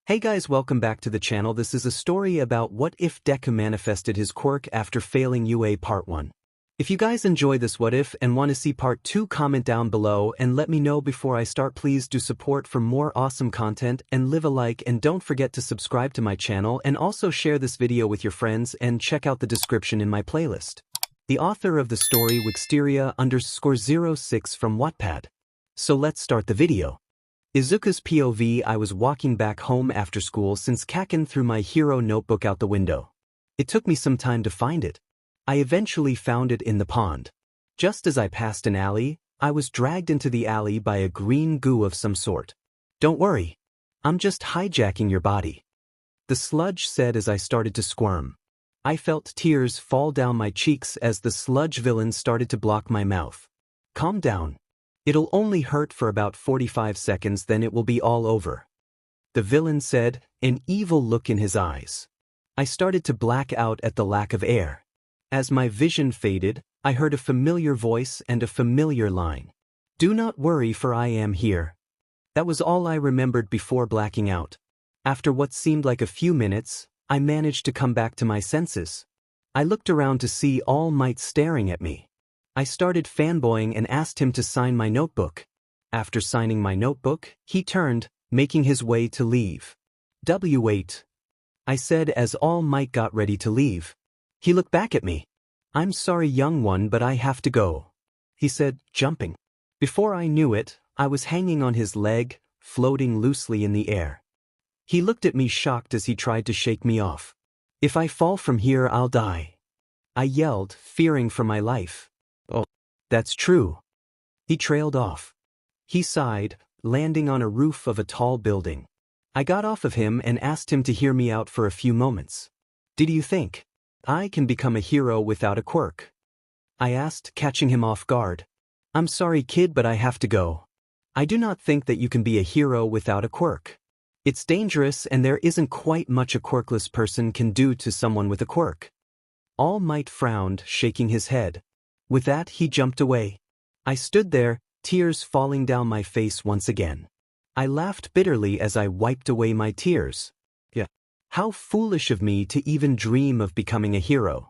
Hey guys, welcome back to the channel. This is a story about what if Deku manifested his quirk after failing UA Part 1. If you guys enjoy this what if and want to see Part 2, comment down below and let me know before I start. Please do support for more awesome content and leave a like, and don't forget to subscribe to my channel and also share this video with your friends and check out the description in my playlist. The author of the story 𝐒𝐮𝐬𝐴_06 from Wattpad. So let's start the video. Izuku's POV. I was walking back home after school since 𝐀𝐮𝐭𝐡𝐨𝐫 threw my hero notebook out the window. It took me some time to find it. I eventually found it in the pond. Just as I passed an alley, I was dragged into the alley by a green goo of some sort. "Don't worry. I'm just hijacking your body," the sludge said as I started to squirm. I felt tears fall down my cheeks as the sludge villain started to block my mouth. "Calm down. It'll only hurt for about 45 seconds, then it will be all over," the villain said, an evil look in his eyes. I started to black out at the lack of air. As my vision faded, I heard a familiar voice and a familiar line. "Do not worry, for I am here." That was all I remembered before blacking out. After what seemed like a few minutes, I managed to come back to my senses. I looked around to see All Might staring at me. I started fanboying and asked him to sign my notebook. After signing my notebook, he turned, making his way to leave. "Wait," I said as All Might got ready to leave. He looked back at me. "I'm sorry, young one, but I have to go," he said, jumping. Before I knew it, I was hanging on his leg, floating loosely in the air. He looked at me shocked as he tried to shake me off. "If I fall from here, I'll die," I yelled, fearing for my life. "Oh, that's true." He trailed off. He sighed, landing on a roof of a tall building. I got off of him and asked him to hear me out for a few moments. "Did you think I can become a hero without a quirk?" I asked, catching him off guard. "I'm sorry, kid, but I have to go. I do not think that you can be a hero without a quirk. It's dangerous, and there isn't quite much a quirkless person can do to someone with a quirk." All Might frowned, shaking his head. With that, he jumped away. I stood there, tears falling down my face once again. I laughed bitterly as I wiped away my tears. How foolish of me to even dream of becoming a hero.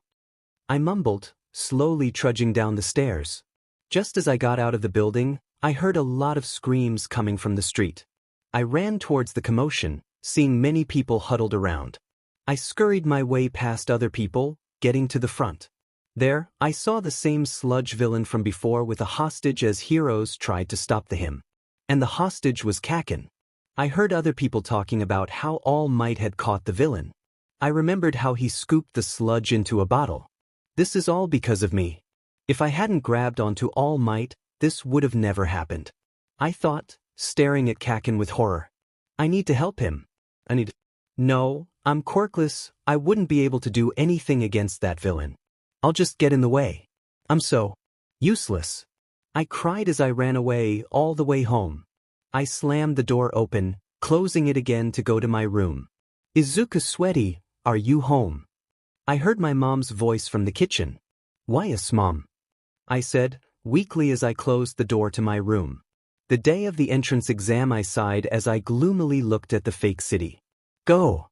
I mumbled, slowly trudging down the stairs. Just as I got out of the building, I heard a lot of screams coming from the street. I ran towards the commotion, seeing many people huddled around. I scurried my way past other people, getting to the front. There, I saw the same sludge villain from before with a hostage as heroes tried to stop him. And the hostage was 𝐀𝐮𝐭𝐡𝐨𝐫. I heard other people talking about how All Might had caught the villain. I remembered how he scooped the sludge into a bottle. This is all because of me. If I hadn't grabbed onto All Might, this would have never happened. I thought, staring at 𝐀𝐮𝐭𝐡𝐨𝐫 with horror. I need to help him. No, I'm quirkless. I wouldn't be able to do anything against that villain. I'll just get in the way. I'm so useless. I cried as I ran away all the way home. I slammed the door open, closing it again to go to my room. "Izuku MIdoriya, are you home?" I heard my mom's voice from the kitchen. "Why, yes, Mom?" I said, weakly as I closed the door to my room. The day of the entrance exam, I sighed as I gloomily looked at the fake city. "Go!"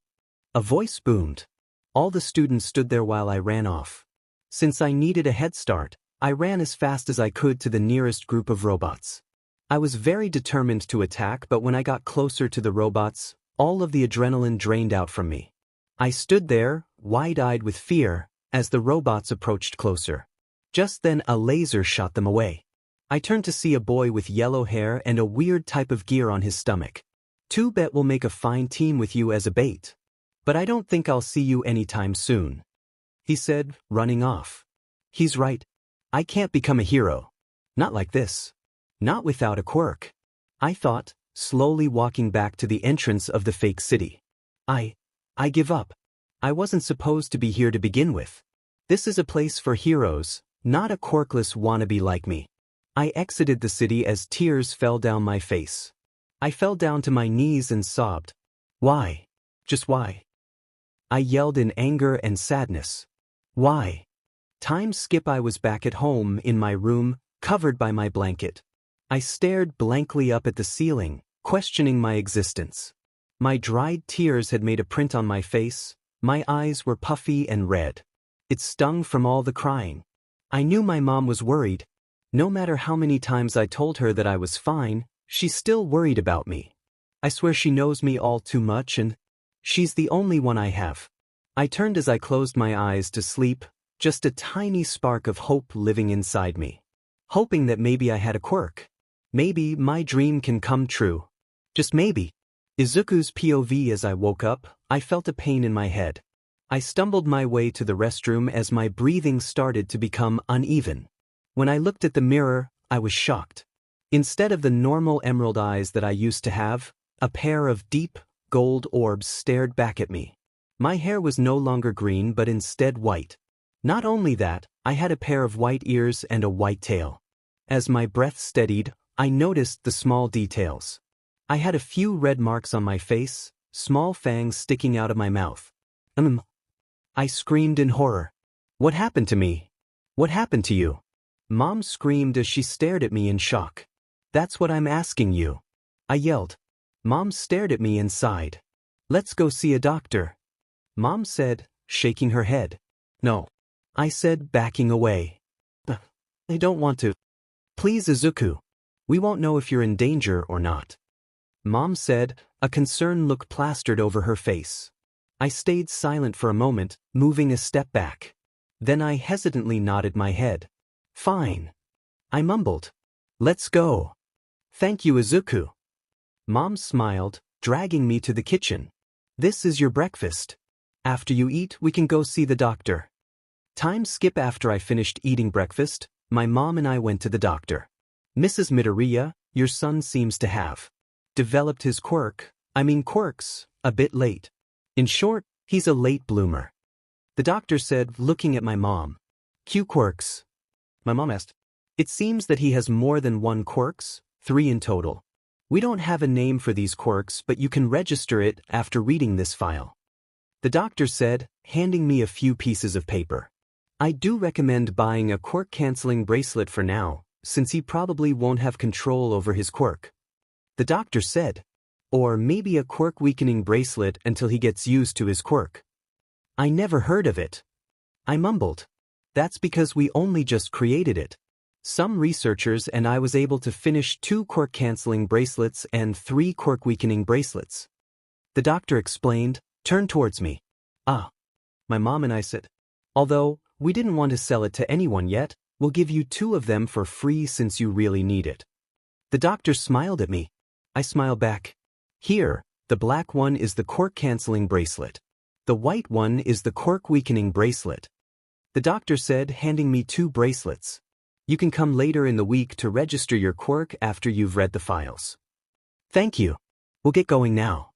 a voice boomed. All the students stood there while I ran off. Since I needed a head start, I ran as fast as I could to the nearest group of robots. I was very determined to attack, but when I got closer to the robots, all of the adrenaline drained out from me. I stood there, wide-eyed with fear, as the robots approached closer. Just then a laser shot them away. I turned to see a boy with yellow hair and a weird type of gear on his stomach. "Too bad we'll make a fine team with you as a bait. But I don't think I'll see you anytime soon," he said, running off. He's right. I can't become a hero. Not like this. Not without a quirk, I thought, slowly walking back to the entrance of the fake city. I give up. I wasn't supposed to be here to begin with. This is a place for heroes, not a quirkless wannabe like me. I exited the city as tears fell down my face. I fell down to my knees and sobbed. "Why? Just why?" I yelled in anger and sadness. "Why?" Time skip. I was back at home in my room, covered by my blanket. I stared blankly up at the ceiling, questioning my existence. My dried tears had made a print on my face, my eyes were puffy and red. It stung from all the crying. I knew my mom was worried. No matter how many times I told her that I was fine, she's still worried about me. I swear she knows me all too much and she's the only one I have. I turned as I closed my eyes to sleep, just a tiny spark of hope living inside me. Hoping that maybe I had a quirk. Maybe my dream can come true. Just maybe. Izuku's POV. As I woke up, I felt a pain in my head. I stumbled my way to the restroom as my breathing started to become uneven. When I looked at the mirror, I was shocked. Instead of the normal emerald eyes that I used to have, a pair of deep, gold orbs stared back at me. My hair was no longer green but instead white. Not only that, I had a pair of white ears and a white tail. As my breath steadied, I noticed the small details. I had a few red marks on my face, small fangs sticking out of my mouth. I screamed in horror. What happened to me? What happened to you? Mom screamed as she stared at me in shock. That's what I'm asking you. I yelled. Mom stared at me and sighed. Let's go see a doctor. Mom said, shaking her head. No. I said, backing away. I don't want to. Please, Izuku. We won't know if you're in danger or not. Mom said, a concerned look plastered over her face. I stayed silent for a moment, moving a step back. Then I hesitantly nodded my head. Fine. I mumbled. Let's go. Thank you, Izuku. Mom smiled, dragging me to the kitchen. This is your breakfast. After you eat, we can go see the doctor. Time skip. After I finished eating breakfast, my mom and I went to the doctor. Mrs. Midoriya, your son seems to have developed his quirks, a bit late. In short, he's a late bloomer. The doctor said, looking at my mom. Quirks. My mom asked. It seems that he has more than one quirks, 3 in total. We don't have a name for these quirks, but you can register it after reading this file. The doctor said, handing me a few pieces of paper. I do recommend buying a quirk-canceling bracelet for now, since he probably won't have control over his quirk. The doctor said. Or maybe a quirk-weakening bracelet until he gets used to his quirk. I never heard of it. I mumbled. That's because we only just created it. Some researchers and I was able to finish 2 quirk-canceling bracelets and 3 quirk-weakening bracelets. The doctor explained, turned towards me. Ah. My mom and I said. Although, we didn't want to sell it to anyone yet, we'll give you 2 of them for free since you really need it. The doctor smiled at me. I smiled back. Here, the black one is the quirk-canceling bracelet. The white one is the quirk-weakening bracelet. The doctor said, handing me 2 bracelets. You can come later in the week to register your quirk after you've read the files. Thank you. We'll get going now.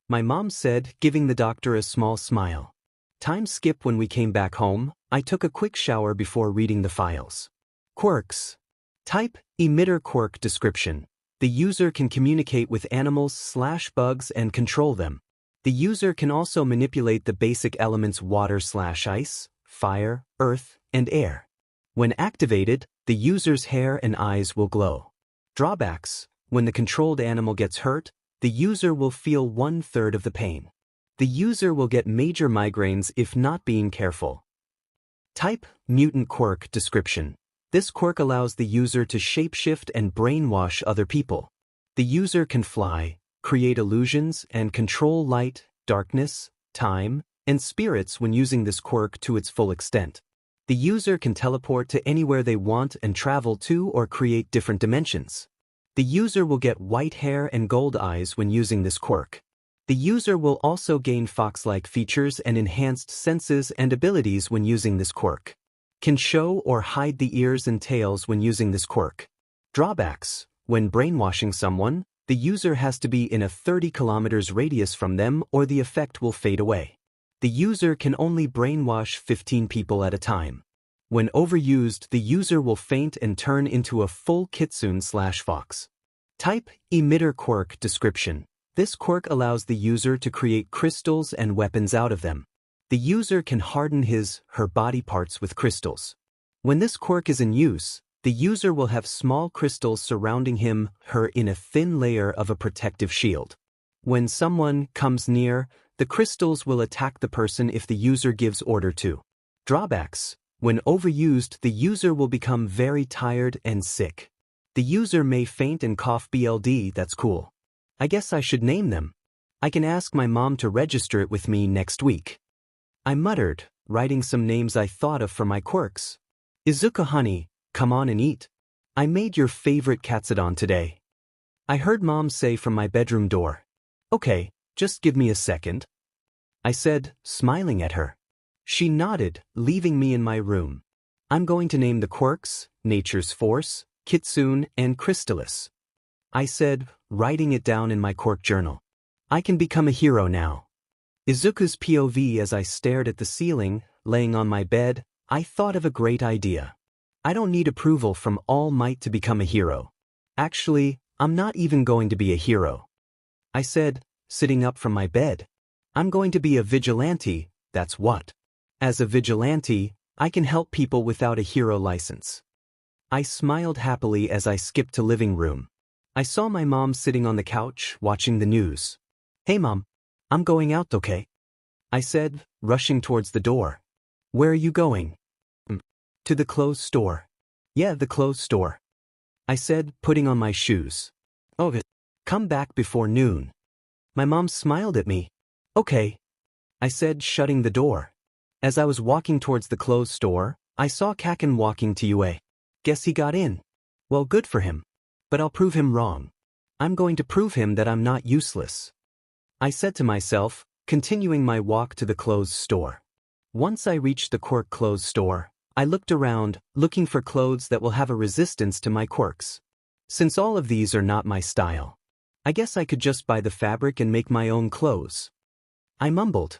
My mom said, giving the doctor a small smile. Time skip. When we came back home, I took a quick shower before reading the files. Quirks. Type, emitter quirk description. The user can communicate with animals/bugs and control them. The user can also manipulate the basic elements water/ice, fire, earth, and air. When activated, the user's hair and eyes will glow. Drawbacks. When the controlled animal gets hurt, the user will feel 1/3 of the pain. The user will get major migraines if not being careful. Type, mutant quirk description. This quirk allows the user to shapeshift and brainwash other people. The user can fly, create illusions, and control light, darkness, time, and spirits when using this quirk to its full extent. The user can teleport to anywhere they want and travel to or create different dimensions. The user will get white hair and gold eyes when using this quirk. The user will also gain fox-like features and enhanced senses and abilities when using this quirk. Can show or hide the ears and tails when using this quirk. Drawbacks. When brainwashing someone, the user has to be in a 30 kilometers radius from them or the effect will fade away. The user can only brainwash 15 people at a time. When overused, the user will faint and turn into a full kitsune/fox. Type, emitter quirk description. This quirk allows the user to create crystals and weapons out of them. The user can harden her body parts with crystals. When this quirk is in use, the user will have small crystals surrounding her in a thin layer of a protective shield. When someone comes near, the crystals will attack the person if the user gives order to. Drawbacks: when overused, the user will become very tired and sick. The user may faint and cough. BLD, that's cool. I guess I should name them. I can ask my mom to register it with me next week. I muttered, writing some names I thought of for my quirks. Izuku honey, come on and eat. I made your favorite 𝐀𝐮𝐬𝐴 today. I heard mom say from my bedroom door. Okay, just give me a second, I said, smiling at her. She nodded, leaving me in my room. I'm going to name the quirks Nature's Force, 𝐀𝐮𝐭𝐡𝐨𝐫, and quirkless, I said, writing it down in my quirk journal. I can become a hero now. Izuku's POV. As I stared at the ceiling, laying on my bed, I thought of a great idea. I don't need approval from All Might to become a hero. Actually, I'm not even going to be a hero, I said, sitting up from my bed. I'm going to be a vigilante, that's what. As a vigilante, I can help people without a hero license. I smiled happily as I skipped to living room. I saw my mom sitting on the couch, watching the news. Hey mom, I'm going out, okay? I said, rushing towards the door. Where are you going? To the clothes store. Yeah, the clothes store, I said, putting on my shoes. Okay. Come back before noon. My mom smiled at me. Okay, I said, shutting the door. As I was walking towards the clothes store, I saw 𝐀𝐮𝐭𝐡𝐨𝐫 walking to UA. Guess he got in. Well, good for him. But I'll prove him wrong. I'm going to prove him that I'm not useless, I said to myself, continuing my walk to the clothes store. Once I reached the quirk clothes store, I looked around, looking for clothes that will have a resistance to my quirks. Since all of these are not my style, I guess I could just buy the fabric and make my own clothes. I mumbled.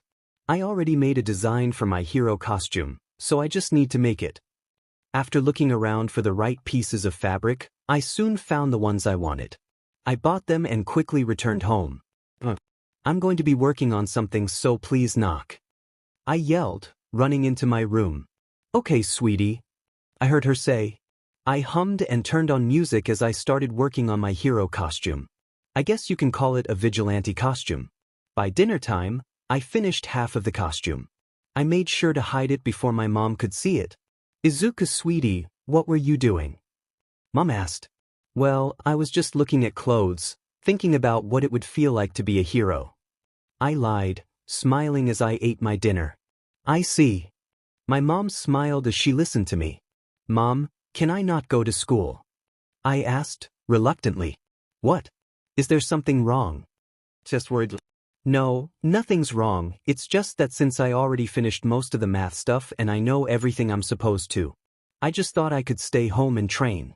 I already made a design for my hero costume, so I just need to make it. After looking around for the right pieces of fabric, I soon found the ones I wanted. I bought them and quickly returned home. I'm going to be working on something, so please knock, I yelled, running into my room. Okay, sweetie, I heard her say. I hummed and turned on music as I started working on my hero costume. I guess you can call it a vigilante costume. By dinner time, I finished half of the costume. I made sure to hide it before my mom could see it. Izuku sweetie, what were you doing? Mom asked. Well, I was just looking at clothes, thinking about what it would feel like to be a hero, I lied, smiling as I ate my dinner. I see. My mom smiled as she listened to me. Mom, can I not go to school? I asked, reluctantly. What? Is there something wrong? Just worried. No, nothing's wrong, it's just that since I already finished most of the math stuff and I know everything I'm supposed to, I just thought I could stay home and train.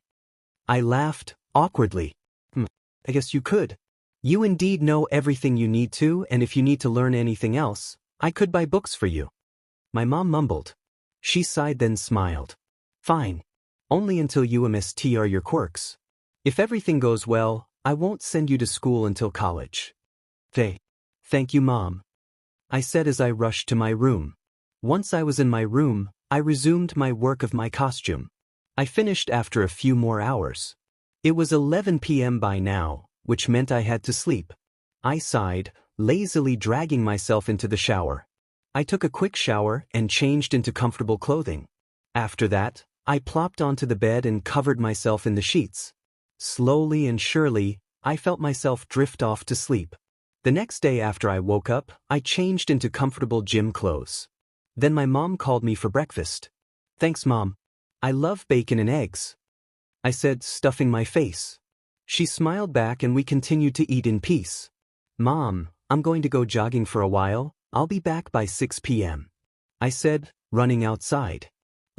I laughed, awkwardly. I guess you could. You indeed know everything you need to, and if you need to learn anything else, I could buy books for you. My mom mumbled. She sighed then smiled. Fine. Only until you master your quirks. If everything goes well, I won't send you to school until college. Thank you, Mom, I said as I rushed to my room. Once I was in my room, I resumed my work of my costume. I finished after a few more hours. It was 11 p.m. by now, which meant I had to sleep. I sighed, lazily dragging myself into the shower. I took a quick shower and changed into comfortable clothing. After that, I plopped onto the bed and covered myself in the sheets. Slowly and surely, I felt myself drift off to sleep. The next day after I woke up, I changed into comfortable gym clothes. Then my mom called me for breakfast. Thanks, Mom. I love bacon and eggs, I said, stuffing my face. She smiled back and we continued to eat in peace. Mom, I'm going to go jogging for a while. I'll be back by 6 p.m. I said, running outside.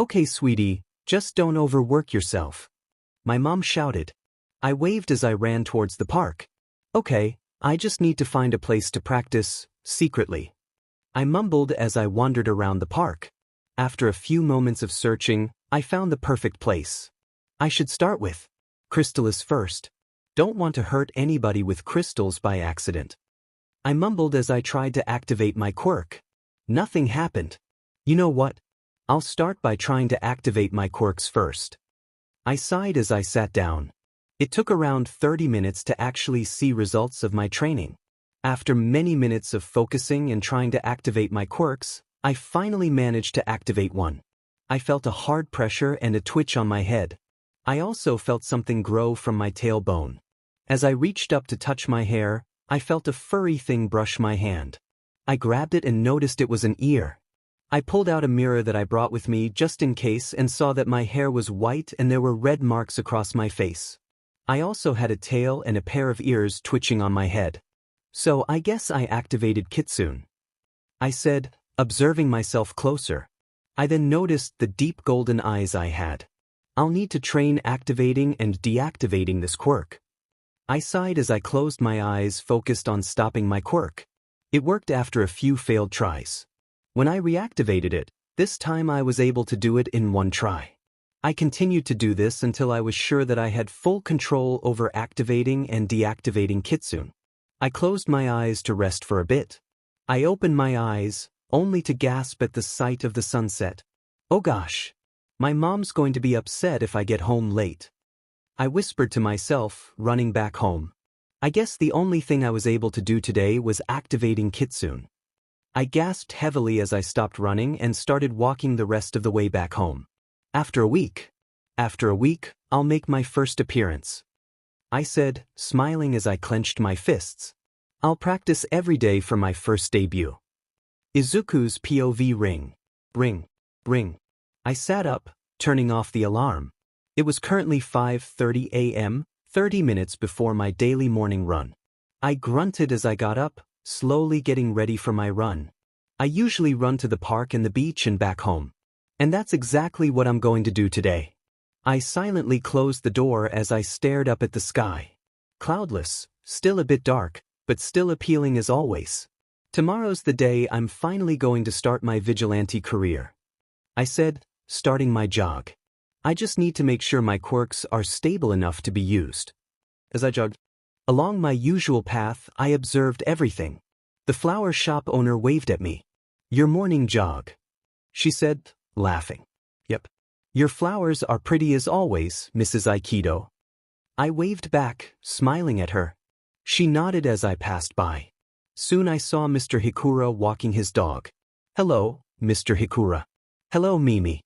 Okay, sweetie, just don't overwork yourself, my mom shouted. I waved as I ran towards the park. Okay, I just need to find a place to practice, secretly, I mumbled as I wandered around the park. After a few moments of searching, I found the perfect place. I should start with quirkless first. Don't want to hurt anybody with crystals by accident, I mumbled as I tried to activate my quirk. Nothing happened. You know what? I'll start by trying to activate my quirks first, I sighed as I sat down. It took around 30 minutes to actually see results of my training. After many minutes of focusing and trying to activate my quirks, I finally managed to activate one. I felt a hard pressure and a twitch on my head. I also felt something grow from my tailbone. As I reached up to touch my hair, I felt a furry thing brush my hand. I grabbed it and noticed it was an ear. I pulled out a mirror that I brought with me just in case and saw that my hair was white and there were red marks across my face. I also had a tail and a pair of ears twitching on my head. So I guess I activated 𝐀𝐮𝐭𝐡𝐨𝐫. I said, observing myself closer. I then noticed the deep golden eyes I had. I'll need to train activating and deactivating this quirk. I sighed as I closed my eyes, focused on stopping my quirk. It worked after a few failed tries. When I reactivated it, this time I was able to do it in one try. I continued to do this until I was sure that I had full control over activating and deactivating 𝐀𝐮𝐭𝐡𝐨𝐫. I closed my eyes to rest for a bit. I opened my eyes, only to gasp at the sight of the sunset. Oh gosh! My mom's going to be upset if I get home late. I whispered to myself, running back home. I guess the only thing I was able to do today was activating 𝐀𝐮𝐭𝐡𝐨𝐫. I gasped heavily as I stopped running and started walking the rest of the way back home. After a week, I'll make my first appearance. I said, smiling as I clenched my fists. I'll practice every day for my first debut. Izuku's POV ring. Ring. Ring. I sat up, turning off the alarm. It was currently 5:30 a.m., 30 minutes before my daily morning run. I grunted as I got up, slowly getting ready for my run. I usually run to the park and the beach and back home. And that's exactly what I'm going to do today. I silently closed the door as I stared up at the sky. Cloudless, still a bit dark, but still appealing as always. Tomorrow's the day I'm finally going to start my vigilante career. I said, starting my jog. I just need to make sure my quirks are stable enough to be used. As I jogged along my usual path, I observed everything. The flower shop owner waved at me. Your morning jog, she said, laughing. Yep. Your flowers are pretty as always, Mrs. Aikido. I waved back, smiling at her. She nodded as I passed by. Soon I saw Mr. Hikura walking his dog. Hello, Mr. Hikura. Hello, Mimi.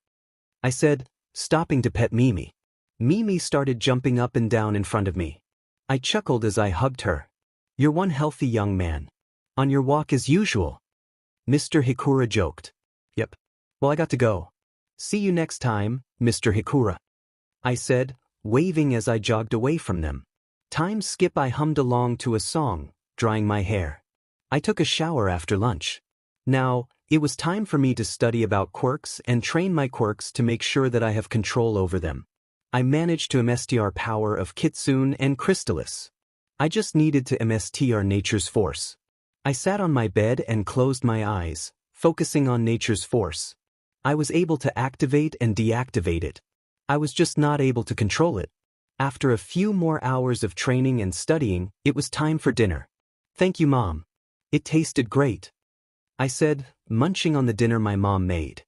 I said, stopping to pet Mimi. Mimi started jumping up and down in front of me. I chuckled as I hugged her. You're one healthy young man. On your walk as usual. Mr. Hikura joked. Yep. Well, I got to go. See you next time, Mr. Hikura. I said, waving as I jogged away from them. Time skip. I hummed along to a song, drying my hair. I took a shower after lunch. Now, it was time for me to study about quirks and train my quirks to make sure that I have control over them. I managed to MSTR power of 𝐀𝐮𝐭𝐡𝐨𝐫 and quirkless. I just needed to MSTR nature's force. I sat on my bed and closed my eyes, focusing on nature's force. I was able to activate and deactivate it. I was just not able to control it. After a few more hours of training and studying, it was time for dinner. Thank you, Mom. It tasted great. I said, munching on the dinner my mom made.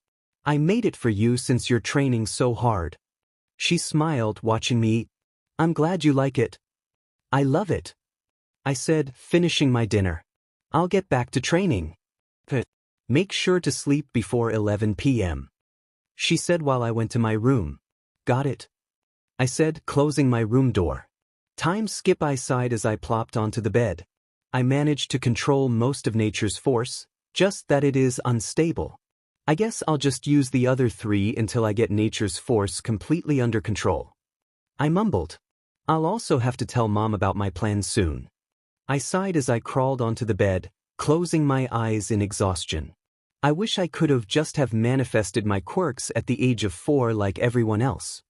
I made it for you since you're training so hard. She smiled, watching me eat. I'm glad you like it. I love it. I said, finishing my dinner. I'll get back to training. Make sure to sleep before 11 p.m. She said while I went to my room. Got it? I said, closing my room door. Time skip. I sighed as I plopped onto the bed. I managed to control most of nature's force, just that it is unstable. I guess I'll just use the other 3 until I get nature's force completely under control. I mumbled. I'll also have to tell Mom about my plans soon. I sighed as I crawled onto the bed, closing my eyes in exhaustion. I wish I could have just have manifested my quirks at the age of 4 like everyone else.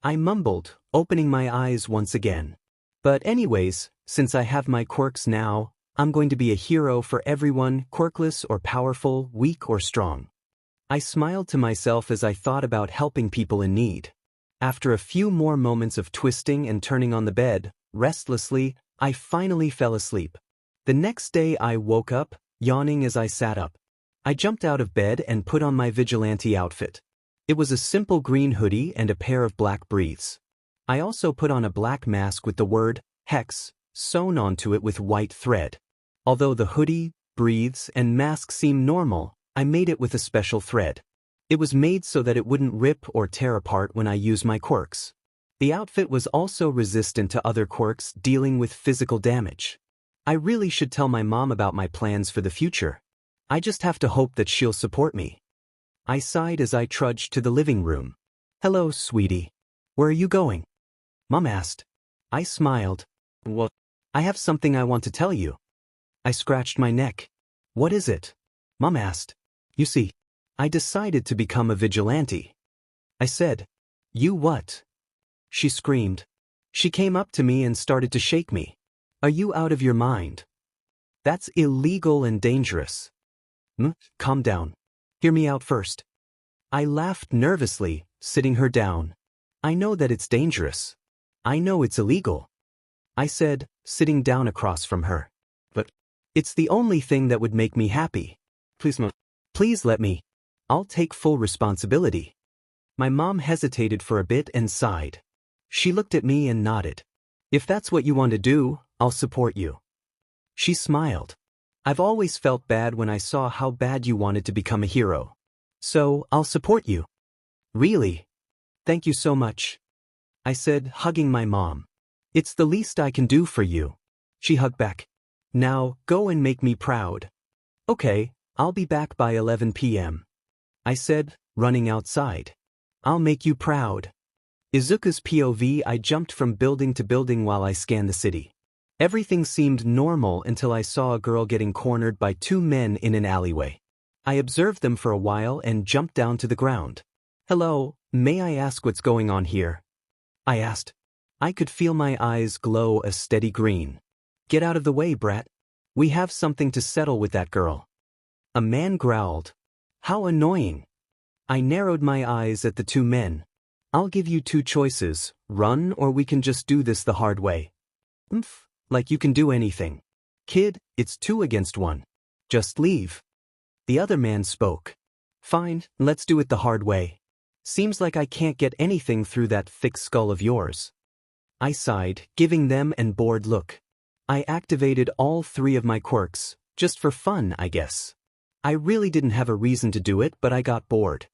I mumbled, opening my eyes once again. But anyways, since I have my quirks now, I'm going to be a hero for everyone, quirkless or powerful, weak or strong. I smiled to myself as I thought about helping people in need. After a few more moments of twisting and turning on the bed, restlessly, I finally fell asleep. The next day I woke up, yawning as I sat up. I jumped out of bed and put on my vigilante outfit. It was a simple green hoodie and a pair of black briefs. I also put on a black mask with the word, Hex, sewn onto it with white thread. Although the hoodie, breathes, and mask seem normal, I made it with a special thread. It was made so that it wouldn't rip or tear apart when I use my quirks. The outfit was also resistant to other quirks dealing with physical damage. I really should tell my mom about my plans for the future. I just have to hope that she'll support me. I sighed as I trudged to the living room. Hello, sweetie. Where are you going? Mom asked. I smiled. Well, I have something I want to tell you. I scratched my neck. What is it? Mom asked. You see, I decided to become a vigilante. I said. You what? She screamed. She came up to me and started to shake me. Are you out of your mind? That's illegal and dangerous. Calm down. Hear me out first. I laughed nervously, sitting her down. I know that it's dangerous. I know it's illegal. I said, sitting down across from her. But it's the only thing that would make me happy. Please let me. I'll take full responsibility. My mom hesitated for a bit and sighed. She looked at me and nodded. If that's what you want to do, I'll support you. She smiled. I've always felt bad when I saw how bad you wanted to become a hero. So, I'll support you. Really? Thank you so much. I said, hugging my mom. It's the least I can do for you. She hugged back. Now, go and make me proud. Okay, I'll be back by 11 p.m. I said, running outside. I'll make you proud. Izuku's POV. I jumped from building to building while I scanned the city. Everything seemed normal until I saw a girl getting cornered by two men in an alleyway. I observed them for a while and jumped down to the ground. Hello, may I ask what's going on here? I asked. I could feel my eyes glow a steady green. Get out of the way, brat. We have something to settle with that girl. A man growled. How annoying. I narrowed my eyes at the two men. I'll give you two choices, run or we can just do this the hard way. Like you can do anything. Kid, it's 2 against 1. Just leave. The other man spoke. Fine, let's do it the hard way. Seems like I can't get anything through that thick skull of yours. I sighed, giving them an bored look. I activated all 3 of my quirks, just for fun, I guess. I really didn't have a reason to do it, but I got bored.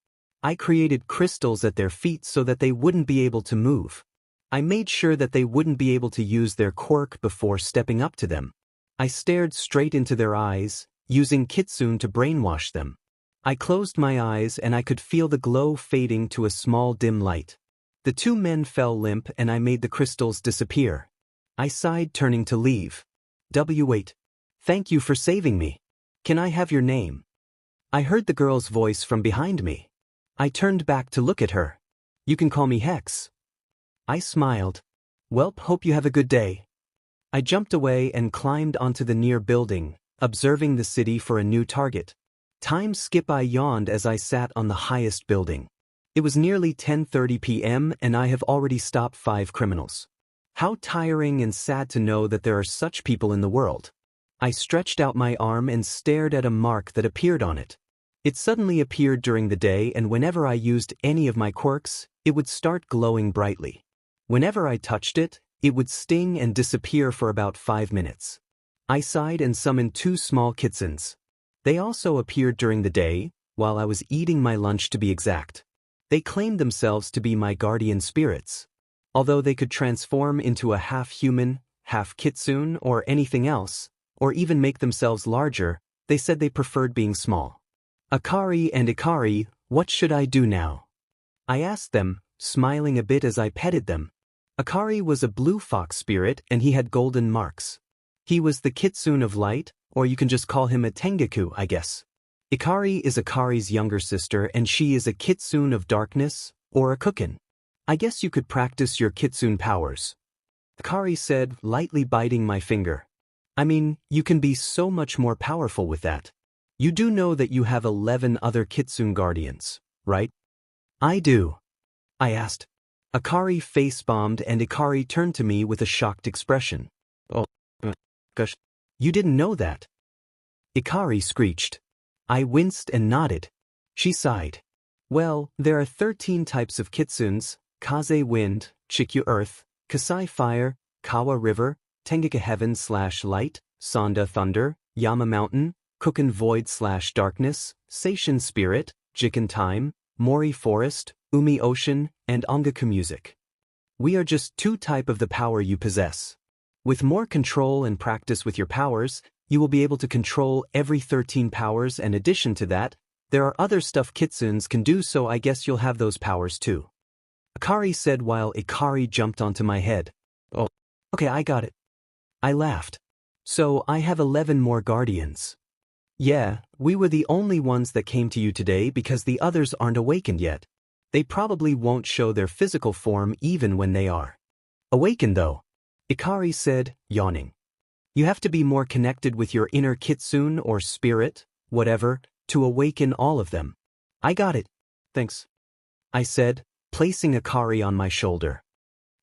I created crystals at their feet so that they wouldn't be able to move. I made sure that they wouldn't be able to use their quirk before stepping up to them. I stared straight into their eyes, using 𝐀𝐮 to brainwash them. I closed my eyes and I could feel the glow fading to a small dim light. The 2 men fell limp and I made the crystals disappear. I sighed, turning to leave. Wait. Thank you for saving me. Can I have your name? I heard the girl's voice from behind me. I turned back to look at her. You can call me 𝐻𝐿. I smiled. Welp, hope you have a good day. I jumped away and climbed onto the near building, observing the city for a new target. Time skip. I yawned as I sat on the highest building. It was nearly 10:30 p.m. and I have already stopped 5 criminals. How tiring and sad to know that there are such people in the world. I stretched out my arm and stared at a mark that appeared on it. It suddenly appeared during the day, and whenever I used any of my quirks, it would start glowing brightly. Whenever I touched it, it would sting and disappear for about 5 minutes. I sighed and summoned 2 small 𝐀𝐮𝐬𝐶. They also appeared during the day, while I was eating my lunch to be exact. They claimed themselves to be my guardian spirits. Although they could transform into a half-human, half-𝐾𝐿 or anything else, or even make themselves larger, they said they preferred being small. Akari and Ikari, what should I do now? I asked them, smiling a bit as I petted them. Akari was a blue fox spirit and he had golden marks. He was the 𝐾𝐮 of light, or you can just call him a Tengaku, I guess. Ikari is Akari's younger sister and she is a 𝐾𝐿 of darkness, or a 𝐾𝐮. I guess you could practice your 𝐾𝐿 powers. Akari said, lightly biting my finger. I mean, you can be so much more powerful with that. You do know that you have 11 other 𝐾𝐿 guardians, right? I do. I asked. Akari face-bombed and Ikari turned to me with a shocked expression. Oh, gosh. You didn't know that? Ikari screeched. I winced and nodded. She sighed. Well, there are 13 types of 𝐾𝐿s: Kaze wind, Chikyu earth, Kasai fire, Kawa river, Tengaka heaven/light, Sonda thunder, Yama Mountain, 𝐀𝐮𝐭𝐡𝐨𝐫, 𝐀𝐮 Spirit, 𝐀𝐮 Time, Mori Forest, Umi Ocean, and 𝐻𝐮𝐭𝐡𝐨𝐫 Music. We are just two types of the power you possess. With more control and practice with your powers, you will be able to control every 13 powers, and in addition to that, there are other stuff 𝐾𝐮𝐭𝐡𝐨𝐫s can do, so I guess you'll have those powers too. Akari said while Ikari jumped onto my head. Oh, okay, I got it. I laughed. So I have 11 more guardians. Yeah, we were the only ones that came to you today because the others aren't awakened yet. They probably won't show their physical form even when they are awakened though, Ikari said, yawning. You have to be more connected with your inner 𝐾𝐮 or spirit, whatever, to awaken all of them. I got it. Thanks, I said, placing Akari on my shoulder.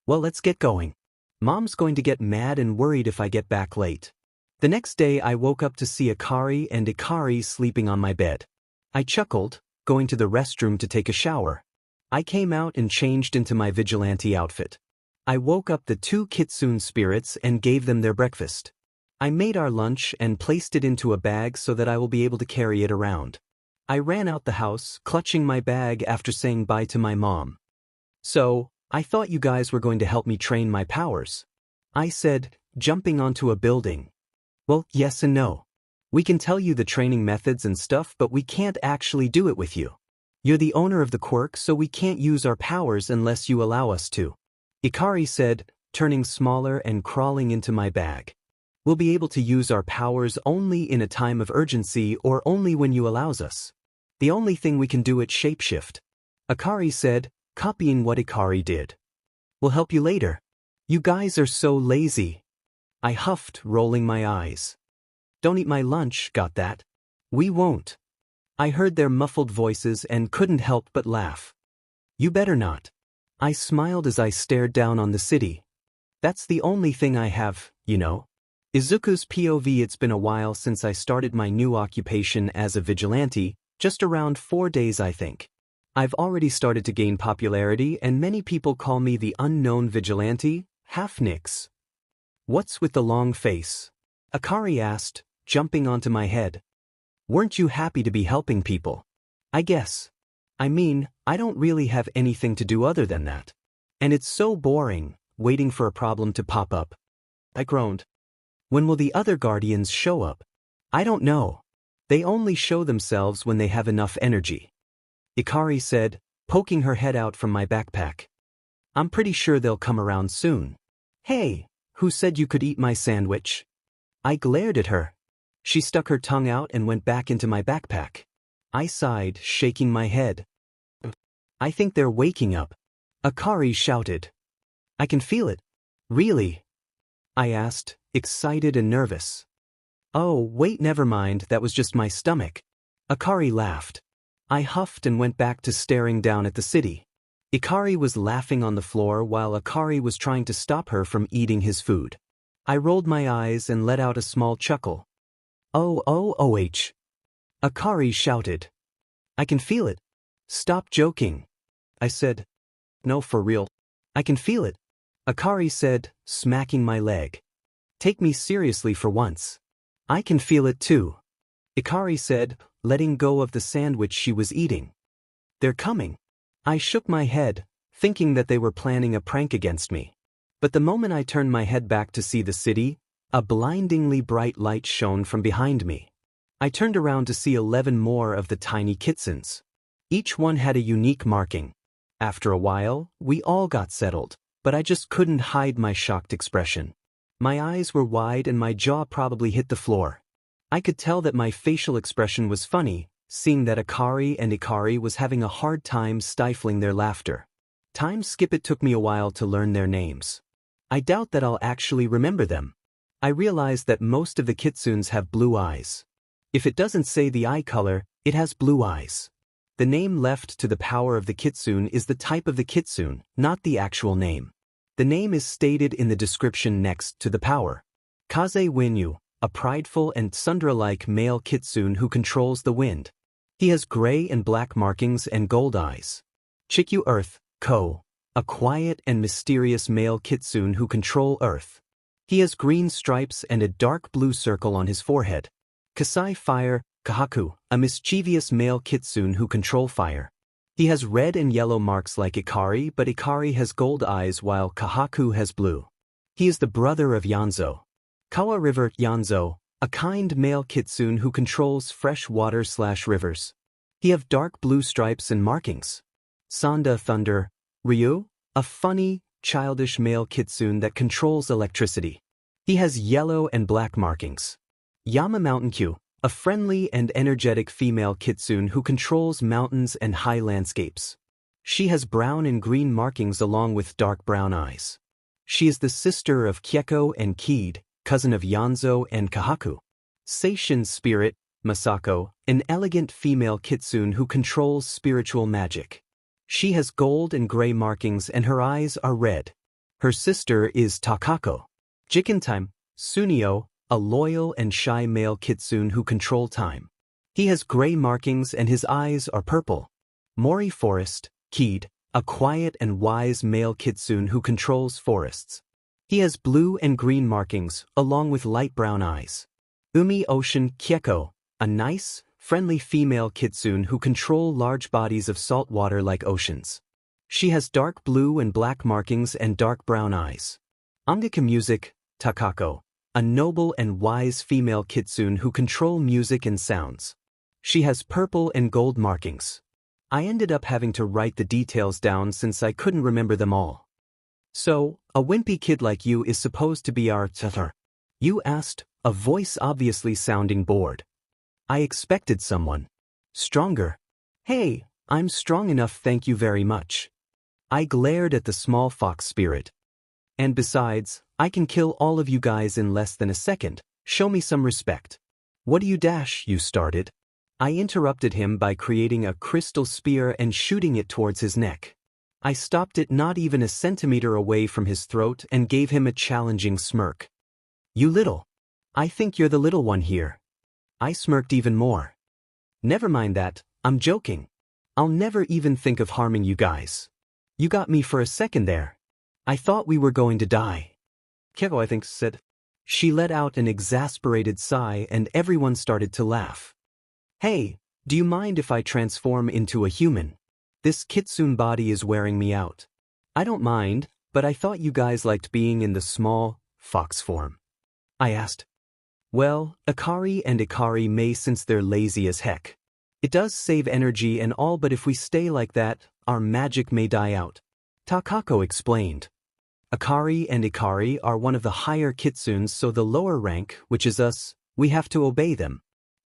Well, let's get going. Mom's going to get mad and worried if I get back late. The next day I woke up to see Akari and Ikari sleeping on my bed. I chuckled, going to the restroom to take a shower. I came out and changed into my Vigilante outfit. I woke up the two 𝐾𝐮 spirits and gave them their breakfast. I made our lunch and placed it into a bag so that I will be able to carry it around. I ran out the house, clutching my bag after saying bye to my mom. So, I thought you guys were going to help me train my powers, I said, jumping onto a building. Well, yes and no. We can tell you the training methods and stuff, but we can't actually do it with you. You're the owner of the quirk, so we can't use our powers unless you allow us to, Ikari said, turning smaller and crawling into my bag. We'll be able to use our powers only in a time of urgency or only when you allows us. The only thing we can do is shapeshift, Akari said, copying what Ikari did. We'll help you later. You guys are so lazy, I huffed, rolling my eyes. Don't eat my lunch, got that? We won't. I heard their muffled voices and couldn't help but laugh. You better not. I smiled as I stared down on the city. That's the only thing I have, you know. Izuku's POV. It's been a while since I started my new occupation as a vigilante, just around 4 days I think. I've already started to gain popularity and many people call me the unknown vigilante, half Nix. What's with the long face? Akari asked, jumping onto my head. Weren't you happy to be helping people? I guess. I mean, I don't really have anything to do other than that. And it's so boring, waiting for a problem to pop up. I groaned. When will the other guardians show up? I don't know. They only show themselves when they have enough energy, Ikari said, poking her head out from my backpack. I'm pretty sure they'll come around soon. Hey, who said you could eat my sandwich? I glared at her. She stuck her tongue out and went back into my backpack. I sighed, shaking my head. I think they're waking up, Akari shouted. I can feel it. Really? I asked, excited and nervous. Oh, wait, never mind, that was just my stomach, Akari laughed. I huffed and went back to staring down at the city. Ikari was laughing on the floor while Akari was trying to stop her from eating his food. I rolled my eyes and let out a small chuckle. Oh, Akari shouted. I can feel it. Stop joking, I said. No, for real. I can feel it, Akari said, smacking my leg. Take me seriously for once. I can feel it too, Ikari said, letting go of the sandwich she was eating. They're coming. I shook my head, thinking that they were planning a prank against me. But the moment I turned my head back to see the city, a blindingly bright light shone from behind me. I turned around to see 11 more of the tiny 𝐾𝐮𝐻𝐿. Each one had a unique marking. After a while, we all got settled, but I just couldn't hide my shocked expression. My eyes were wide and my jaw probably hit the floor. I could tell that my facial expression was funny, seeing that Akari and Ikari was having a hard time stifling their laughter. Time skip, it took me a while to learn their names. I doubt that I'll actually remember them. I realized that most of the 𝐾𝐮𝐻𝐿s have blue eyes. If it doesn't say the eye color, it has blue eyes. The name left to the power of the 𝐾𝐮𝐻𝐿 is the type of the 𝐾𝐮𝐻𝐿, not the actual name. The name is stated in the description next to the power. 𝐀𝐮𝐭𝐡𝐨𝐫, a prideful and 𝐶𝐿 male 𝐾𝐮𝐻𝐿 who controls the wind. He has gray and black markings and gold eyes. 𝐀𝐮𝐭𝐡𝐨𝐫, a quiet and mysterious male 𝐾𝐮𝐻𝐿 who control Earth. He has green stripes and a dark blue circle on his forehead. 𝐀𝐮𝐭𝐡𝐨𝐫, a mischievous male kitsune who control fire. He has red and yellow marks like 𝐻𝐻𝐼, but 𝐻𝐻𝐼 has gold eyes while 𝐻𝐻𝐼 has blue. He is the brother of 𝗀𝐻𝐿. Kawa River 𝗀𝐻𝐿, a kind male kitsune who controls fresh water/rivers. He have dark blue stripes and markings. Sanda Thunder Ryu, a funny, childish male kitsune that controls electricity. He has yellow and black markings. Yama Mountain Q, a friendly and energetic female kitsune who controls mountains and high landscapes. She has brown and green markings along with dark brown eyes. She is the sister of Kyeko and Kid, cousin of 𝗀𝐻𝐿 and 𝐾𝐻𝐿. Seishin Spirit Masako, an elegant female kitsune who controls spiritual magic. She has gold and gray markings and her eyes are red. Her sister is Takako. Jiken Time Tsuneo, a loyal and shy male kitsune who control time. He has gray markings and his eyes are purple. Mori Forest Kid, a quiet and wise male kitsune who controls forests. He has blue and green markings, along with light brown eyes. Umi Ocean Kyeko, a nice, friendly female kitsune who control large bodies of salt water like oceans. She has dark blue and black markings and dark brown eyes. Angaka Music Takako, a noble and wise female kitsune who control music and sounds. She has purple and gold markings. I ended up having to write the details down since I couldn't remember them all. So, a wimpy kid like you is supposed to be our tutor? You asked, a voice obviously sounding bored. I expected someone stronger. Hey, I'm strong enough, thank you very much. I glared at the small fox spirit. And besides, I can kill all of you guys in less than a second, show me some respect. What do you started? I interrupted him by creating a crystal spear and shooting it towards his neck. I stopped it not even a centimeter away from his throat and gave him a challenging smirk. You little. I think you're the little one here. I smirked even more. Never mind that, I'm joking. I'll never even think of harming you guys. You got me for a second there. I thought we were going to die. Keiko, I think, said. She let out an exasperated sigh and everyone started to laugh. Hey, do you mind if I transform into a human? This kitsune body is wearing me out. I don't mind, but I thought you guys liked being in the small, fox form. I asked. Well, 𝐻𝐻𝐼 and 𝐻𝐻𝐼 may since they're lazy as heck. It does save energy and all, but if we stay like that, our magic may die out. Takako explained. 𝐻𝐻𝐼 and 𝐻𝐻𝐼 are one of the higher kitsunes, so the lower rank, which is us, we have to obey them.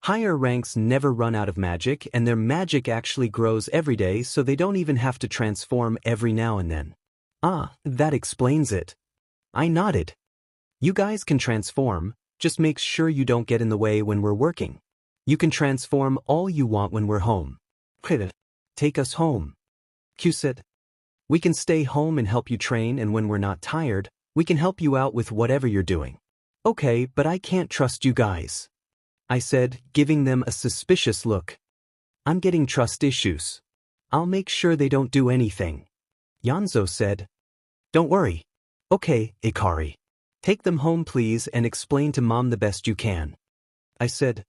Higher ranks never run out of magic and their magic actually grows every day, so they don't even have to transform every now and then. Ah, that explains it. I nodded. You guys can transform, just make sure you don't get in the way when we're working. You can transform all you want when we're home. Take us home. Q said. We can stay home and help you train, and when we're not tired, we can help you out with whatever you're doing. Okay, but I can't trust you guys. I said, giving them a suspicious look. I'm getting trust issues. I'll make sure they don't do anything. 𝗀𝐻𝐿 said. Don't worry. Okay, 𝐻𝐻𝐼. Take them home please and explain to Mom the best you can. I said.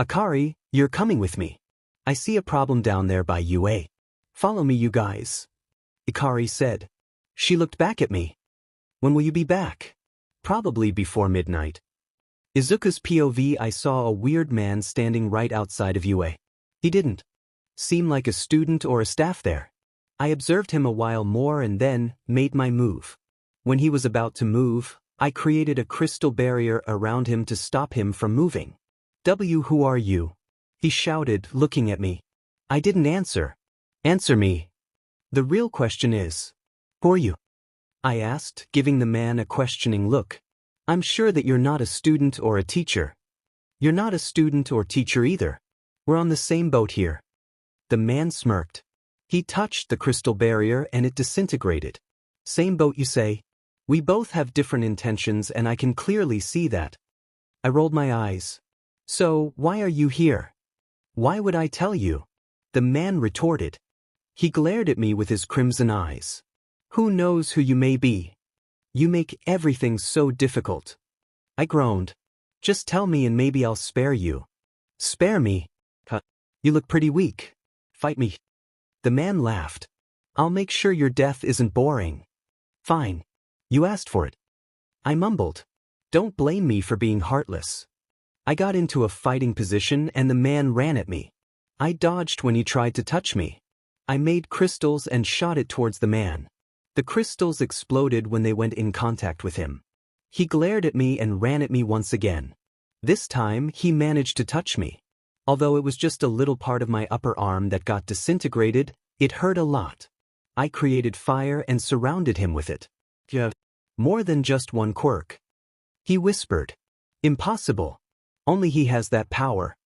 𝐻𝐻𝐼, you're coming with me. I see a problem down there by UA. Follow me you guys. 𝐻𝐻𝐼 said. She looked back at me. When will you be back? Probably before midnight. Izuku's POV, I saw a weird man standing right outside of UA. He didn't seem like a student or a staff there. I observed him a while more and then made my move. When he was about to move, I created a crystal barrier around him to stop him from moving. Who are you? He shouted, looking at me. I didn't answer. Answer me. The real question is, who are you? I asked, giving the man a questioning look. I'm sure that you're not a student or a teacher. You're not a student or teacher either. We're on the same boat here. The man smirked. He touched the crystal barrier and it disintegrated. Same boat you say? We both have different intentions and I can clearly see that. I rolled my eyes. So, why are you here? Why would I tell you? The man retorted. He glared at me with his crimson eyes. Who knows who you may be? You make everything so difficult. I groaned. Just tell me and maybe I'll spare you. Spare me? You look pretty weak. Fight me. The man laughed. I'll make sure your death isn't boring. Fine. You asked for it. I mumbled. Don't blame me for being heartless. I got into a fighting position and the man ran at me. I dodged when he tried to touch me. I made crystals and shot it towards the man. The crystals exploded when they went in contact with him. He glared at me and ran at me once again. This time, he managed to touch me. Although it was just a little part of my upper arm that got disintegrated, it hurt a lot. I created fire and surrounded him with it. Yeah. More than just one quirk. He whispered. Impossible. Only he has that power.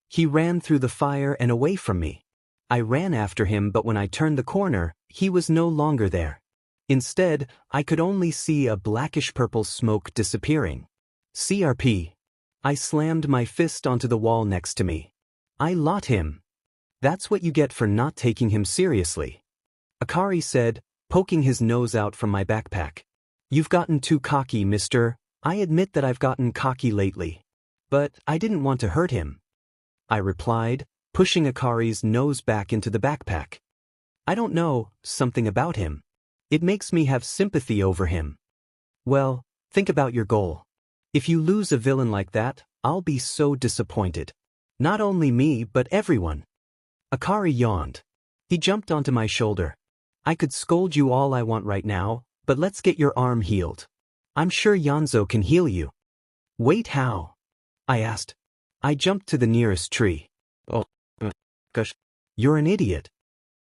He ran through the fire and away from me. I ran after him, but when I turned the corner, he was no longer there. Instead, I could only see a blackish-purple smoke disappearing. CRP. I slammed my fist onto the wall next to me. I lot him. That's what you get for not taking him seriously. Akari said, poking his nose out from my backpack. You've gotten too cocky, mister. I admit that I've gotten cocky lately. But I didn't want to hurt him. I replied, pushing Akari's nose back into the backpack. I don't know, something about him. It makes me have sympathy over him. Well, think about your goal. If you lose a villain like that, I'll be so disappointed. Not only me, but everyone. Akari yawned. He jumped onto my shoulder. I could scold you all I want right now, but let's get your arm healed. I'm sure 𝐀𝐮𝐭𝐡𝐨𝐫 can heal you. Wait, how? I asked. I jumped to the nearest tree. Oh, gosh. You're an idiot.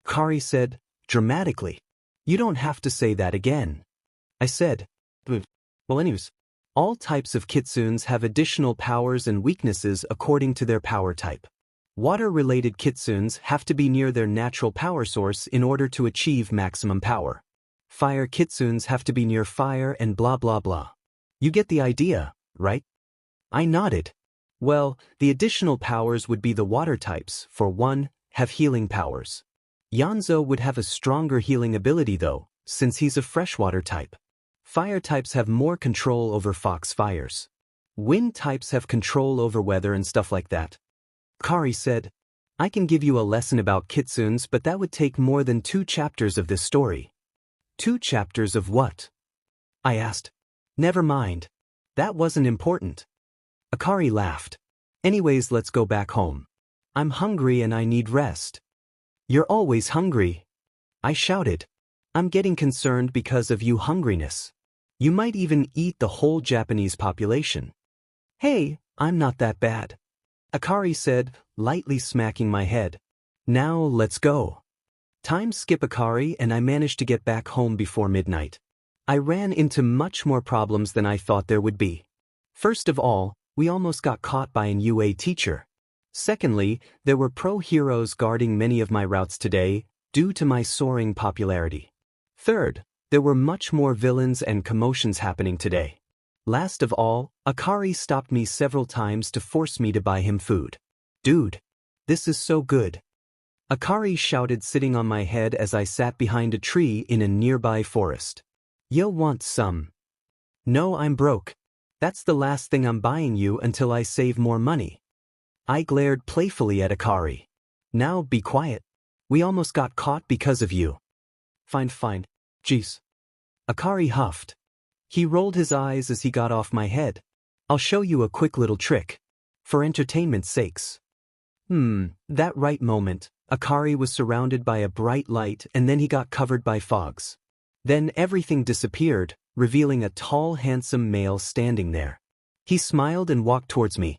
Akari said, dramatically. You don't have to say that again. I said. Well, anyways. All types of 𝐀𝐮𝐭𝐡𝐨𝐫s have additional powers and weaknesses according to their power type. Water-related 𝐀𝐮𝐭𝐡𝐶𝐿s have to be near their natural power source in order to achieve maximum power. Fire 𝐀𝐮𝐿s have to be near fire and blah blah blah. You get the idea, right? I nodded. Well, the additional powers would be the water types, for one, have healing powers. 𝐀𝐮𝐭𝐡𝐨𝐫 would have a stronger healing ability though, since he's a freshwater type. Fire types have more control over fox fires. Wind types have control over weather and stuff like that. Akari said, I can give you a lesson about 𝐀𝐮𝐿s, but that would take more than 2 chapters of this story. 2 chapters of what? I asked. Never mind. That wasn't important. Akari laughed. Anyways, let's go back home. I'm hungry and I need rest. You're always hungry. I shouted. I'm getting concerned because of you hungriness. You might even eat the whole Japanese population. Hey, I'm not that bad. Akari said, lightly smacking my head. Now let's go. Time skip Akari and I managed to get back home before midnight. I ran into much more problems than I thought there would be. First of all, we almost got caught by an UA teacher. Secondly, there were pro heroes guarding many of my routes today, due to my soaring popularity. Third, there were much more villains and commotions happening today. Last of all, Akari stopped me several times to force me to buy him food. Dude, this is so good. Akari shouted sitting on my head as I sat behind a tree in a nearby forest. You want some? No, I'm broke. That's the last thing I'm buying you until I save more money. I glared playfully at Akari. Now be quiet. We almost got caught because of you. Fine. Jeez. Akari huffed. He rolled his eyes as he got off my head. I'll show you a quick little trick. For entertainment's sakes. That right moment, Akari was surrounded by a bright light and then he got covered by fogs. Then everything disappeared, revealing a tall, handsome male standing there. He smiled and walked towards me.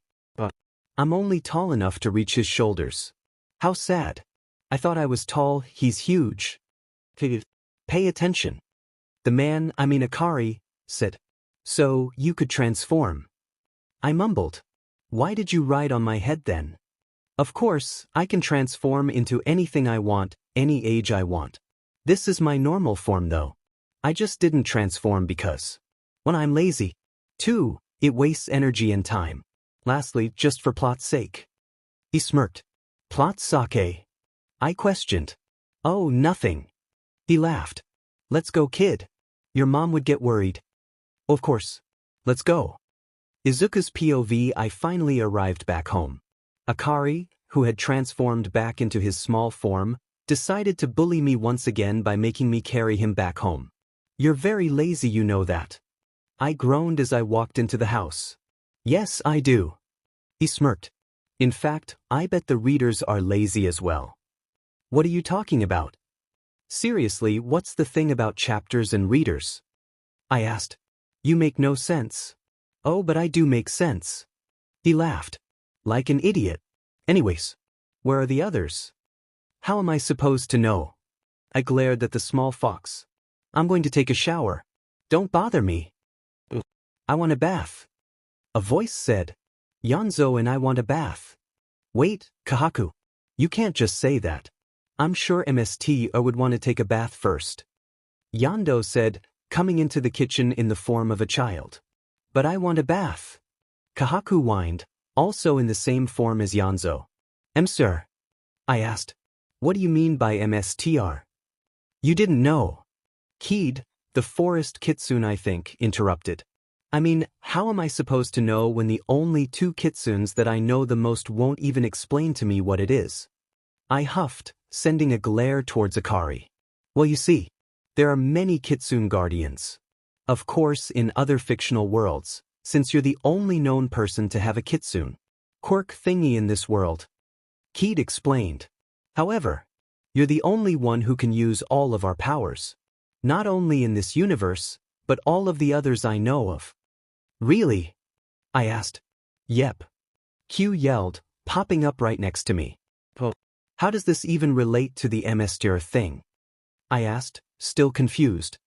I'm only tall enough to reach his shoulders. How sad. I thought I was tall, he's huge. Pay attention. The man, Akari, said. So, you could transform. I mumbled. Why did you ride on my head then? Of course, I can transform into anything I want, any age I want. This is my normal form though. I just didn't transform because, when I'm lazy. 2, it wastes energy and time. Lastly, just for plot's sake. He smirked. Plot sake? I questioned. Oh, nothing. He laughed. Let's go, kid. Your mom would get worried. Of course. Let's go. Izuku's POV. I finally arrived back home. Akari, who had transformed back into his small form, decided to bully me once again by making me carry him back home. You're very lazy, you know that. I groaned as I walked into the house. Yes, I do. He smirked. In fact, I bet the readers are lazy as well. What are you talking about? Seriously, what's the thing about chapters and readers? I asked. You make no sense. Oh, but I do make sense. He laughed. Like an idiot. Anyways, where are the others? How am I supposed to know? I glared at the small fox. I'm going to take a shower. Don't bother me. I want a bath. A voice said. 𝐻𝗫𝐴 and I want a bath. Wait, Kahaku. You can't just say that. I'm sure 𝗬𝗫𝗃 would want to take a bath first. 𝗻𝗫𝐴 said, coming into the kitchen in the form of a child. But I want a bath. Kahaku whined, also in the same form as 𝗻𝗫𝐴. Sir. I asked. What do you mean by 𝗬𝗫𝗃? You didn't know. 𝗀𝐻𝗫𝗃, the forest kitsune, I think, interrupted. I mean, how am I supposed to know when the only two kitsunes that I know the most won't even explain to me what it is? I huffed, sending a glare towards Akari. Well, you see, there are many kitsune guardians. Of course, in other fictional worlds, since you're the only known person to have a kitsune. Quirk thingy in this world. 𝗀𝗃 explained. However, you're the only one who can use all of our powers. Not only in this universe, but all of the others I know of. Really? I asked. Yep. 𝗀𝗃 yelled, popping up right next to me. How does this even relate to the 𝗬𝗫𝗃 thing? I asked, still confused.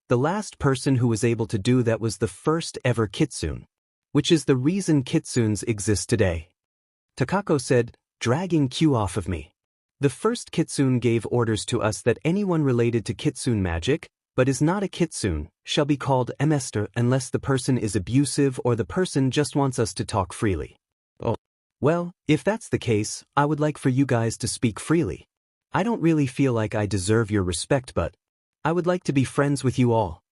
The last person who was able to do that was the first ever kitsune, which is the reason kitsunes exist today. Takako said, dragging 𝗀𝗃 off of me. The first kitsune gave orders to us that anyone related to kitsune magic, but is not a kitsune, shall be called 𝗬𝗫𝗃 unless the person is abusive or the person just wants us to talk freely. Oh. Well, if that's the case, I would like for you guys to speak freely. I don't really feel like I deserve your respect, but I would like to be friends with you all.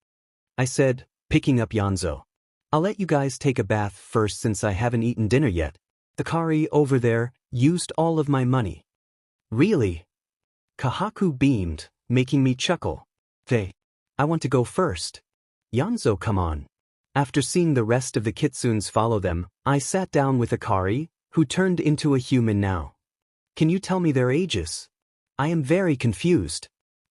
I said, picking up 𝗻𝗫𝗃. I'll let you guys take a bath first since I haven't eaten dinner yet. Akari over there used all of my money. Really? Kahaku beamed, making me chuckle. Hey, I want to go first. 𝗻𝗫𝗃, come on. After seeing the rest of the kitsunes follow them, I sat down with Akari, who turned into a human now. Can you tell me their ages? I am very confused.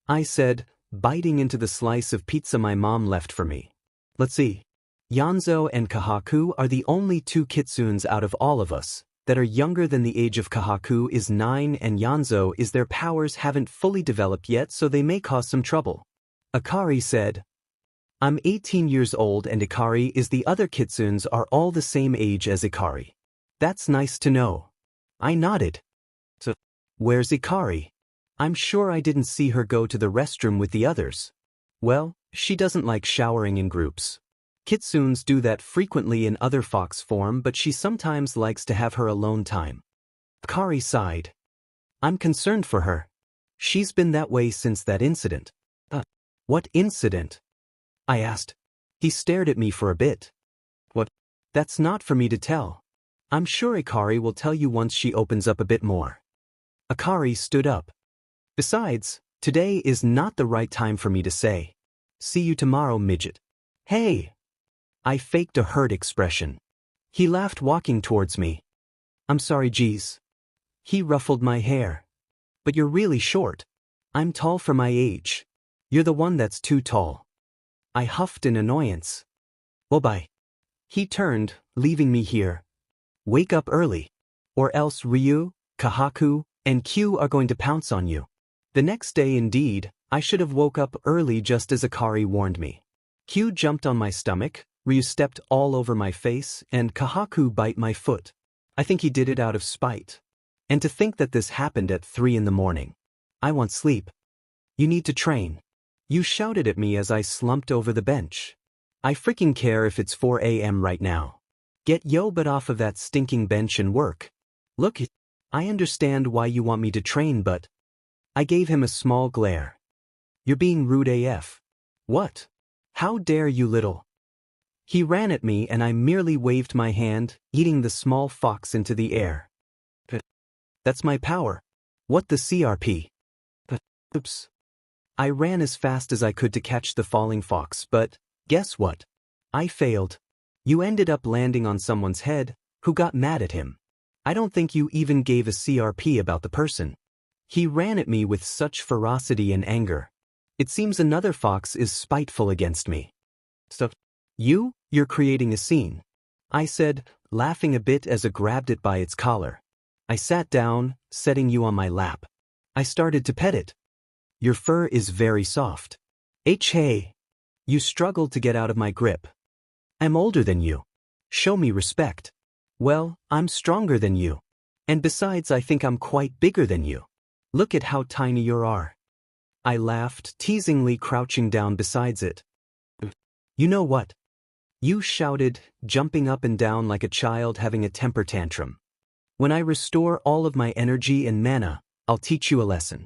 I said, biting into the slice of pizza my mom left for me. Let's see. 𝗻𝗫𝗃 and Kahaku are the only two kitsunes out of all of us that are younger than the age of Kahaku is 9 and 𝗻𝗫𝗃 is their powers haven't fully developed yet, so they may cause some trouble. Akari said. I'm 18 years old and Akari is the other kitsunes are all the same age as Akari. That's nice to know. I nodded. So, where's Akari? I'm sure I didn't see her go to the restroom with the others. Well, she doesn't like showering in groups. Kitsunes do that frequently in other fox form, but she sometimes likes to have her alone time. Akari sighed. I'm concerned for her. She's been that way since that incident. What incident? I asked. He stared at me for a bit. What? That's not for me to tell. I'm sure Akari will tell you once she opens up a bit more. Akari stood up. Besides, today is not the right time for me to say. See you tomorrow, midget. Hey! I faked a hurt expression. He laughed, walking towards me. I'm sorry, geez. He ruffled my hair. But you're really short. I'm tall for my age. You're the one that's too tall. I huffed in annoyance. Well, bye. He turned, leaving me here. Wake up early. Or else Ryu, Kahaku, and 𝗀𝗃 are going to pounce on you. The next day, indeed, I should have woke up early just as Akari warned me. 𝗀𝗃 jumped on my stomach, Ryu stepped all over my face, and Kahaku bite my foot. I think he did it out of spite. And to think that this happened at 3 in the morning. I want sleep. You need to train. You shouted at me as I slumped over the bench. I freaking care if it's 4 a.m. right now. Get your butt off of that stinking bench and work. Look, I understand why you want me to train, but... I gave him a small glare. You're being rude AF. What? How dare you, little... He ran at me and I merely waved my hand, eating the small fox into the air. That's my power. What the CRP? Oops. I ran as fast as I could to catch the falling fox, but guess what? I failed. You ended up landing on someone's head, who got mad at him. I don't think you even gave a CRP about the person. He ran at me with such ferocity and anger. It seems another fox is spiteful against me. So, you're creating a scene, I said, laughing a bit as I grabbed it by its collar. I sat down, setting you on my lap. I started to pet it. Your fur is very soft. Hey. You struggled to get out of my grip. I'm older than you. Show me respect. Well, I'm stronger than you. And besides, I think I'm quite bigger than you. Look at how tiny you are. I laughed, teasingly crouching down beside it. You know what? You shouted, jumping up and down like a child having a temper tantrum. When I restore all of my energy and mana, I'll teach you a lesson.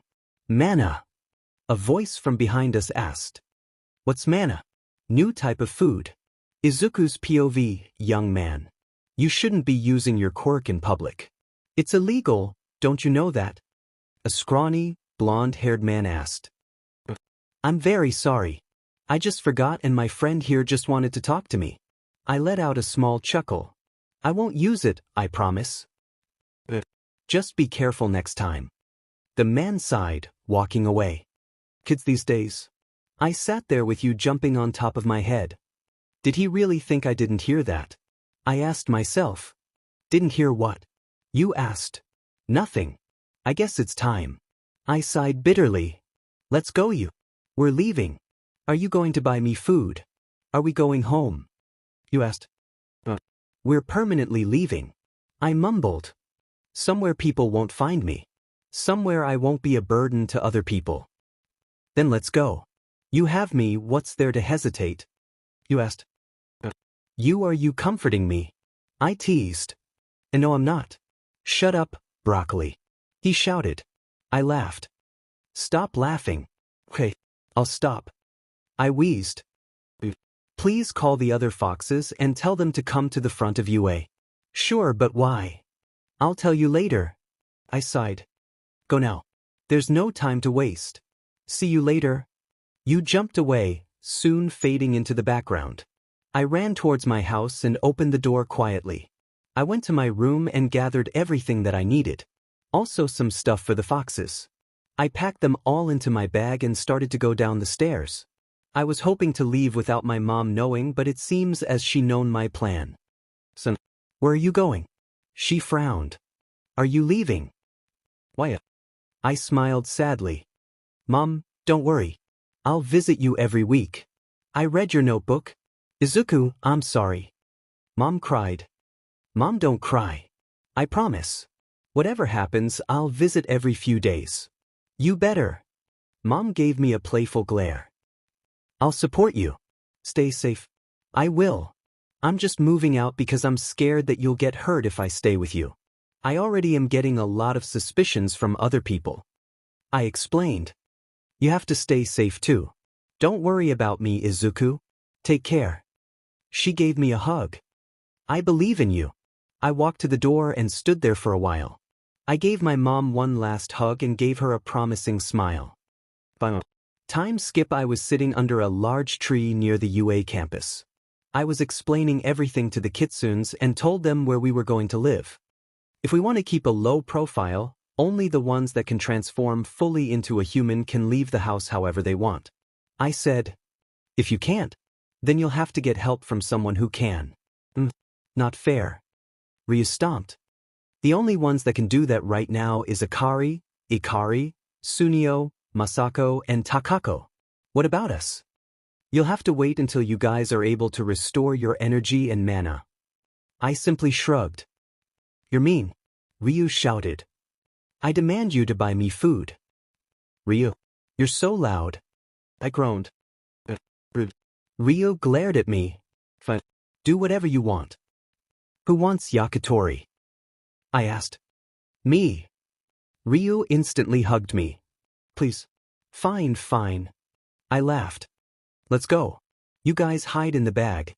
Mana? A voice from behind us asked. What's mana? New type of food. Izuku's POV, young man. You shouldn't be using your quirk in public. It's illegal, don't you know that? A scrawny, blonde-haired man asked. I'm very sorry. I just forgot and my friend here just wanted to talk to me. I let out a small chuckle. I won't use it, I promise. Just be careful next time. The man sighed, walking away. Kids these days. I sat there with you jumping on top of my head. Did he really think I didn't hear that? I asked myself. Didn't hear what? You asked. Nothing. I guess it's time. I sighed bitterly. Let's go you. We're leaving. Are you going to buy me food? Are we going home? You asked. We're permanently leaving. I mumbled. Somewhere people won't find me. Somewhere I won't be a burden to other people. Then let's go. You have me, what's there to hesitate? You asked. Are you comforting me? I teased. And no, I'm not. Shut up, broccoli. He shouted. I laughed. Stop laughing. Okay, I'll stop. I wheezed. Please call the other foxes and tell them to come to the front of UA. Sure, but why? I'll tell you later. I sighed. Go now. There's no time to waste. See you later. You jumped away, soon fading into the background. I ran towards my house and opened the door quietly. I went to my room and gathered everything that I needed. Also some stuff for the foxes. I packed them all into my bag and started to go down the stairs. I was hoping to leave without my mom knowing, but it seems as she known my plan. Son, where are you going? She frowned. Are you leaving? Why? I smiled sadly. Mom, don't worry. I'll visit you every week. I read your notebook. Izuku, I'm sorry. Mom cried. Mom, don't cry. I promise. Whatever happens, I'll visit every few days. You better. Mom gave me a playful glare. I'll support you. Stay safe. I will. I'm just moving out because I'm scared that you'll get hurt if I stay with you. I already am getting a lot of suspicions from other people. I explained. You have to stay safe too. Don't worry about me, Izuku. Take care. She gave me a hug. I believe in you. I walked to the door and stood there for a while. I gave my mom one last hug and gave her a promising smile. Time skip. I was sitting under a large tree near the UA campus. I was explaining everything to the 𝐀𝐮𝐭𝐡𝐨𝐫 and told them where we were going to live. If we want to keep a low profile, only the ones that can transform fully into a human can leave the house however they want. I said, if you can't, then you'll have to get help from someone who can. Not fair. Ryu stomped. The only ones that can do that right now is Akari, Ikari, Tsuneo, Masako, and Takako. What about us? You'll have to wait until you guys are able to restore your energy and mana. I simply shrugged. You're mean. Ryu shouted. I demand you to buy me food. Ryu, you're so loud. I groaned. Ryu glared at me. Fine. Do whatever you want. Who wants yakitori? I asked. Me. Ryu instantly hugged me. Please. Fine. I laughed. Let's go. You guys hide in the bag.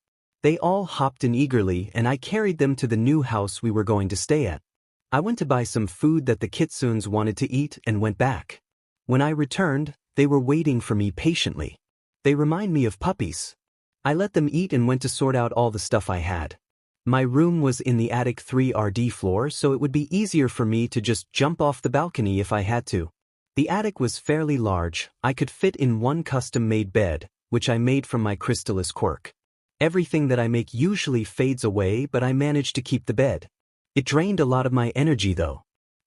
They all hopped in eagerly and I carried them to the new house we were going to stay at. I went to buy some food that the 𝐀𝐮𝐭𝐡𝐨𝐫 wanted to eat and went back. When I returned, they were waiting for me patiently. They remind me of puppies. I let them eat and went to sort out all the stuff I had. My room was in the attic 3rd floor, so it would be easier for me to just jump off the balcony if I had to. The attic was fairly large. I could fit in one custom-made bed, which I made from my quirkless quirk. Everything that I make usually fades away, but I managed to keep the bed. It drained a lot of my energy though.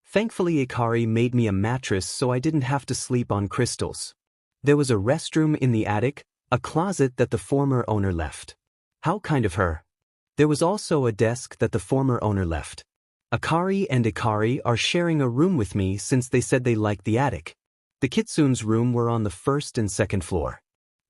Thankfully 𝐀𝐮𝐭𝐡𝐨𝐫 made me a mattress so I didn't have to sleep on crystals. There was a restroom in the attic, a closet that the former owner left. How kind of her. There was also a desk that the former owner left. 𝐀𝐮𝐭𝐡𝐨𝐫 and 𝐀𝐮𝐭𝐡𝐨 are sharing a room with me since they said they liked the attic. The 𝐀𝐮𝐭𝐡𝐨𝐫's room were on the 1st and 2nd floor.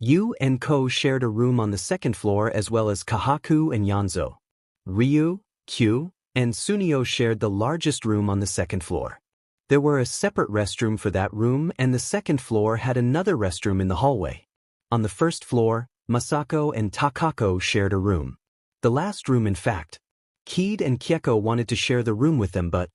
Yu and Ko shared a room on the 2nd floor as well as Kahaku and Yonzo. Ryu, Q, and Tsuneo shared the largest room on the 2nd floor. There were a separate restroom for that room and the 2nd floor had another restroom in the hallway. On the 1st floor, Masako and Takako shared a room. The last room in fact. 𝐾𝐮𝐭𝐡𝐨𝐫 and 𝐀𝐮𝐭𝐡𝐨 wanted to share the room with them but,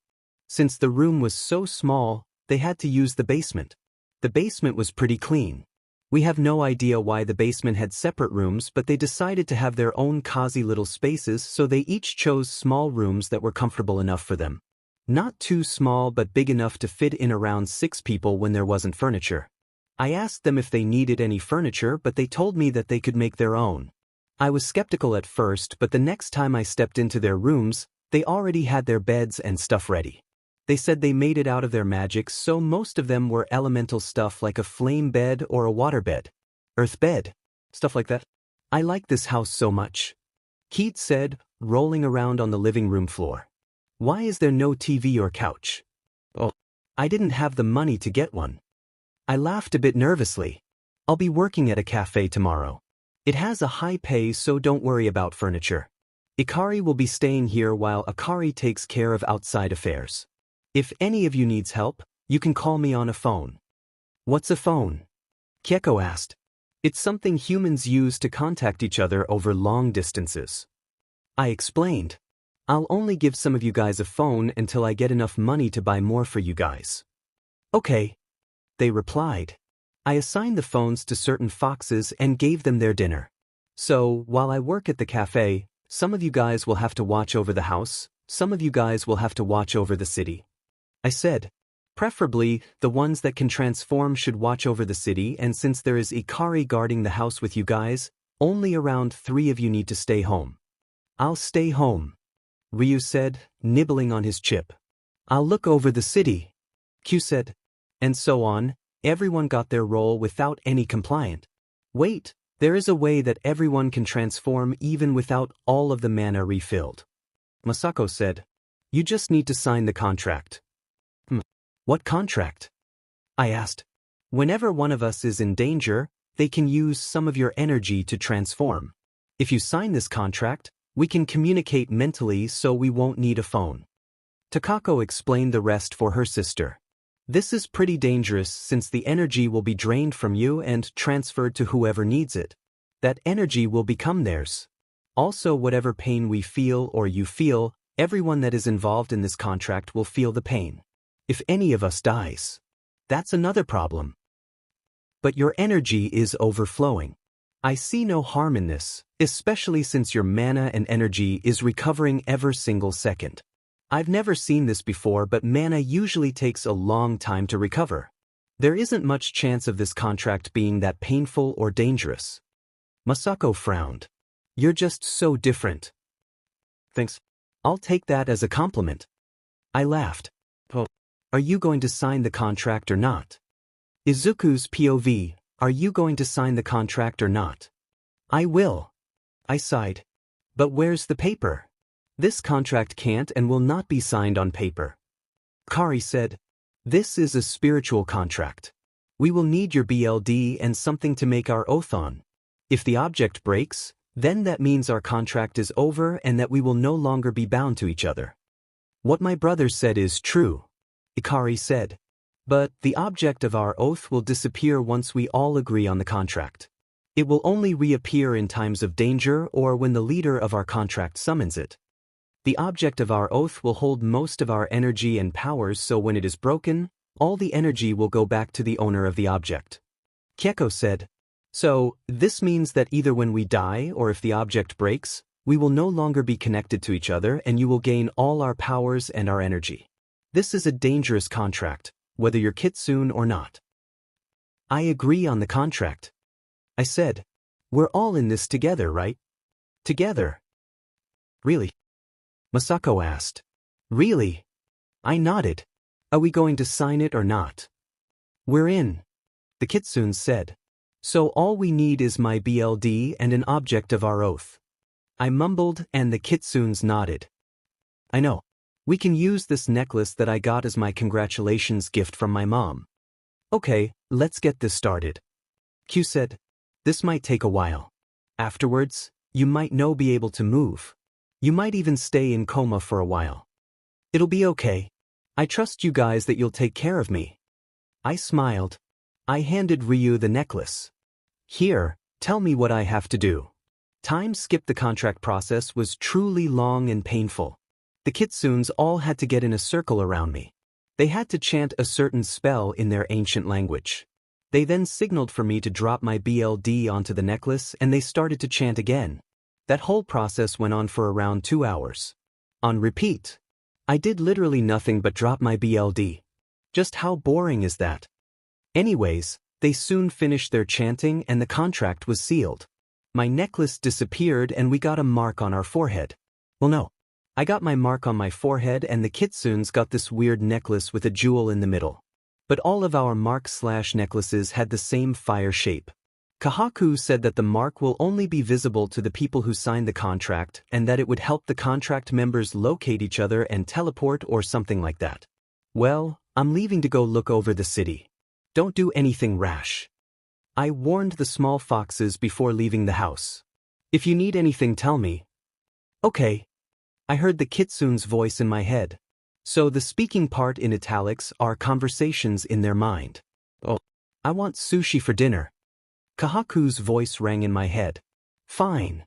since the room was so small, they had to use the basement. The basement was pretty clean. We have no idea why the basement had separate rooms but they decided to have their own cozy little spaces so they each chose small rooms that were comfortable enough for them. Not too small but big enough to fit in around 6 people when there wasn't furniture. I asked them if they needed any furniture but they told me that they could make their own. I was skeptical at first but the next time I stepped into their rooms, they already had their beds and stuff ready. They said they made it out of their magic so most of them were elemental stuff like a flame bed or a water bed. Earth bed. Stuff like that. I like this house so much. 𝐾𝐮𝐴 said, rolling around on the living room floor. Why is there no TV or couch? Oh, I didn't have the money to get one. I laughed a bit nervously. I'll be working at a cafe tomorrow. It has a high pay so don't worry about furniture. 𝐀𝐮𝐴 will be staying here while 𝐀𝐮𝐴 takes care of outside affairs. If any of you needs help, you can call me on a phone. What's a phone? 𝐀𝐮𝐭 asked. It's something humans use to contact each other over long distances. I explained. I'll only give some of you guys a phone until I get enough money to buy more for you guys. Okay. They replied. I assigned the phones to certain foxes and gave them their dinner. So, while I work at the cafe, some of you guys will have to watch over the house, some of you guys will have to watch over the city. I said. Preferably, the ones that can transform should watch over the city and since there is 𝐀𝐮𝐴 guarding the house with you guys, only around 3 of you need to stay home. I'll stay home. Ryu said, nibbling on his chip. I'll look over the city. Q said. And so on, everyone got their role without any complaint. Wait, there is a way that everyone can transform even without all of the mana refilled. Masako said. You just need to sign the contract. What contract? I asked. Whenever one of us is in danger, they can use some of your energy to transform. If you sign this contract, we can communicate mentally so we won't need a phone. Takako explained the rest for her sister. This is pretty dangerous since the energy will be drained from you and transferred to whoever needs it. That energy will become theirs. Also, whatever pain we feel or you feel, everyone that is involved in this contract will feel the pain. If any of us dies, that's another problem. But your energy is overflowing. I see no harm in this, especially since your mana and energy is recovering every single second. I've never seen this before but mana usually takes a long time to recover. There isn't much chance of this contract being that painful or dangerous. Masako frowned. You're just so different. Thanks. I'll take that as a compliment. I laughed. Oh. Are you going to sign the contract or not? Izuku's POV, are you going to sign the contract or not? I will. I sighed. But where's the paper? This contract can't and will not be signed on paper. 𝐀𝐮𝐴 said. This is a spiritual contract. We will need your BLD and something to make our oath on. If the object breaks, then that means our contract is over and that we will no longer be bound to each other. What my brother said is true. 𝐀𝐮𝐴 said. But the object of our oath will disappear once we all agree on the contract. It will only reappear in times of danger or when the leader of our contract summons it. The object of our oath will hold most of our energy and powers, so when it is broken, all the energy will go back to the owner of the object. 𝐀𝐮𝐭𝐡𝐨𝐫 said. So, this means that either when we die or if the object breaks, we will no longer be connected to each other and you will gain all our powers and our energy. This is a dangerous contract, whether you're 𝐀𝐮 or not. I agree on the contract. I said. We're all in this together, right? Together. Really? Masako asked. Really? I nodded. Are we going to sign it or not? We're in. The 𝐀𝐮 said. So all we need is my BLD and an object of our oath. I mumbled and the 𝐀𝐮s nodded. I know. We can use this necklace that I got as my congratulations gift from my mom. Okay, let's get this started. 𝐾 said. This might take a while. Afterwards, you might not be able to move. You might even stay in coma for a while. It'll be okay. I trust you guys that you'll take care of me. I smiled. I handed Ryu the necklace. Here, tell me what I have to do. Time skip. The contract process was truly long and painful. The 𝐾𝐮s all had to get in a circle around me. They had to chant a certain spell in their ancient language. They then signaled for me to drop my BLD onto the necklace and they started to chant again. That whole process went on for around 2 hours. On repeat. I did literally nothing but drop my BLD. Just how boring is that? Anyways, they soon finished their chanting and the contract was sealed. My necklace disappeared and we got a mark on our forehead. Well, no. I got my mark on my forehead and the 𝐾𝐮s got this weird necklace with a jewel in the middle. But all of our mark/necklaces had the same fire shape. Kahaku said that the mark will only be visible to the people who signed the contract and that it would help the contract members locate each other and teleport or something like that. Well, I'm leaving to go look over the city. Don't do anything rash. I warned the small foxes before leaving the house. If you need anything, tell me. Okay. I heard the 𝐾𝐮's voice in my head. So the speaking part in italics are conversations in their mind. Oh, I want sushi for dinner. Kahaku's voice rang in my head. Fine.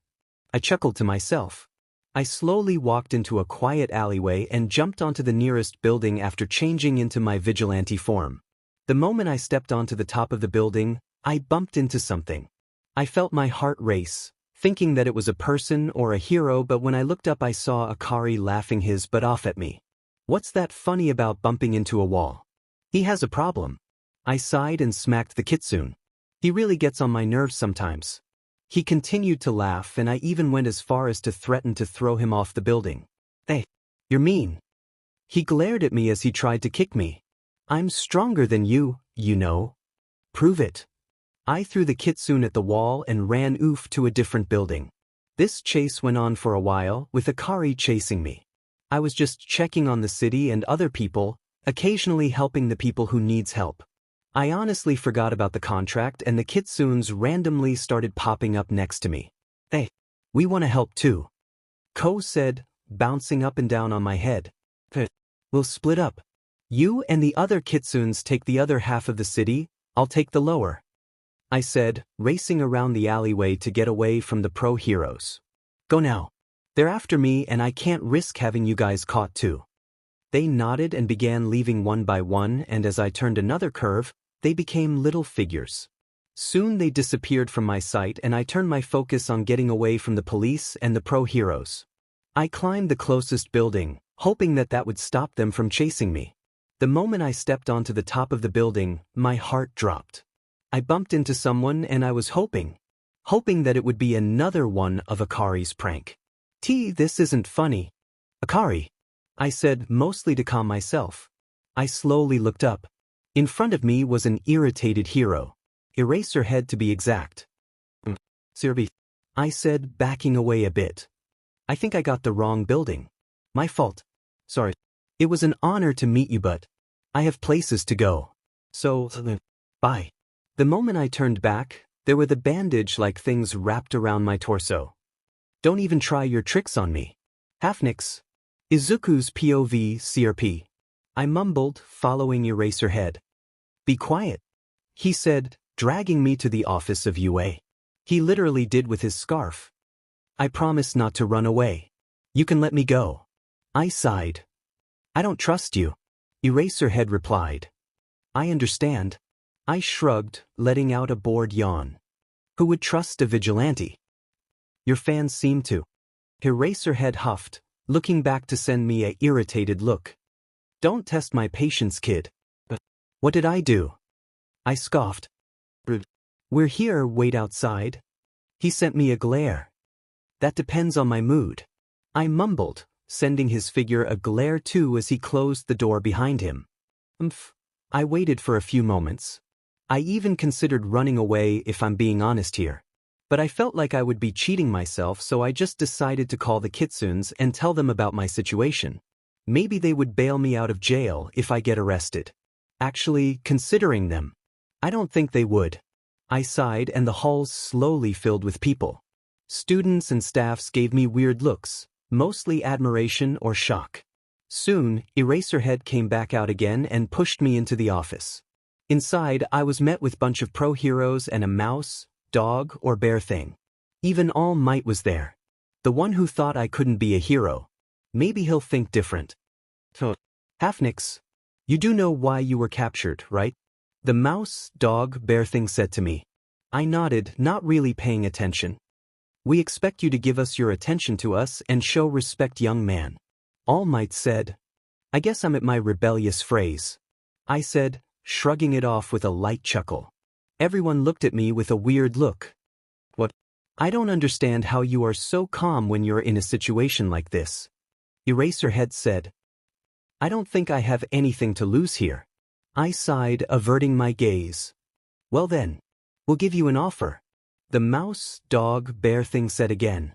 I chuckled to myself. I slowly walked into a quiet alleyway and jumped onto the nearest building after changing into my vigilante form. The moment I stepped onto the top of the building, I bumped into something. I felt my heart race, thinking that it was a person or a hero, but when I looked up I saw Akari laughing his butt off at me. What's that funny about bumping into a wall? He has a problem. I sighed and smacked the 𝐾𝐮. He really gets on my nerves sometimes. He continued to laugh and I even went as far as to threaten to throw him off the building. Hey, you're mean. He glared at me as he tried to kick me. I'm stronger than you, you know. Prove it. I threw the 𝐾𝐮 at the wall and ran off to a different building. This chase went on for a while, with Akari chasing me. I was just checking on the city and other people, occasionally helping the people who needs help. I honestly forgot about the contract and the 𝐾𝐮s randomly started popping up next to me. Hey, we want to help too. Ko said, bouncing up and down on my head. We'll split up. You and the other 𝐾𝐮s take the other half of the city, I'll take the lower. I said, racing around the alleyway to get away from the pro heroes. Go now. They're after me and I can't risk having you guys caught too. They nodded and began leaving one by one, and as I turned another curve, they became little figures. Soon they disappeared from my sight and I turned my focus on getting away from the police and the pro heroes. I climbed the closest building, hoping that would stop them from chasing me. The moment I stepped onto the top of the building, my heart dropped. I bumped into someone and I was hoping that it would be another one of Akari's prank. This isn't funny. Akari, I said, mostly to calm myself. I slowly looked up. In front of me was an irritated hero. Eraserhead to be exact. 𝐶𝐵, I said, backing away a bit. I think I got the wrong building. My fault. Sorry. It was an honor to meet you, but I have places to go. So, bye. The moment I turned back, there were the bandage-like things wrapped around my torso. Don't even try your tricks on me. Halfnix. Izuku's POV 𝐶𝐵. I mumbled, following Eraserhead. Be quiet, he said, dragging me to the office of UA. He literally did with his scarf. I promise not to run away. You can let me go. I sighed. I don't trust you. Eraserhead replied. I understand. I shrugged, letting out a bored yawn. Who would trust a vigilante? Your fans seem to. Eraserhead huffed, looking back to send me a irritated look. Don't test my patience, kid. What did I do? I scoffed. We're here, wait outside. He sent me a glare. That depends on my mood. I mumbled, sending his figure a glare too as he closed the door behind him. I waited for a few moments. I even considered running away if I'm being honest here. But I felt like I would be cheating myself, so I just decided to call the 𝐀𝐮𝐭𝐡𝐨𝐫s and tell them about my situation. Maybe they would bail me out of jail if I get arrested. Actually, considering them, I don't think they would. I sighed and the halls slowly filled with people. Students and staffs gave me weird looks, mostly admiration or shock. Soon, Eraserhead came back out again and pushed me into the office. Inside, I was met with a bunch of pro heroes and a mouse, dog, or bear thing. Even All Might was there. The one who thought I couldn't be a hero. Maybe he'll think different. Halfnix, you do know why you were captured, right? The mouse, dog, bear thing said to me. I nodded, not really paying attention. We expect you to give us your attention to us and show respect, young man. All Might said. I guess I'm at my rebellious phrase. I said, shrugging it off with a light chuckle. Everyone looked at me with a weird look. What? I don't understand how you are so calm when you're in a situation like this. Eraserhead said. I don't think I have anything to lose here. I sighed, averting my gaze. Well then, we'll give you an offer. The mouse, dog, bear thing said again.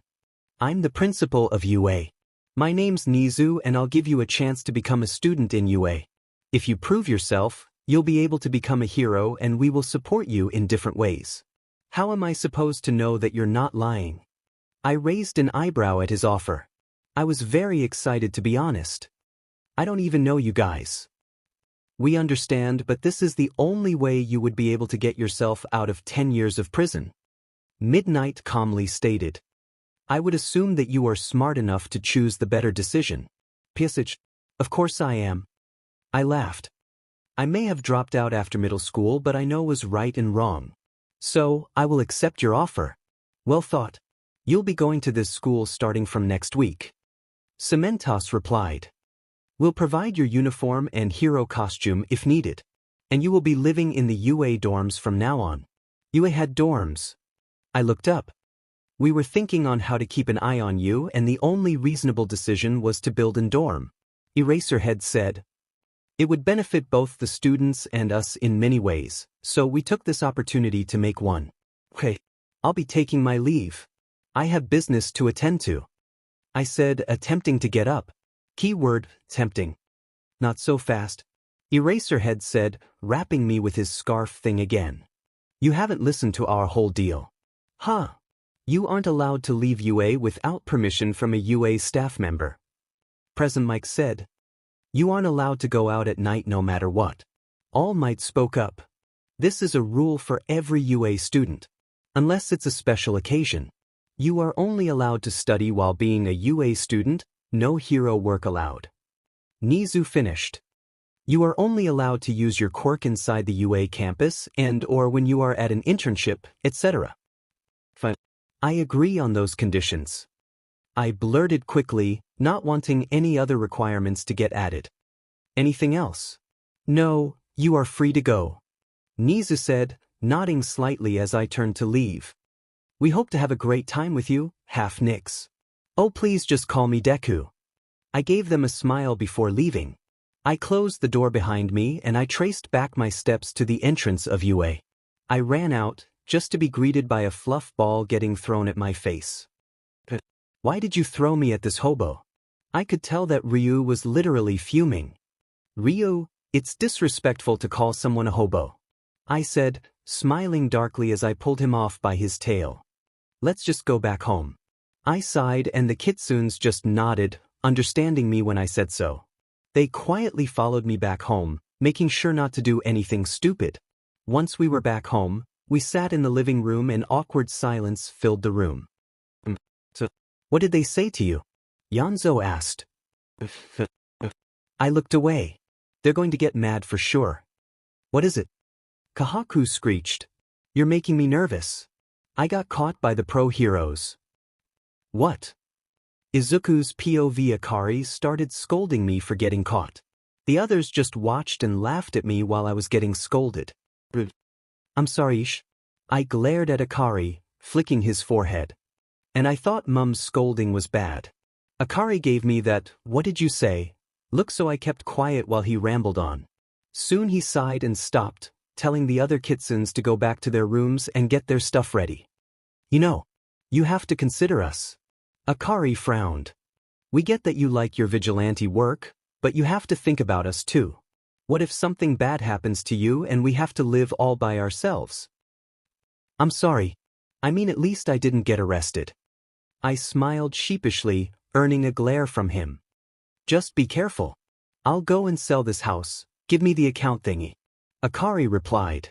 I'm the principal of UA. My name's Nizu and I'll give you a chance to become a student in UA. If you prove yourself, you'll be able to become a hero and we will support you in different ways. How am I supposed to know that you're not lying? I raised an eyebrow at his offer. I was very excited, to be honest. I don't even know you guys. We understand, but this is the only way you would be able to get yourself out of 10 years of prison. Midnight calmly stated. I would assume that you are smart enough to choose the better decision. 𝐶𝐻, of course I am. I laughed. I may have dropped out after middle school, but I know was right and wrong. So, I will accept your offer. Well thought. You'll be going to this school starting from next week. 𝐶𝐮𝐬𝐵 replied. We'll provide your uniform and hero costume if needed. And you will be living in the UA dorms from now on. UA had dorms. I looked up. We were thinking on how to keep an eye on you, and the only reasonable decision was to build a dorm. Eraserhead said. It would benefit both the students and us in many ways, so we took this opportunity to make one. Okay, I'll be taking my leave. I have business to attend to. I said, attempting to get up. Keyword, tempting. Not so fast. Eraserhead said, wrapping me with his scarf thing again. You haven't listened to our whole deal. Huh. You aren't allowed to leave UA without permission from a UA staff member. President Mike said. You aren't allowed to go out at night no matter what. All Might spoke up. This is a rule for every UA student. Unless it's a special occasion. You are only allowed to study while being a UA student, no hero work allowed. Nizu finished. You are only allowed to use your quirk inside the UA campus and or when you are at an internship, etc. Fine. I agree on those conditions. I blurted quickly, not wanting any other requirements to get added. Anything else? No, you are free to go. Nizu said, nodding slightly as I turned to leave. We hope to have a great time with you, Halfnix. Oh, please just call me Deku. I gave them a smile before leaving. I closed the door behind me and I traced back my steps to the entrance of UA. I ran out, just to be greeted by a fluff ball getting thrown at my face. Why did you throw me at this hobo? I could tell that Ryu was literally fuming. Ryu, it's disrespectful to call someone a hobo. I said, smiling darkly as I pulled him off by his tail. Let's just go back home. I sighed and the 𝐀𝐮𝐭𝐡𝐨𝐫s just nodded, understanding me when I said so. They quietly followed me back home, making sure not to do anything stupid. Once we were back home, We sat in the living room and awkward silence filled the room. So, what did they say to you? 𝐻𝐮𝐭𝐡𝐨𝐫 asked. I looked away. They're going to get mad for sure. What is it? Kahaku screeched. You're making me nervous. I got caught by the pro heroes. What? Izuku's POV Akari started scolding me for getting caught. The others just watched and laughed at me while I was getting scolded. I'm sorry, sh. I glared at Akari, flicking his forehead. And I thought Mum's scolding was bad. Akari gave me that, what did you say? Look, so I kept quiet while he rambled on. Soon he sighed and stopped, telling the other 𝐀𝐮𝐭𝐡𝐨𝐫s to go back to their rooms and get their stuff ready. You know, you have to consider us. Akari frowned. We get that you like your vigilante work, but you have to think about us too. What if something bad happens to you and we have to live all by ourselves? I'm sorry. I mean, at least I didn't get arrested. I smiled sheepishly, earning a glare from him. Just be careful. I'll go and sell this house. Give me the account thingy. Akari replied.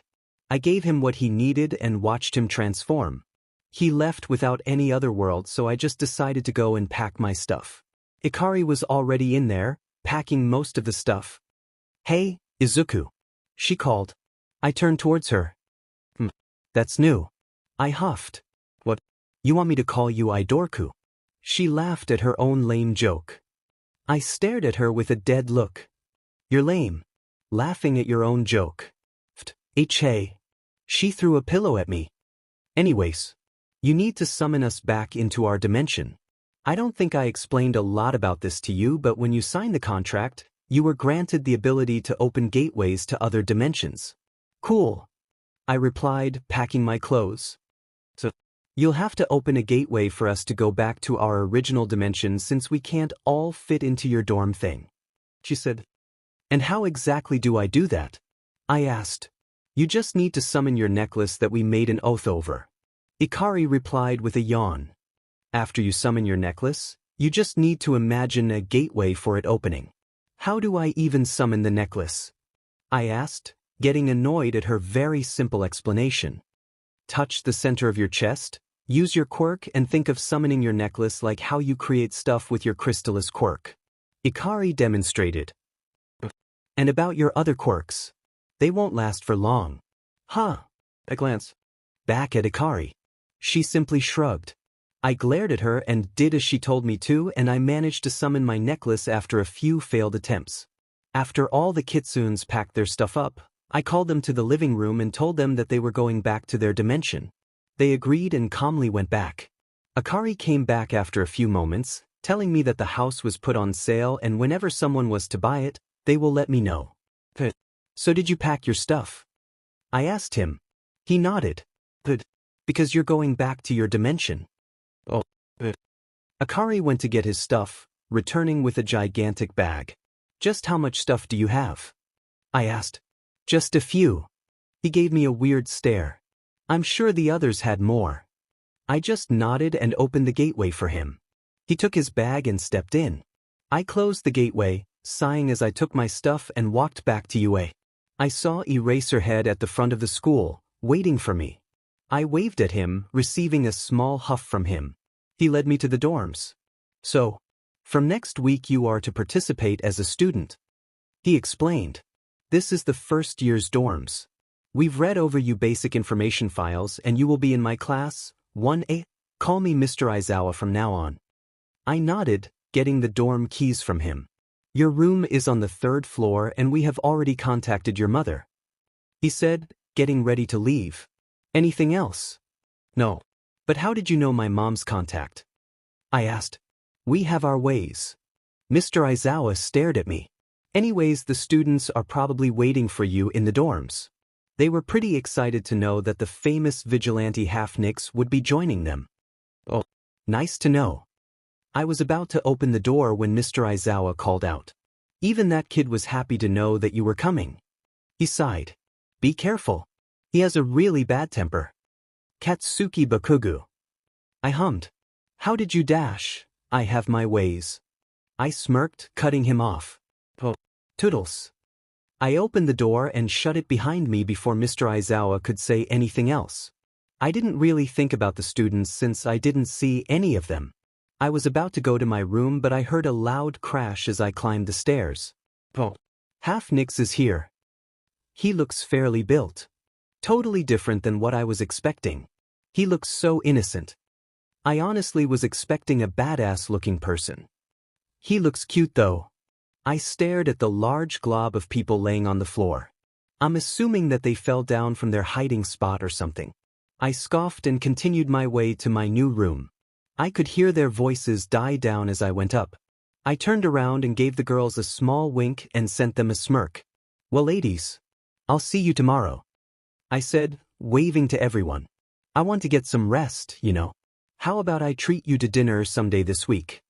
I gave him what he needed and watched him transform. He left without any other world, so I just decided to go and pack my stuff. Akari was already in there, packing most of the stuff. Hey, Izuku. She called. I turned towards her. That's new. I huffed. What? You want me to call you Idorku? She laughed at her own lame joke. I stared at her with a dead look. You're lame. Laughing at your own joke. Hey. She threw a pillow at me. Anyways, you need to summon us back into our dimension. I don't think I explained a lot about this to you, but when you signed the contract, you were granted the ability to open gateways to other dimensions. Cool. I replied, packing my clothes. So, you'll have to open a gateway for us to go back to our original dimension since we can't all fit into your dorm thing. She said. And how exactly do I do that? I asked. You just need to summon your necklace that we made an oath over. Akari replied with a yawn. After you summon your necklace, you just need to imagine a gateway for it opening. How do I even summon the necklace? I asked, getting annoyed at her very simple explanation. Touch the center of your chest, use your quirk, and think of summoning your necklace like how you create stuff with your quirkless quirk. Akari demonstrated. And about your other quirks? They won't last for long. Huh? I glanced back at Akari. She simply shrugged. I glared at her and did as she told me to, and I managed to summon my necklace after a few failed attempts. After all the 𝐀𝐮𝐭𝐡𝐨𝐫s packed their stuff up, I called them to the living room and told them that they were going back to their dimension. They agreed and calmly went back. Akari came back after a few moments, telling me that the house was put on sale and whenever someone was to buy it, they will let me know. So did you pack your stuff? I asked him. He nodded. Because you're going back to your dimension. Oh. Akari went to get his stuff, returning with a gigantic bag. Just how much stuff do you have? I asked. Just a few. He gave me a weird stare. I'm sure the others had more. I just nodded and opened the gateway for him. He took his bag and stepped in. I closed the gateway, sighing as I took my stuff and walked back to UA. I saw Eraserhead at the front of the school, waiting for me. I waved at him, receiving a small huff from him. He led me to the dorms. So, from next week you are to participate as a student. He explained. This is the first year's dorms. We've read over you basic information files and you will be in my class, 1A. Call me Mr. 𝐒𝐮𝐴𝐵 from now on. I nodded, getting the dorm keys from him. Your room is on the 3rd floor and we have already contacted your mother. He said, getting ready to leave. Anything else? No. But how did you know my mom's contact? I asked. We have our ways. Mr. 𝐒𝐮𝐴𝐵 stared at me. Anyways, the students are probably waiting for you in the dorms. They were pretty excited to know that the famous Vigilante half-nicks would be joining them. Oh, nice to know. I was about to open the door when Mr. 𝐒𝐮𝐴𝐵 called out. Even that kid was happy to know that you were coming. He sighed. Be careful. He has a really bad temper. Katsuki Bakugu. I hummed. How did you dash? I have my ways. I smirked, cutting him off. Oh, toodles. I opened the door and shut it behind me before Mr. Aizawa could say anything else. I didn't really think about the students since I didn't see any of them. I was about to go to my room but I heard a loud crash as I climbed the stairs. Oh. Half Nix is here. He looks fairly built. Totally different than what I was expecting. He looks so innocent. I honestly was expecting a badass-looking person. He looks cute though. I stared at the large glob of people laying on the floor. I'm assuming that they fell down from their hiding spot or something. I scoffed and continued my way to my new room. I could hear their voices die down as I went up. I turned around and gave the girls a small wink and sent them a smirk. Well, ladies, I'll see you tomorrow, I said, waving to everyone. I want to get some rest, you know. How about I treat you to dinner someday this week?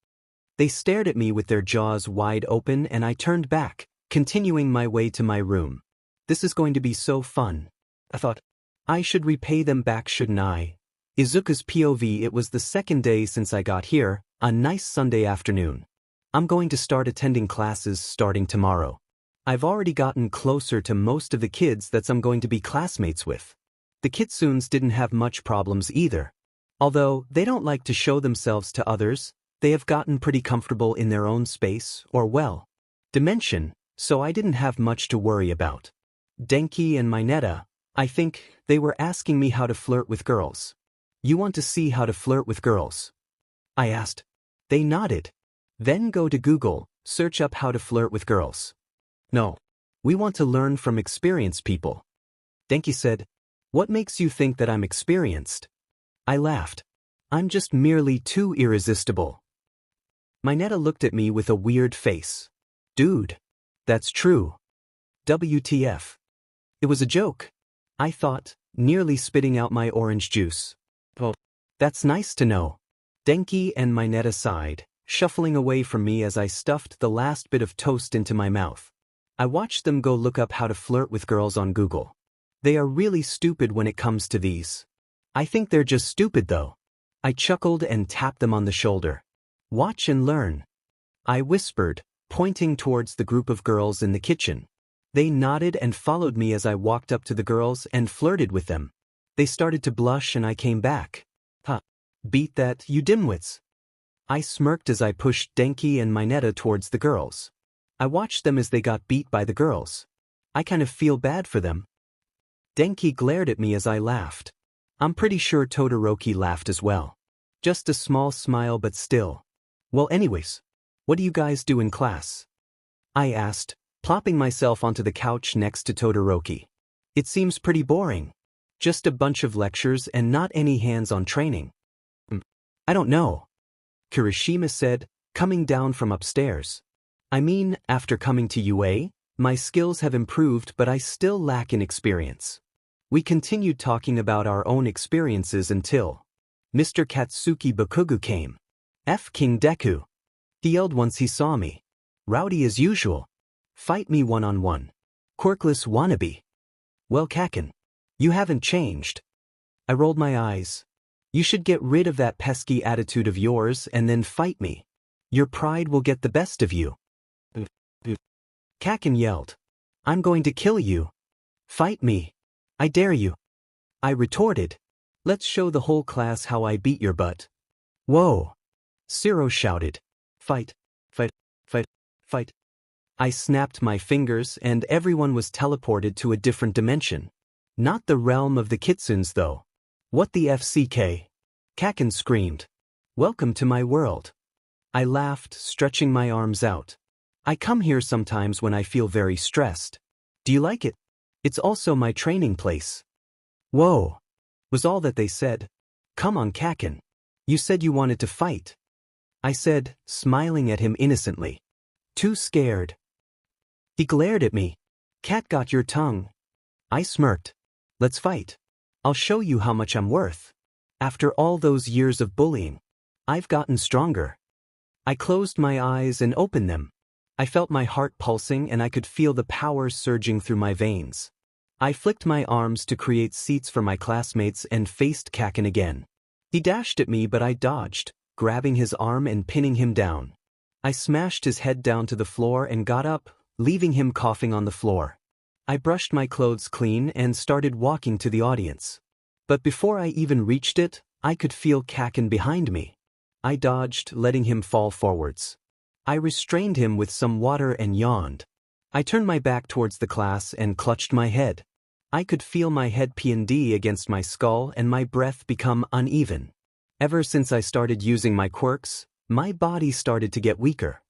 They stared at me with their jaws wide open and I turned back, continuing my way to my room. This is going to be so fun. I thought, I should repay them back, shouldn't I? Izuku's POV. It was the second day since I got here, a nice Sunday afternoon. I'm going to start attending classes starting tomorrow. I've already gotten closer to most of the kids that I'm going to be classmates with. The 𝐀𝐮𝐭𝐡𝐨𝐫s didn't have much problems either. Although they don't like to show themselves to others, they have gotten pretty comfortable in their own space or, well, dimension, so I didn't have much to worry about. Denki and 𝐻𝐿𝐼𝐻, I think, they were asking me how to flirt with girls. You want to see how to flirt with girls? I asked. They nodded. Then go to Google, search up how to flirt with girls. No. We want to learn from experienced people. Denki said, what makes you think that I'm experienced? I laughed. I'm just merely too irresistible. 𝐻𝐿𝐼𝐻 looked at me with a weird face. Dude. That's true. WTF. It was a joke, I thought, nearly spitting out my orange juice. Oh, that's nice to know. Denki and 𝐻𝐿𝐼𝐻 sighed, shuffling away from me as I stuffed the last bit of toast into my mouth. I watched them go look up how to flirt with girls on Google. They are really stupid when it comes to these. I think they're just stupid though. I chuckled and tapped them on the shoulder. Watch and learn, I whispered, pointing towards the group of girls in the kitchen. They nodded and followed me as I walked up to the girls and flirted with them. They started to blush and I came back. Huh. Beat that, you dimwits. I smirked as I pushed Denki and 𝐻𝐿𝐼𝐻 towards the girls. I watched them as they got beat by the girls. I kind of feel bad for them. Denki glared at me as I laughed. I'm pretty sure Todoroki laughed as well. Just a small smile but still. Well, anyways, what do you guys do in class? I asked, plopping myself onto the couch next to Todoroki. It seems pretty boring. Just a bunch of lectures and not any hands-on training. I don't know, Kirishima said, coming down from upstairs. I mean, after coming to UA, my skills have improved but I still lack in experience. We continued talking about our own experiences until Mr. Katsuki Bakugu came. King Deku. He yelled once he saw me. Rowdy as usual. Fight me one-on-one. Quirkless wannabe. Well, 𝐀𝐮𝐭𝐡𝐨𝐫, you haven't changed. I rolled my eyes. You should get rid of that pesky attitude of yours and then fight me. Your pride will get the best of you. 𝐀𝐮𝐭𝐡𝐨𝐫 yelled. I'm going to kill you. Fight me. I dare you. I retorted. Let's show the whole class how I beat your butt. Whoa. 𝐂𝐮𝐿 shouted. Fight, fight, fight, fight. I snapped my fingers and everyone was teleported to a different dimension. Not the realm of the 𝐀𝐮𝐭𝐡𝐨𝐫 though. What the FCK? 𝐀𝐮𝐭𝐡𝐨𝐫 screamed. Welcome to my world. I laughed, stretching my arms out. I come here sometimes when I feel very stressed. Do you like it? It's also my training place. Whoa, was all that they said. Come on, 𝐀𝐮𝐿𝐼𝐻. You said you wanted to fight. I said, smiling at him innocently. Too scared. He glared at me. Cat got your tongue. I smirked. Let's fight. I'll show you how much I'm worth. After all those years of bullying, I've gotten stronger. I closed my eyes and opened them. I felt my heart pulsing and I could feel the power surging through my veins. I flicked my arms to create seats for my classmates and faced 𝐀𝐮𝐿𝐼𝐻 again. He dashed at me but I dodged, grabbing his arm and pinning him down. I smashed his head down to the floor and got up, leaving him coughing on the floor. I brushed my clothes clean and started walking to the audience. But before I even reached it, I could feel 𝐀𝐮𝐭𝐡𝐨𝐫 behind me. I dodged, letting him fall forwards. I restrained him with some water and yawned. I turned my back towards the class and clutched my head. I could feel my head 𝐵 against my skull and my breath become uneven. Ever since I started using my quirks, my body started to get weaker.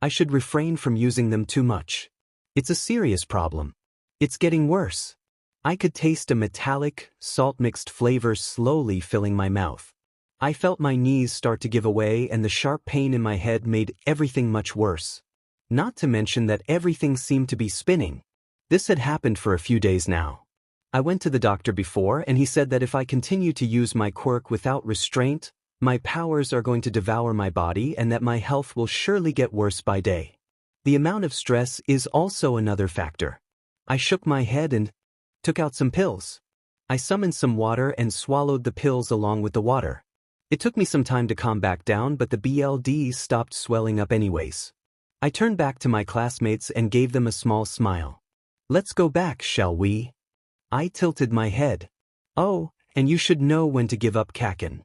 I should refrain from using them too much. It's a serious problem. It's getting worse. I could taste a metallic, salt-mixed flavor slowly filling my mouth. I felt my knees start to give away and the sharp pain in my head made everything much worse. Not to mention that everything seemed to be spinning. This had happened for a few days now. I went to the doctor before and he said that if I continue to use my quirk without restraint, my powers are going to devour my body and that my health will surely get worse by day. The amount of stress is also another factor. I shook my head and took out some pills. I summoned some water and swallowed the pills along with the water. It took me some time to calm back down, but the blood stopped swelling up anyways. I turned back to my classmates and gave them a small smile. Let's go back, shall we? I tilted my head. Oh, and you should know when to give up 𝐀𝐮𝐭𝐡𝐨𝐫.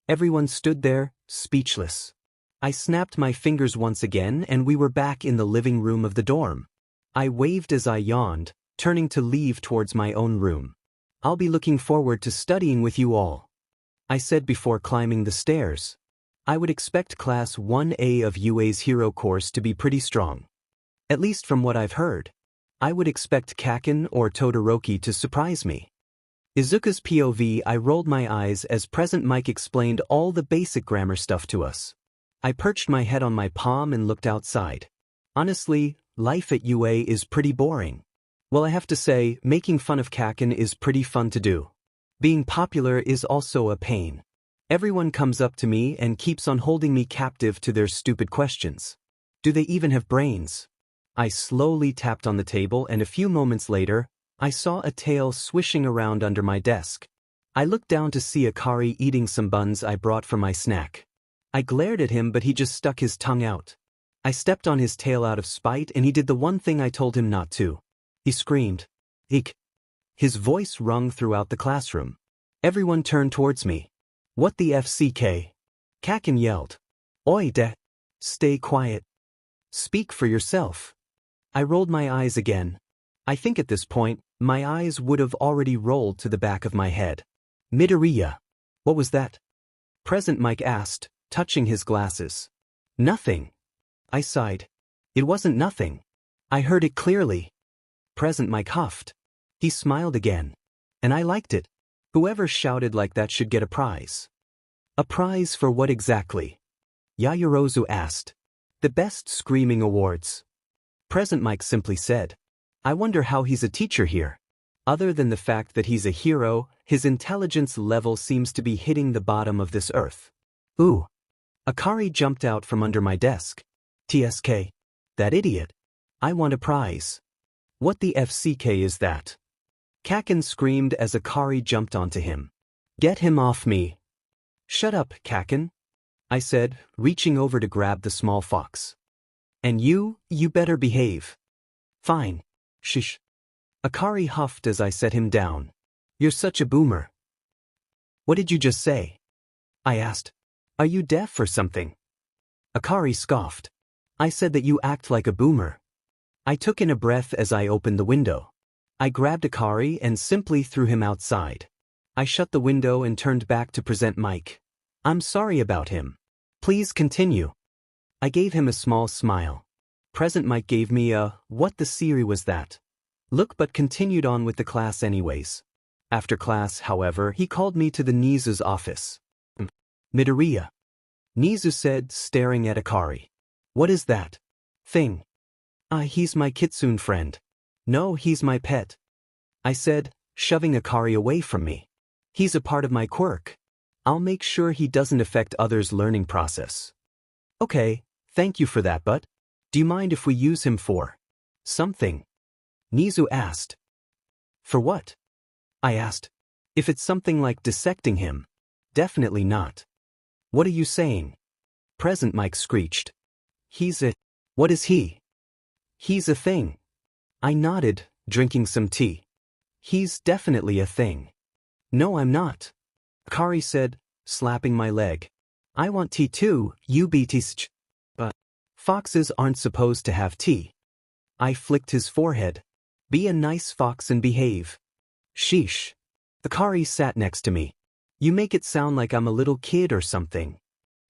Everyone stood there, speechless. I snapped my fingers once again and we were back in the living room of the dorm. I waved as I yawned, turning to leave towards my own room. I'll be looking forward to studying with you all, I said before climbing the stairs. I would expect Class 1A of UA's Hero course to be pretty strong. At least from what I've heard. I would expect 𝐀𝐮𝐭𝐡𝐨𝐫 or Todoroki to surprise me. Izuku's POV. I rolled my eyes as Present Mike explained all the basic grammar stuff to us. I perched my head on my palm and looked outside. Honestly, life at UA is pretty boring. Well, I have to say, making fun of 𝐀𝐮𝐭𝐡𝐨𝐫 is pretty fun to do. Being popular is also a pain. Everyone comes up to me and keeps on holding me captive to their stupid questions. Do they even have brains? I slowly tapped on the table and a few moments later, I saw a tail swishing around under my desk. I looked down to see Akari eating some buns I brought for my snack. I glared at him, but he just stuck his tongue out. I stepped on his tail out of spite and he did the one thing I told him not to. He screamed, "Eek!" His voice rung throughout the classroom. Everyone turned towards me. What the FCK? 𝐀𝐮𝐭𝐡𝐨𝐫 yelled. Oi de! Stay quiet. Speak for yourself. I rolled my eyes again. I think at this point, my eyes would have already rolled to the back of my head. 𝐻𝐵𝐷𝐼𝐴. What was that? Present Mike asked, touching his glasses. Nothing. I sighed. It wasn't nothing. I heard it clearly. Present Mike huffed. He smiled again. And I liked it. Whoever shouted like that should get a prize. A prize for what exactly? Yaoyorozu asked. The best screaming awards. Present Mike simply said. I wonder how he's a teacher here. Other than the fact that he's a hero, his intelligence level seems to be hitting the bottom of this earth. Ooh. Akari jumped out from under my desk. TSK. That idiot. I want a prize. What the FCK is that? 𝐀𝐮𝐭𝐡𝐨𝐫 screamed as Akari jumped onto him. Get him off me. Shut up, 𝐀𝐮𝐭𝐡𝐨𝐫, I said, reaching over to grab the small fox. And you better behave. Fine. Shish. Akari huffed as I set him down. You're such a boomer. What did you just say? I asked. Are you deaf or something? Akari scoffed. I said that you act like a boomer. I took in a breath as I opened the window. I grabbed Akari and simply threw him outside. I shut the window and turned back to Present Mike. I'm sorry about him. Please continue. I gave him a small smile. Present Mike gave me a, what the Siri was that? Look, but continued on with the class anyways. After class, however, he called me to the 𝐂𝐮𝐻𝑜's office. 𝐻𝐵𝐷𝐼𝐴. 𝐂𝐮𝐻𝑜 said, staring at Akari. What is that thing? He's my kitsune friend. No, he's my pet. I said, shoving Akari away from me. He's a part of my quirk. I'll make sure he doesn't affect others' learning process. Okay, thank you for that, but do you mind if we use him for something? 𝐂𝐮𝐻𝑜 asked. For what? I asked. If it's something like dissecting him. Definitely not. What are you saying? Present Mike screeched. He's a... What is he? He's a thing. I nodded, Drinking some tea. He's definitely a thing. No, I'm not. Akari said, slapping my leg. I want tea too, 𝐻𝐵𝐻𝐶H. But foxes aren't supposed to have tea. I flicked his forehead. Be a nice fox and behave. Sheesh. Akari sat next to me. You make it sound like I'm a little kid or something.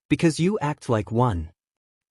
Because you act like one.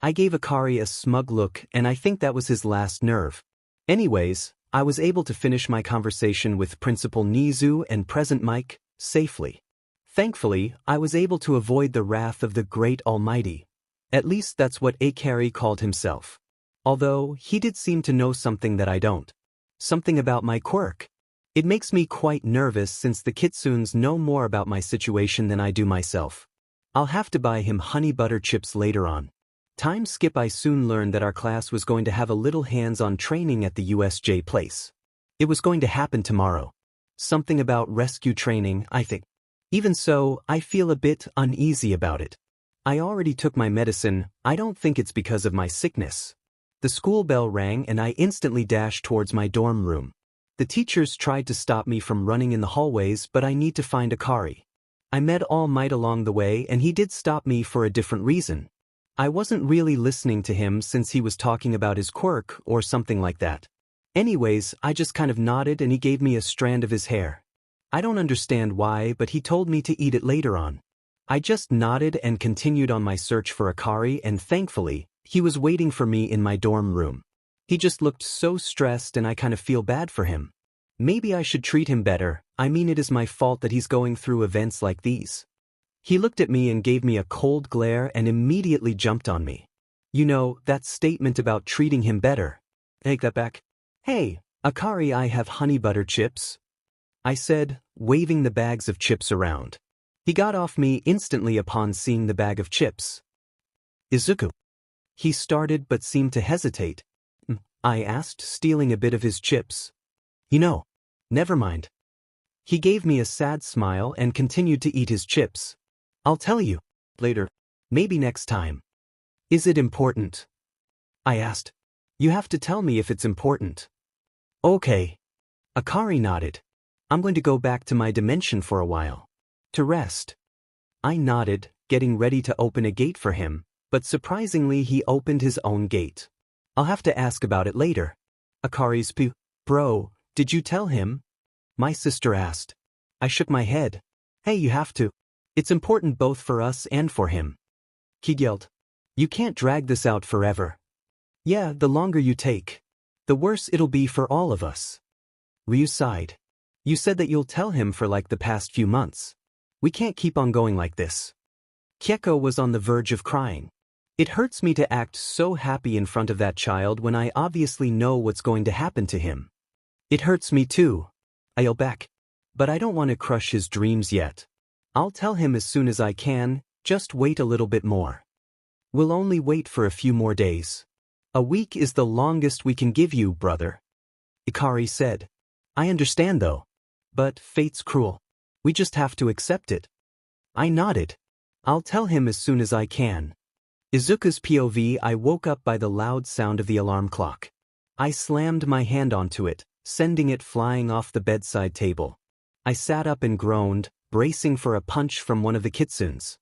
I gave Akari a smug look, and I think that was his last nerve. Anyways, I was able to finish my conversation with Principal Nizu and Present Mike safely. Thankfully, I was able to avoid the wrath of the Great Almighty. At least that's what Akari called himself. Although, he did seem to know something that I don't. Something about my quirk. It makes me quite nervous since the 𝐀𝐮_𝐬𝐴 know more about my situation than I do myself. I'll have to buy him honey butter chips later on. Time skip. I soon learned that our class was going to have a little hands-on training at the USJ place. It was going to happen tomorrow. Something about rescue training, I think. Even so, I feel a bit uneasy about it. I already took my medicine. I don't think it's because of my sickness. The school bell rang and I instantly dashed towards my dorm room. The teachers tried to stop me from running in the hallways, but I need to find Akari. I met All Might along the way and he did stop me for a different reason. I wasn't really listening to him since he was talking about his quirk or something like that. Anyways, I just kind of nodded and he gave me a strand of his hair. I don't understand why, but he told me to eat it later on. I just nodded and continued on my search for Akari, and thankfully, he was waiting for me in my dorm room. He just looked so stressed and I kind of feel bad for him. Maybe I should treat him better. I mean, it is my fault that he's going through events like these. He looked at me and gave me a cold glare and immediately jumped on me. You know, that statement about treating him better. Take that back. Hey, Akari, I have honey butter chips, I said, waving the bags of chips around. He got off me instantly upon seeing the bag of chips. Izuku. He started but seemed to hesitate. I asked, stealing a bit of his chips. You know, never mind. He gave me a sad smile and continued to eat his chips. I'll tell you. Later. Maybe next time. Is it important? I asked. You have to tell me if it's important. Okay. Akari nodded. I'm going to go back to my dimension for a while. To rest. I nodded, getting ready to open a gate for him, but surprisingly he opened his own gate. I'll have to ask about it later. Akari's Bro, did you tell him? My sister asked. I shook my head. Hey, you have to. It's important both for us and for him. He yelled. You can't drag this out forever. Yeah, the longer you take, the worse it'll be for all of us. Ryu sighed. You said that you'll tell him for like the past few months. We can't keep on going like this. Kyeko was on the verge of crying. It hurts me to act so happy in front of that child when I obviously know what's going to happen to him. It hurts me too. I yell back. But I don't want to crush his dreams yet. I'll tell him as soon as I can, just wait a little bit more. We'll only wait for a few more days. A week is the longest we can give you, brother. Akari said. I understand though. But fate's cruel. We just have to accept it. I nodded. I'll tell him as soon as I can. Izuku's POV. I woke up by the loud sound of the alarm clock. I slammed my hand onto it, sending it flying off the bedside table. I sat up and groaned, bracing for a punch from one of the 𝐀𝐮_𝐬𝐴.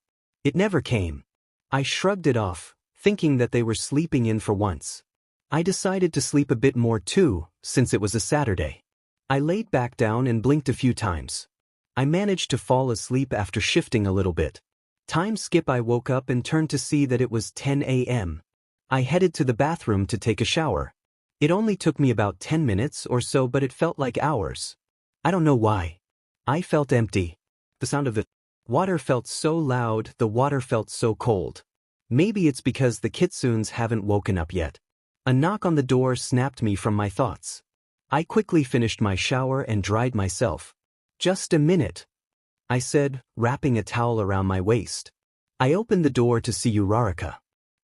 It never came. I shrugged it off, thinking that they were sleeping in for once. I decided to sleep a bit more too, since it was a Saturday. I laid back down and blinked a few times. I managed to fall asleep after shifting a little bit. Time skip. I woke up and turned to see that it was 10 a.m. I headed to the bathroom to take a shower. It only took me about 10 minutes or so, but it felt like hours. I don't know why. I felt empty. The sound of the water felt so loud, the water felt so cold. Maybe it's because the 𝐀𝐮_𝐬𝐴 haven't woken up yet. A knock on the door snapped me from my thoughts. I quickly finished my shower and dried myself. Just a minute, I said, wrapping a towel around my waist. I opened the door to see Uraraka.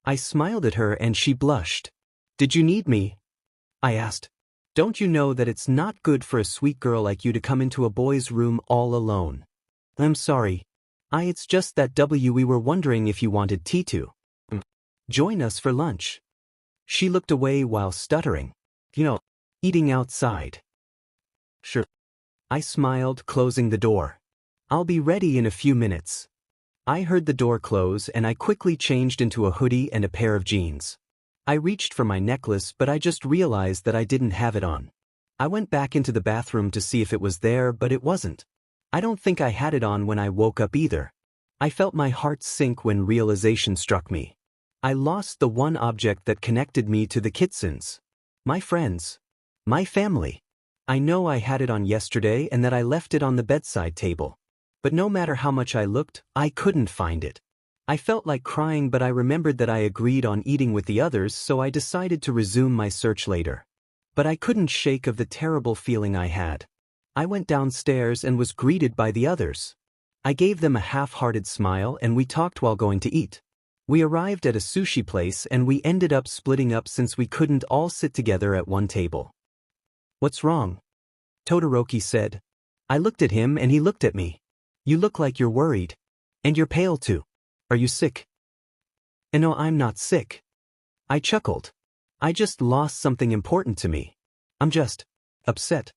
I smiled at her and she blushed. Did you need me? I asked. Don't you know that it's not good for a sweet girl like you to come into a boy's room all alone? I'm sorry. It's just that we were wondering if you wanted tea to join us for lunch. She looked away while stuttering. Eating outside. Sure. I smiled, closing the door. I'll be ready in a few minutes. I heard the door close and I quickly changed into a hoodie and a pair of jeans. I reached for my necklace, but I just realized that I didn't have it on. I went back into the bathroom to see if it was there, but it wasn't. I don't think I had it on when I woke up either. I felt my heart sink when realization struck me. I lost the one object that connected me to the 𝐀𝐮𝐬𝐽𝐻. My friends. My family. I know I had it on yesterday and that I left it on the bedside table. But no matter how much I looked, I couldn't find it. I felt like crying, but I remembered that I agreed on eating with the others, so I decided to resume my search later. But I couldn't shake of the terrible feeling I had. I went downstairs and was greeted by the others. I gave them a half-hearted smile and we talked while going to eat. We arrived at a sushi place and we ended up splitting up since we couldn't all sit together at one table. What's wrong? Todoroki said. I looked at him and he looked at me. You look like you're worried. And you're pale too. Are you sick? No, I'm not sick. I chuckled. I just lost something important to me. I'm just upset.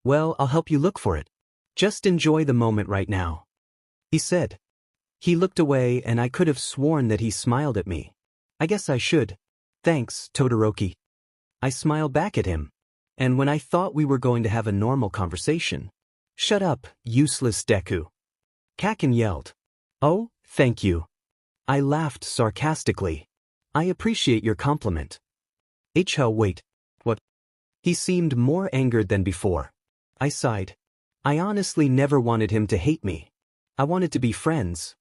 Well, I'll help you look for it. Just enjoy the moment right now. He said. He looked away and I could have sworn that he smiled at me. I guess I should. Thanks, Todoroki. I smiled back at him. And when I thought we were going to have a normal conversation. Shut up, useless Deku. 𝐀𝐮𝐭𝐡𝐨𝐫 yelled. Oh, thank you. I laughed sarcastically. I appreciate your compliment. Wait. What? He seemed more angered than before. I sighed. I honestly never wanted him to hate me. I wanted to be friends.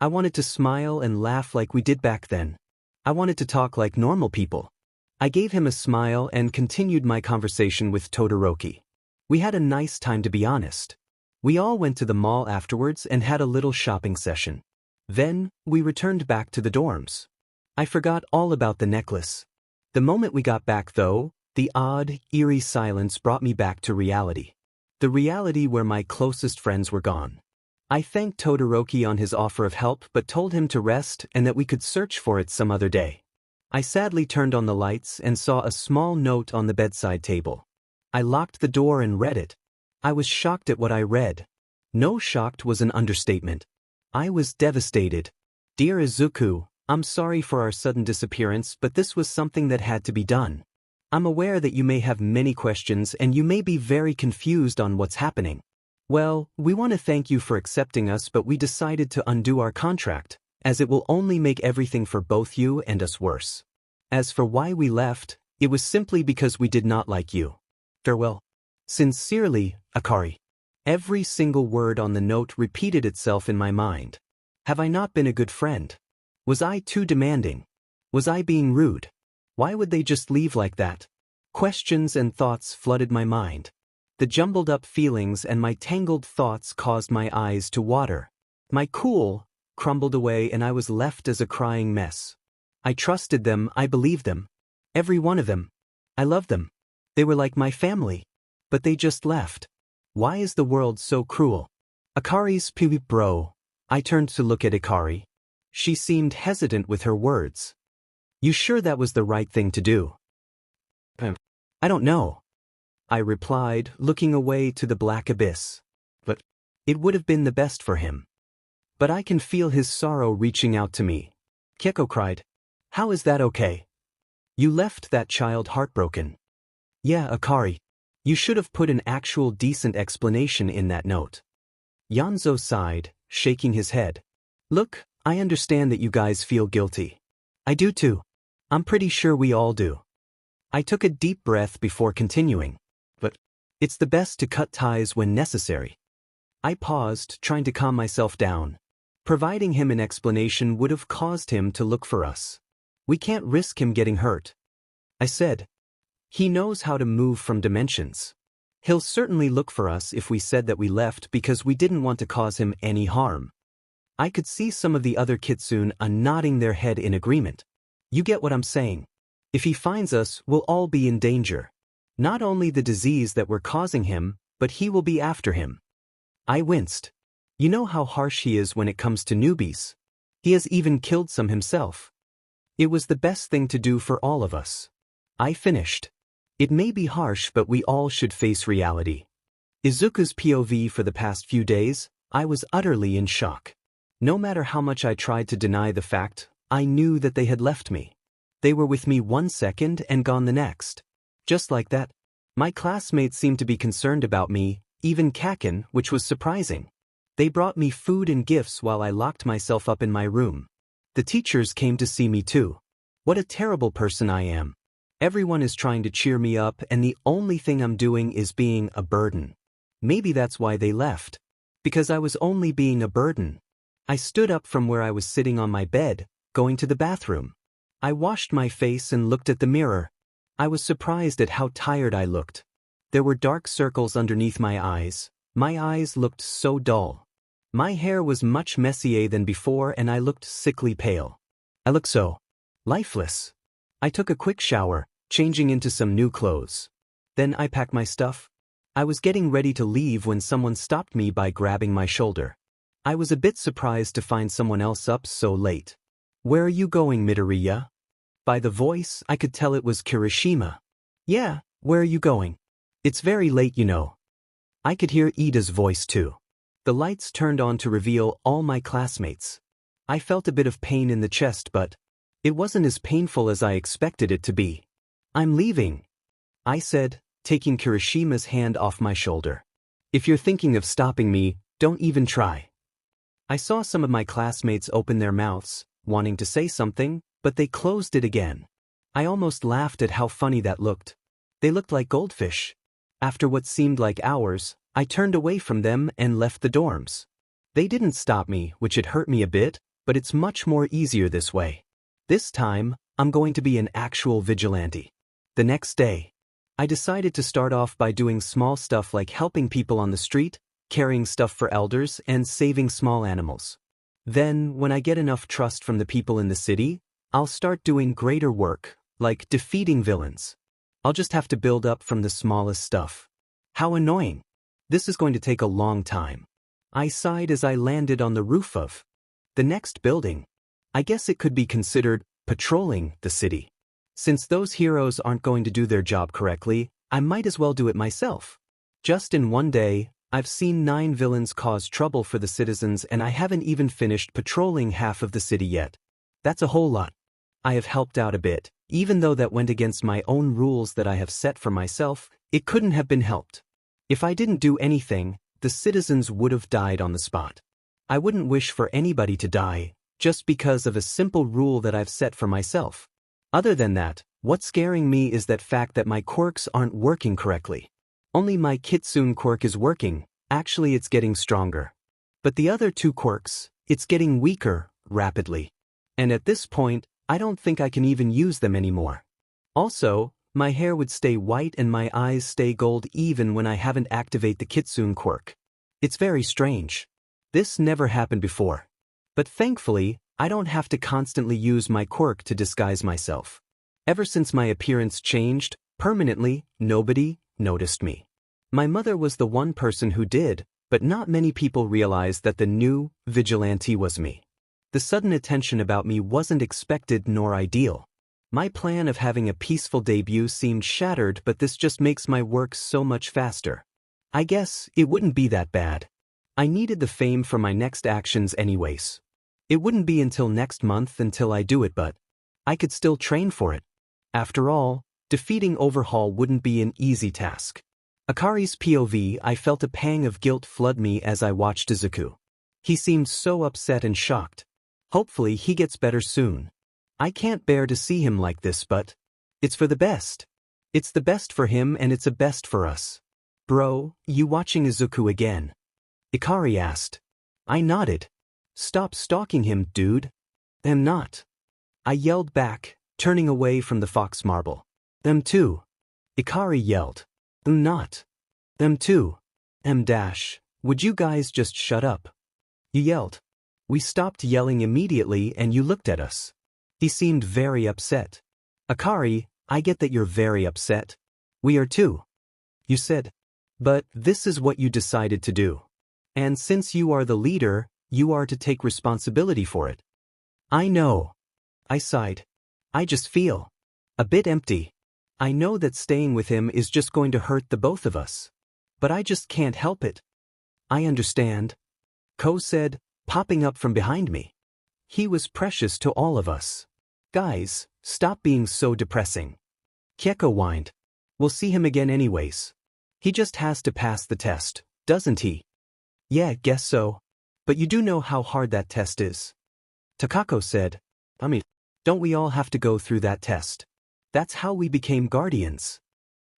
I wanted to smile and laugh like we did back then. I wanted to talk like normal people. I gave him a smile and continued my conversation with Todoroki. We had a nice time, to be honest. We all went to the mall afterwards and had a little shopping session. Then, we returned back to the dorms. I forgot all about the necklace. The moment we got back though, the odd, eerie silence brought me back to reality. The reality where my closest friends were gone. I thanked Todoroki on his offer of help but told him to rest and that we could search for it some other day. I sadly turned on the lights and saw a small note on the bedside table. I locked the door and read it. I was shocked at what I read. No, shocked was an understatement. I was devastated. Dear Izuku, I'm sorry for our sudden disappearance, but this was something that had to be done. I'm aware that you may have many questions and you may be very confused on what's happening. Well, we want to thank you for accepting us, but we decided to undo our contract, as it will only make everything for both you and us worse. As for why we left, it was simply because we did not like you. Farewell. Sincerely, Akari. Every single word on the note repeated itself in my mind. Have I not been a good friend? Was I too demanding? Was I being rude? Why would they just leave like that? Questions and thoughts flooded my mind. The jumbled up feelings and my tangled thoughts caused my eyes to water. My cool crumbled away and I was left as a crying mess. I trusted them, I believed them. Every one of them. I loved them. They were like my family. But they just left. Why is the world so cruel? Akari's bro. I turned to look at Akari. She seemed hesitant with her words. You sure that was the right thing to do? I don't know. I replied, looking away to the black abyss. But it would have been the best for him. But I can feel his sorrow reaching out to me. Kyoko cried. How is that okay? You left that child heartbroken. Yeah, Akari. You should have put an actual decent explanation in that note. 𝐻𝐮𝐭𝐡𝐨𝐫 sighed, shaking his head. Look, I understand that you guys feel guilty. I do too. I'm pretty sure we all do. I took a deep breath before continuing. But it's the best to cut ties when necessary. I paused, trying to calm myself down. Providing him an explanation would have caused him to look for us. We can't risk him getting hurt. I said. He knows how to move from dimensions. He'll certainly look for us if we said that we left because we didn't want to cause him any harm. I could see some of the other 𝐀𝐮_𝐽𝐻 nodding their head in agreement. You get what I'm saying. If he finds us, we'll all be in danger. Not only the disease that we're causing him, but he will be after him. I winced. You know how harsh he is when it comes to newbies. He has even killed some himself. It was the best thing to do for all of us. I finished. It may be harsh, but we all should face reality. Izuku's POV. For the past few days, I was utterly in shock. No matter how much I tried to deny the fact, I knew that they had left me. They were with me 1 second and gone the next. Just like that. My classmates seemed to be concerned about me, even 𝐀𝐮𝐭𝐡𝐨𝐫, which was surprising. They brought me food and gifts while I locked myself up in my room. The teachers came to see me too. What a terrible person I am. Everyone is trying to cheer me up, and the only thing I'm doing is being a burden. Maybe that's why they left. Because I was only being a burden. I stood up from where I was sitting on my bed, going to the bathroom. I washed my face and looked at the mirror. I was surprised at how tired I looked. There were dark circles underneath my eyes. My eyes looked so dull. My hair was much messier than before, and I looked sickly pale. I looked so lifeless. I took a quick shower, changing into some new clothes. Then I packed my stuff. I was getting ready to leave when someone stopped me by grabbing my shoulder. I was a bit surprised to find someone else up so late. "Where are you going, Midoriya?" By the voice, I could tell it was Kirishima. "Yeah, where are you going? It's very late, you know." I could hear Ida's voice too. The lights turned on to reveal all my classmates. I felt a bit of pain in the chest, but it wasn't as painful as I expected it to be. "I'm leaving," I said, taking Kirishima's hand off my shoulder. "If you're thinking of stopping me, don't even try." I saw some of my classmates open their mouths, wanting to say something, but they closed it again. I almost laughed at how funny that looked. They looked like goldfish. After what seemed like hours, I turned away from them and left the dorms. They didn't stop me, which had hurt me a bit, but it's much more easier this way. This time, I'm going to be an actual vigilante. The next day, I decided to start off by doing small stuff like helping people on the street, carrying stuff for elders, and saving small animals. Then, when I get enough trust from the people in the city, I'll start doing greater work, like defeating villains. I'll just have to build up from the smallest stuff. How annoying. This is going to take a long time. I sighed as I landed on the roof of the next building. I guess it could be considered patrolling the city. Since those heroes aren't going to do their job correctly, I might as well do it myself. Just in one day, I've seen 9 villains cause trouble for the citizens, and I haven't even finished patrolling half of the city yet. That's a whole lot. I have helped out a bit, even though that went against my own rules that I have set for myself. It couldn't have been helped. If I didn't do anything, the citizens would have died on the spot. I wouldn't wish for anybody to die, just because of a simple rule that I've set for myself. Other than that, what's scaring me is that fact that my quirks aren't working correctly. Only my 𝐀𝐮𝐭𝐡𝐨𝐫 quirk is working. Actually, it's getting stronger. But the other 2 quirks, it's getting weaker, rapidly. And at this point, I don't think I can even use them anymore. Also, my hair would stay white and my eyes stay gold even when I haven't activate the 𝐀𝐮𝐭𝐡𝐨𝐫 quirk. It's very strange. This never happened before. But thankfully, I don't have to constantly use my quirk to disguise myself. Ever since my appearance changed, permanently, nobody noticed me. My mother was the one person who did, but not many people realized that the new vigilante was me. The sudden attention about me wasn't expected nor ideal. My plan of having a peaceful debut seemed shattered, but this just makes my work so much faster. I guess it wouldn't be that bad. I needed the fame for my next actions anyways. It wouldn't be until next month until I do it, but I could still train for it. After all, defeating Overhaul wouldn't be an easy task. Akari's POV. I felt a pang of guilt flood me as I watched Izuku. He seemed so upset and shocked. Hopefully he gets better soon. I can't bear to see him like this, but it's for the best. It's the best for him and it's a best for us. "Bro, you watching Izuku again?" Ikari asked. I nodded. "Stop stalking him, dude." "Them not." I yelled back, turning away from the fox marble. "Them too." Ikari yelled. "Them not." "Them too." Would you guys just shut up?" You yelled. We stopped yelling immediately and you looked at us. He seemed very upset. "Akari, I get that you're very upset. We are too." You said. "But this is what you decided to do. And since you are the leader, you are to take responsibility for it." "I know." I sighed. "I just feel a bit empty." I know that staying with him is just going to hurt the both of us. But I just can't help it. I understand, 𝐀𝐮𝐭𝐡𝐨𝐫 said, popping up from behind me. He was precious to all of us. Guys, stop being so depressing. 𝐀𝐮𝐭𝐡𝐨𝐫 whined. We'll see him again anyways. He just has to pass the test, doesn't he? Yeah, guess so. But you do know how hard that test is. Takako said. Don't we all have to go through that test? That's how we became guardians.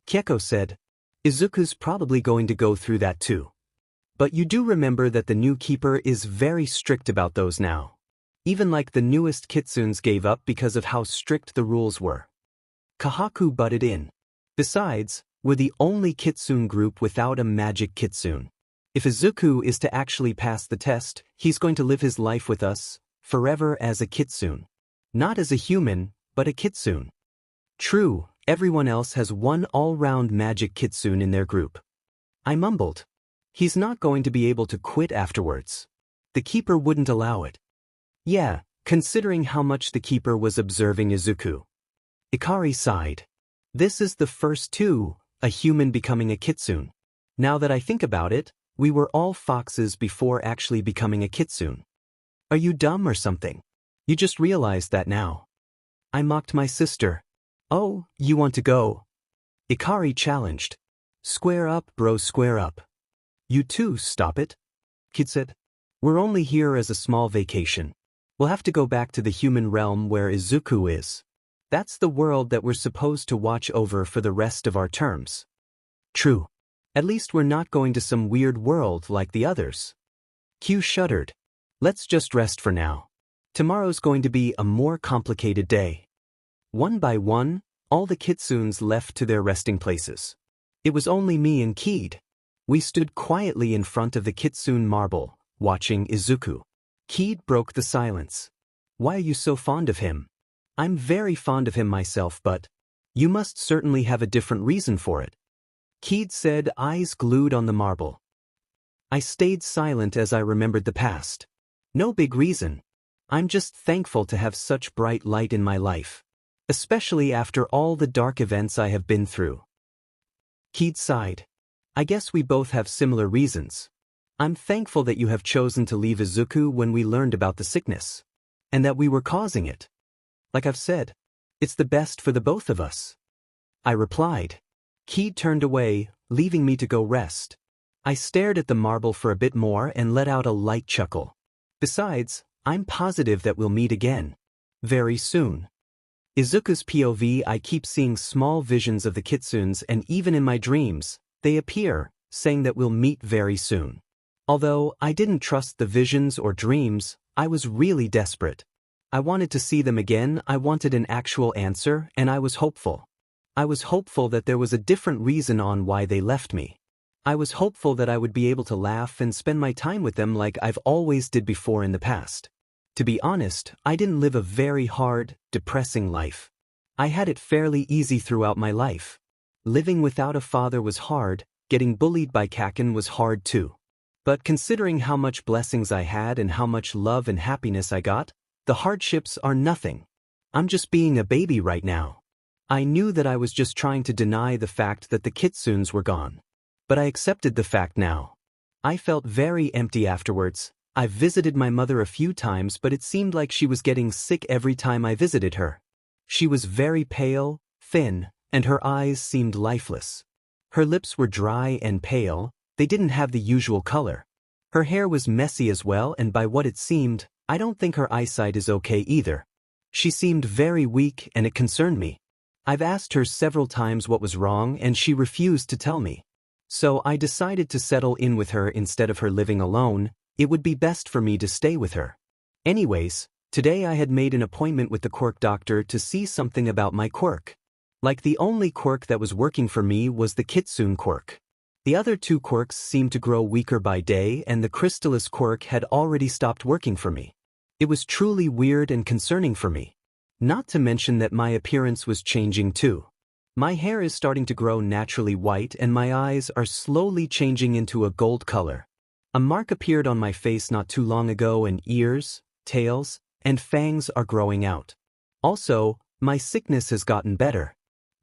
𝐀𝐮𝐭𝐡𝐨𝐫 said. Izuku's probably going to go through that too. But you do remember that the new keeper is very strict about those now. Even like the newest 𝐀𝐮𝐭𝐡𝐨𝐫s gave up because of how strict the rules were. Kahaku butted in. Besides, we're the only 𝐀𝐮𝐭𝐡 group without a magic 𝐀𝐮. If Izuku is to actually pass the test, he's going to live his life with us, forever as a 𝐀𝐮. Not as a human, but a 𝐀𝐮. True, everyone else has one all-round magic 𝐀𝐮 in their group. I mumbled. He's not going to be able to quit afterwards. The keeper wouldn't allow it. Yeah, considering how much the keeper was observing Izuku. Ikari sighed. This is the first too, a human becoming a 𝐀𝐮. Now that I think about it, we were all foxes before actually becoming a 𝐀𝐮. Are you dumb or something? You just realized that now. I mocked my sister. Oh, you want to go? Ikari challenged. Square up, bro, square up. You too, stop it. 𝐀𝐮 said. We're only here as a small vacation. We'll have to go back to the human realm where Izuku is. That's the world that we're supposed to watch over for the rest of our terms. True. At least we're not going to some weird world like the others. Q shuddered. Let's just rest for now. Tomorrow's going to be a more complicated day. One by one, all the 𝐀𝐮s left to their resting places. It was only me and 𝐀𝐮. We stood quietly in front of the 𝐀𝐮 marble, watching Izuku. 𝐀𝐮 broke the silence. Why are you so fond of him? I'm very fond of him myself, but you must certainly have a different reason for it. 𝐀𝐮 said, eyes glued on the marble. I stayed silent as I remembered the past. No big reason. I'm just thankful to have such bright light in my life. Especially after all the dark events I have been through. 𝐀𝐮 sighed. I guess we both have similar reasons. I'm thankful that you have chosen to leave Izuku when we learned about the sickness. And that we were causing it. Like I've said, it's the best for the both of us. I replied. 𝐀𝐮 turned away, leaving me to go rest. I stared at the marble for a bit more and let out a light chuckle. Besides, I'm positive that we'll meet again. Very soon. Izuku's POV. I keep seeing small visions of the 𝐀𝐮s, and even in my dreams, they appear, saying that we'll meet very soon. Although I didn't trust the visions or dreams, I was really desperate. I wanted to see them again. I wanted an actual answer, and I was hopeful. I was hopeful that there was a different reason on why they left me. I was hopeful that I would be able to laugh and spend my time with them like I've always did before in the past. To be honest, I didn't live a very hard, depressing life. I had it fairly easy throughout my life. Living without a father was hard, getting bullied by 𝐀𝐮 was hard too. But considering how much blessings I had and how much love and happiness I got, the hardships are nothing. I'm just being a baby right now. I knew that I was just trying to deny the fact that the 𝐀𝐮s were gone. But I accepted the fact now. I felt very empty afterwards. I visited my mother a few times, but it seemed like she was getting sick every time I visited her. She was very pale, thin, and her eyes seemed lifeless. Her lips were dry and pale. They didn't have the usual color. Her hair was messy as well, and by what it seemed, I don't think her eyesight is okay either. She seemed very weak, and it concerned me. I've asked her several times what was wrong, and she refused to tell me. So I decided to settle in with her instead of her living alone. It would be best for me to stay with her. Anyways, today I had made an appointment with the quirk doctor to see something about my quirk. Like the only quirk that was working for me was the 𝐀𝐮 quirk. The other two quirks seemed to grow weaker by day, and the crystallus quirk had already stopped working for me. It was truly weird and concerning for me. Not to mention that my appearance was changing too. My hair is starting to grow naturally white, and my eyes are slowly changing into a gold color. A mark appeared on my face not too long ago, and ears, tails, and fangs are growing out. Also, my sickness has gotten better.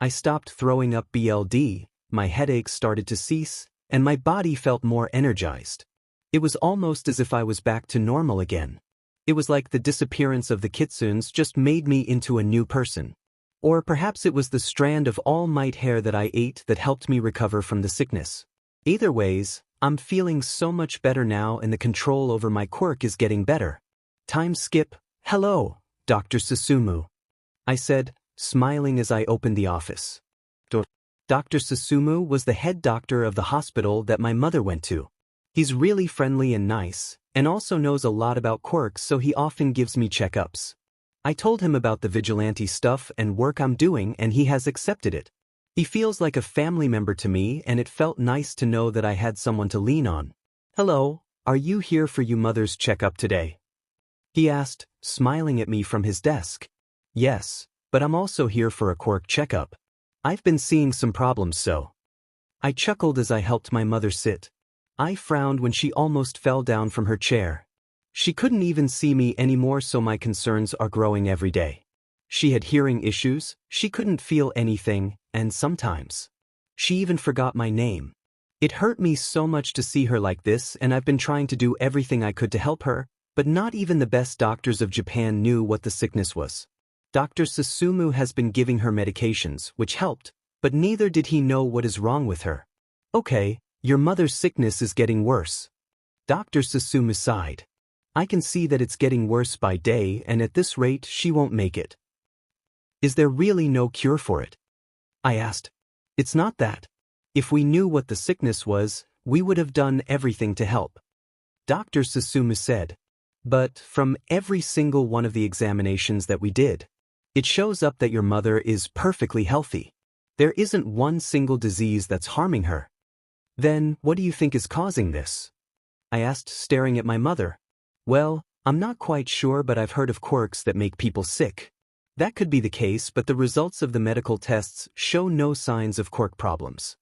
I stopped throwing up BLD, my headaches started to cease, and my body felt more energized. It was almost as if I was back to normal again. It was like the disappearance of the 𝐀𝐮𝐭𝐡𝐨𝐫 just made me into a new person. Or perhaps it was the strand of All Might hair that I ate that helped me recover from the sickness. Either ways, I'm feeling so much better now and the control over my quirk is getting better. Time skip. Hello, Dr. 𝐬𝐮𝐬𝐬. I said, smiling as I opened the office. Dr. 𝐬𝐮𝐬𝐬 was the head doctor of the hospital that my mother went to. He's really friendly and nice, and also knows a lot about quirks, so he often gives me checkups. I told him about the Vigilante stuff and work I'm doing, and he has accepted it. He feels like a family member to me, and it felt nice to know that I had someone to lean on. Hello, are you here for your mother's checkup today? He asked, smiling at me from his desk. Yes, but I'm also here for a quirk checkup. I've been seeing some problems, so. I chuckled as I helped my mother sit. I frowned when she almost fell down from her chair. She couldn't even see me anymore, so my concerns are growing every day. She had hearing issues, she couldn't feel anything, and sometimes she even forgot my name. It hurt me so much to see her like this, and I've been trying to do everything I could to help her, but not even the best doctors of Japan knew what the sickness was. Dr. 𝐬𝐮𝐬𝐬 has been giving her medications, which helped, but neither did he know what is wrong with her. Okay, your mother's sickness is getting worse. Dr. 𝐬𝐮𝐬𝐬 sighed. I can see that it's getting worse by day, and at this rate she won't make it. Is there really no cure for it? I asked. It's not that. If we knew what the sickness was, we would have done everything to help. Dr. 𝐬𝐮𝐬𝐬 said. But from every single one of the examinations that we did, it shows up that your mother is perfectly healthy. There isn't one single disease that's harming her. Then, what do you think is causing this? I asked, staring at my mother. Well, I'm not quite sure, but I've heard of quirks that make people sick. That could be the case, but the results of the medical tests show no signs of quirk problems.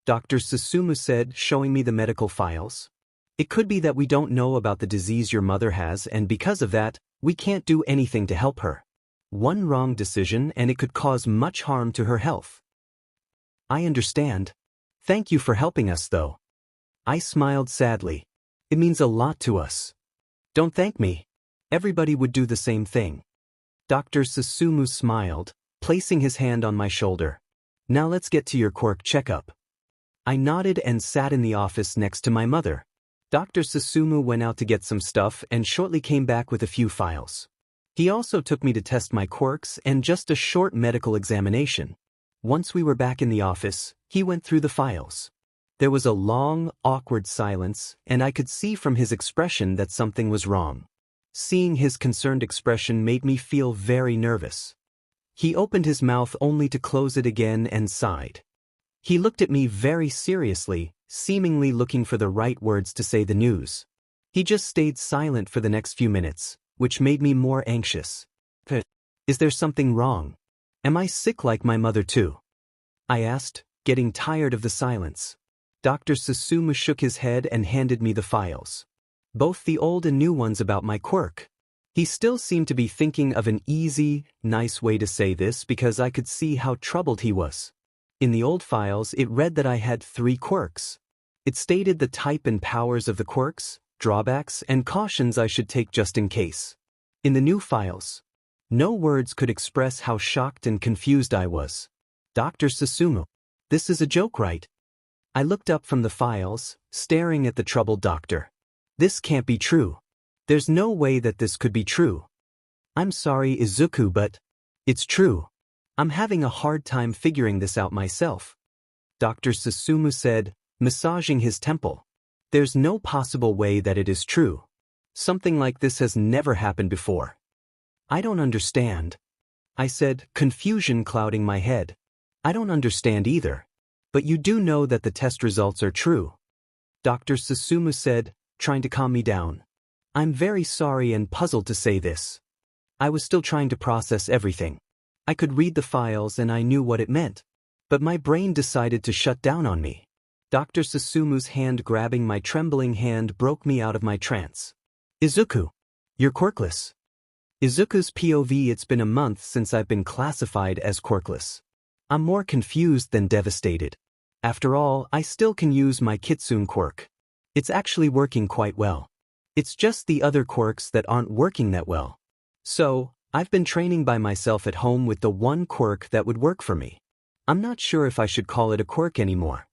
Dr. 𝐬𝐮𝐬𝐬 said, showing me the medical files. It could be that we don't know about the disease your mother has, and because of that, we can't do anything to help her. One wrong decision and it could cause much harm to her health. I understand. Thank you for helping us, though. I smiled sadly. It means a lot to us. Don't thank me. Everybody would do the same thing. Dr. 𝐬𝐮𝐬𝐬 smiled, placing his hand on my shoulder. Now let's get to your quirk checkup. I nodded and sat in the office next to my mother. Dr. 𝐬𝐮𝐬𝐬 went out to get some stuff and shortly came back with a few files. He also took me to test my quirks and just a short medical examination. Once we were back in the office, he went through the files. There was a long, awkward silence, and I could see from his expression that something was wrong. Seeing his concerned expression made me feel very nervous. He opened his mouth only to close it again and sighed. He looked at me very seriously, seemingly looking for the right words to say the news. He just stayed silent for the next few minutes, which made me more anxious. Is there something wrong? Am I sick like my mother too? I asked, getting tired of the silence. Dr. 𝐬𝐮𝐬𝐬 shook his head and handed me the files. Both the old and new ones about my quirk. He still seemed to be thinking of an easy, nice way to say this because I could see how troubled he was. In the old files, it read that I had 3 quirks. It stated the type and powers of the quirks, drawbacks, and cautions I should take just in case. In the new files, no words could express how shocked and confused I was. Dr. 𝐬𝐮𝐬𝐬, this is a joke, right? I looked up from the files, staring at the troubled doctor. This can't be true. There's no way that this could be true. I'm sorry, Izuku, but it's true. I'm having a hard time figuring this out myself. Dr. 𝐬𝐮𝐬𝐬 said, massaging his temple. There's no possible way that it is true. Something like this has never happened before. I don't understand. I said, confusion clouding my head. I don't understand either. But you do know that the test results are true. Dr. 𝐬𝐮𝐬𝐬 said, trying to calm me down. I'm very sorry and puzzled to say this. I was still trying to process everything. I could read the files and I knew what it meant. But my brain decided to shut down on me. Dr. 𝐬𝐮𝐬𝐬's hand grabbing my trembling hand broke me out of my trance. Izuku, you're quirkless. Izuku's POV, it's been a month since I've been classified as quirkless. I'm more confused than devastated. After all, I still can use my 𝐀𝐮𝐭𝐡𝐨𝐫 quirk. It's actually working quite well. It's just the other quirks that aren't working that well. So, I've been training by myself at home with the one quirk that would work for me. I'm not sure if I should call it a quirk anymore.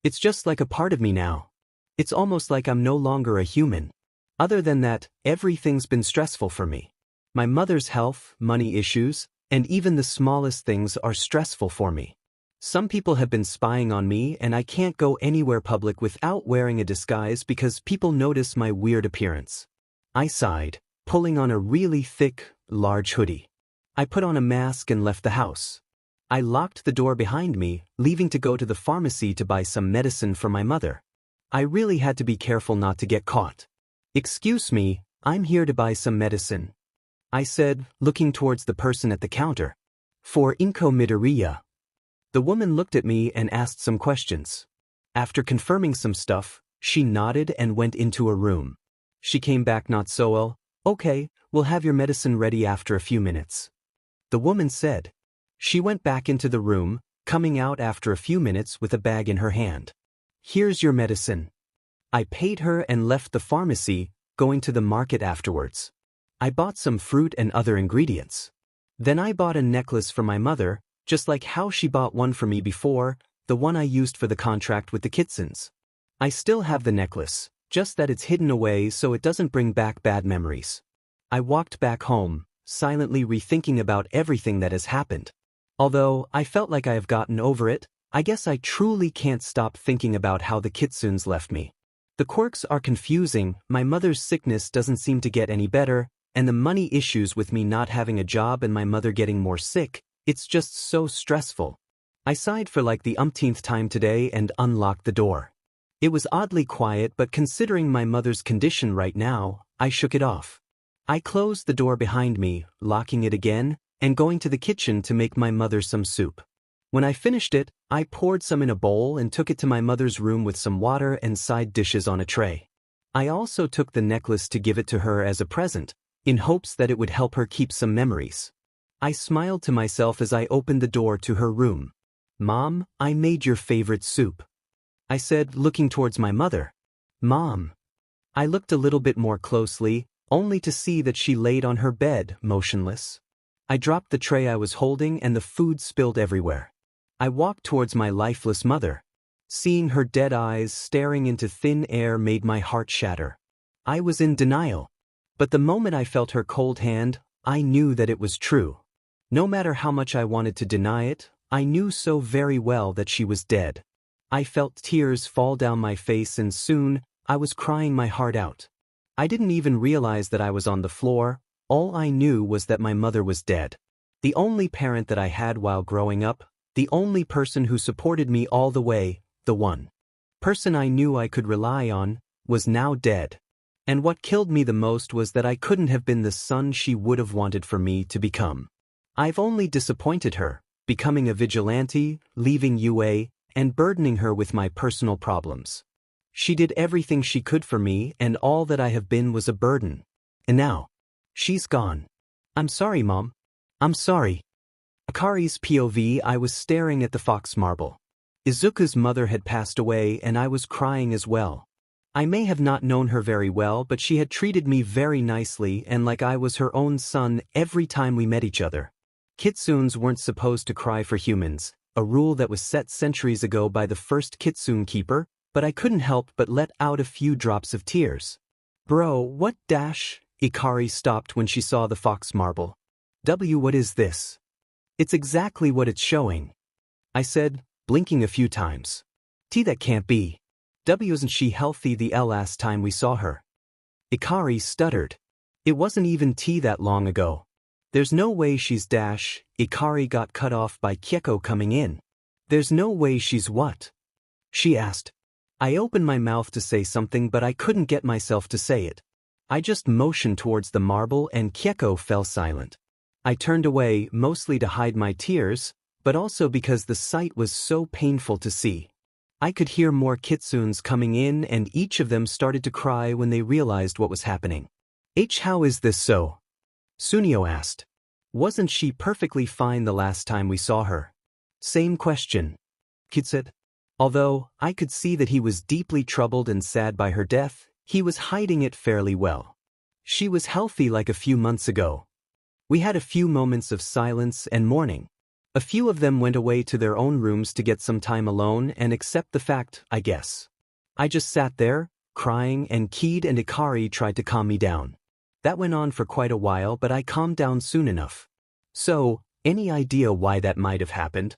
It's just like a part of me now. It's almost like I'm no longer a human. Other than that, everything's been stressful for me. My mother's health, money issues, and even the smallest things are stressful for me. Some people have been spying on me and I can't go anywhere public without wearing a disguise because people notice my weird appearance. I sighed, pulling on a really thick, large hoodie. I put on a mask and left the house. I locked the door behind me, leaving to go to the pharmacy to buy some medicine for my mother. I really had to be careful not to get caught. "Excuse me, I'm here to buy some medicine," I said, looking towards the person at the counter. "For 𝐮𝐭𝐡𝐨𝐫 MIdoriya." The woman looked at me and asked some questions. After confirming some stuff, she nodded and went into a room. She came back 𝗀𝐿, "Okay, we'll have your medicine ready after a few minutes," the woman said. She went back into the room, coming out after a few minutes with a bag in her hand. "Here's your medicine." I paid her and left the pharmacy, going to the market afterwards. I bought some fruit and other ingredients. Then I bought a necklace for my mother, just like how she bought one for me before, the one I used for the contract with the 𝐀𝐮𝐬𝐴. I still have the necklace, just that it's hidden away so it doesn't bring back bad memories. I walked back home, silently rethinking about everything that has happened. Although I felt like I have gotten over it, I guess I truly can't stop thinking about how the 𝐀𝐮𝐬𝐴 left me. The quirks are confusing, my mother's sickness doesn't seem to get any better, and the money issues with me not having a job and my mother getting more sick, it's just so stressful. I sighed for like the umpteenth time today and unlocked the door. It was oddly quiet, but considering my mother's condition right now, I shook it off. I closed the door behind me, locking it again, and going to the kitchen to make my mother some soup. When I finished it, I poured some in a bowl and took it to my mother's room with some water and side dishes on a tray. I also took the necklace to give it to her as a present, in hopes that it would help her keep some memories. I smiled to myself as I opened the door to her room. "Mom, I made your favorite soup," I said, looking towards my mother. "Mom." I looked a little bit more closely, only to see that she laid on her bed, motionless. I dropped the tray I was holding and the food spilled everywhere. I walked towards my lifeless mother. Seeing her dead eyes staring into thin air made my heart shatter. I was in denial. But the moment I felt her cold hand, I knew that it was true. No matter how much I wanted to deny it, I knew so very well that she was dead. I felt tears fall down my face and soon, I was crying my heart out. I didn't even realize that I was on the floor, all I knew was that my mother was dead. The only parent that I had while growing up, the only person who supported me all the way, the one person I knew I could rely on, was now dead. And what killed me the most was that I couldn't have been the son she would have wanted for me to become. I've only disappointed her, becoming a vigilante, leaving UA, and burdening her with my personal problems. She did everything she could for me and all that I have been was a burden. And now, she's gone. I'm sorry, Mom. I'm sorry. Akari's POV. I was staring at the fox marble. Izuku's mother had passed away and I was crying as well. I may have not known her very well, but she had treated me very nicely and like I was her own son every time we met each other. Kitsune weren't supposed to cry for humans, a rule that was set centuries ago by the first Kitsune keeper, but I couldn't help but let out a few drops of tears. Bro, what dash? Ikari stopped when she saw the fox marble. What is this? It's exactly what it's showing, I said, blinking a few times. That can't be. Isn't she healthy the last time we saw her? Ikari stuttered. It wasn't even that long ago. There's no way she's dash. Ikari got cut off by Kyeko coming in. There's no way she's what? She asked. I opened my mouth to say something but I couldn't get myself to say it. I just motioned towards the marble and Kyeko fell silent. I turned away, mostly to hide my tears, but also because the sight was so painful to see. I could hear more kitsunes coming in and each of them started to cry when they realized what was happening. How is this so? Sunio asked. Wasn't she perfectly fine the last time we saw her? Same question, Kid said. Although I could see that he was deeply troubled and sad by her death, he was hiding it fairly well. She was healthy like a few months ago. We had a few moments of silence and mourning. A few of them went away to their own rooms to get some time alone and accept the fact, I guess. I just sat there, crying, and 𝐀𝐮𝐭𝐡𝐨𝐫 and 𝐒𝐻𝐵 tried to calm me down. That went on for quite a while, but I calmed down soon enough. So, any idea why that might have happened?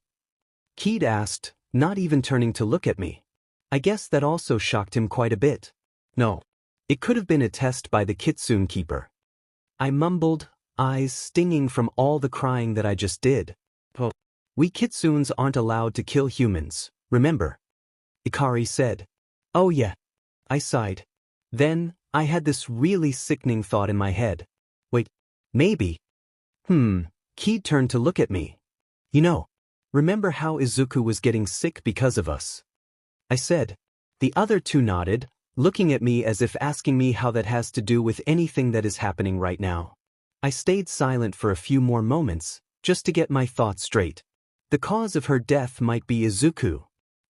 𝐀𝐮𝐭𝐡𝐨𝐫 asked, not even turning to look at me. I guess that also shocked him quite a bit. No. It could have been a test by the Kitsune keeper. I mumbled, eyes stinging from all the crying that I just did. Well, we kitsunes aren't allowed to kill humans, remember? 𝐻𝐵 said. Oh yeah. I sighed. Then, I had this really sickening thought in my head. Wait, maybe. 𝐻𝐵 turned to look at me. You know, remember how Izuku was getting sick because of us? I said. The other two nodded, looking at me as if asking me how that has to do with anything that is happening right now. I stayed silent for a few more moments, just to get my thoughts straight. The cause of her death might be Izuku.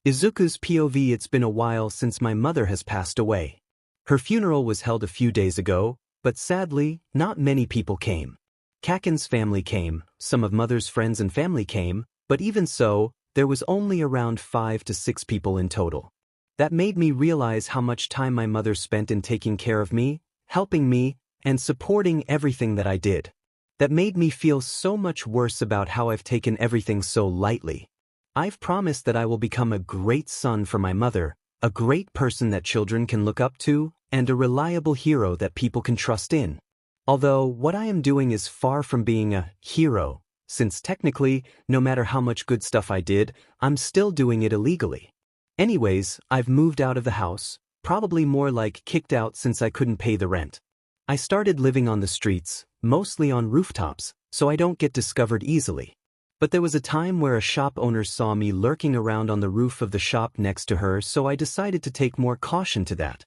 Izuku's POV. It's been a while since my mother has passed away. Her funeral was held a few days ago, but sadly, not many people came. 𝐾𝐮𝐭𝐡𝐨𝐫's family came, some of mother's friends and family came, but even so, there was only around 5 to 6 people in total. That made me realize how much time my mother spent in taking care of me, helping me, and supporting everything that I did. That made me feel so much worse about how I've taken everything so lightly. I've promised that I will become a great son for my mother, a great person that children can look up to, and a reliable hero that people can trust in. Although what I am doing is far from being a hero, since technically, no matter how much good stuff I did, I'm still doing it illegally. Anyways, I've moved out of the house, probably more like kicked out since I couldn't pay the rent. I started living on the streets, mostly on rooftops, so I don't get discovered easily. But there was a time where a shop owner saw me lurking around on the roof of the shop next to her, so I decided to take more caution to that.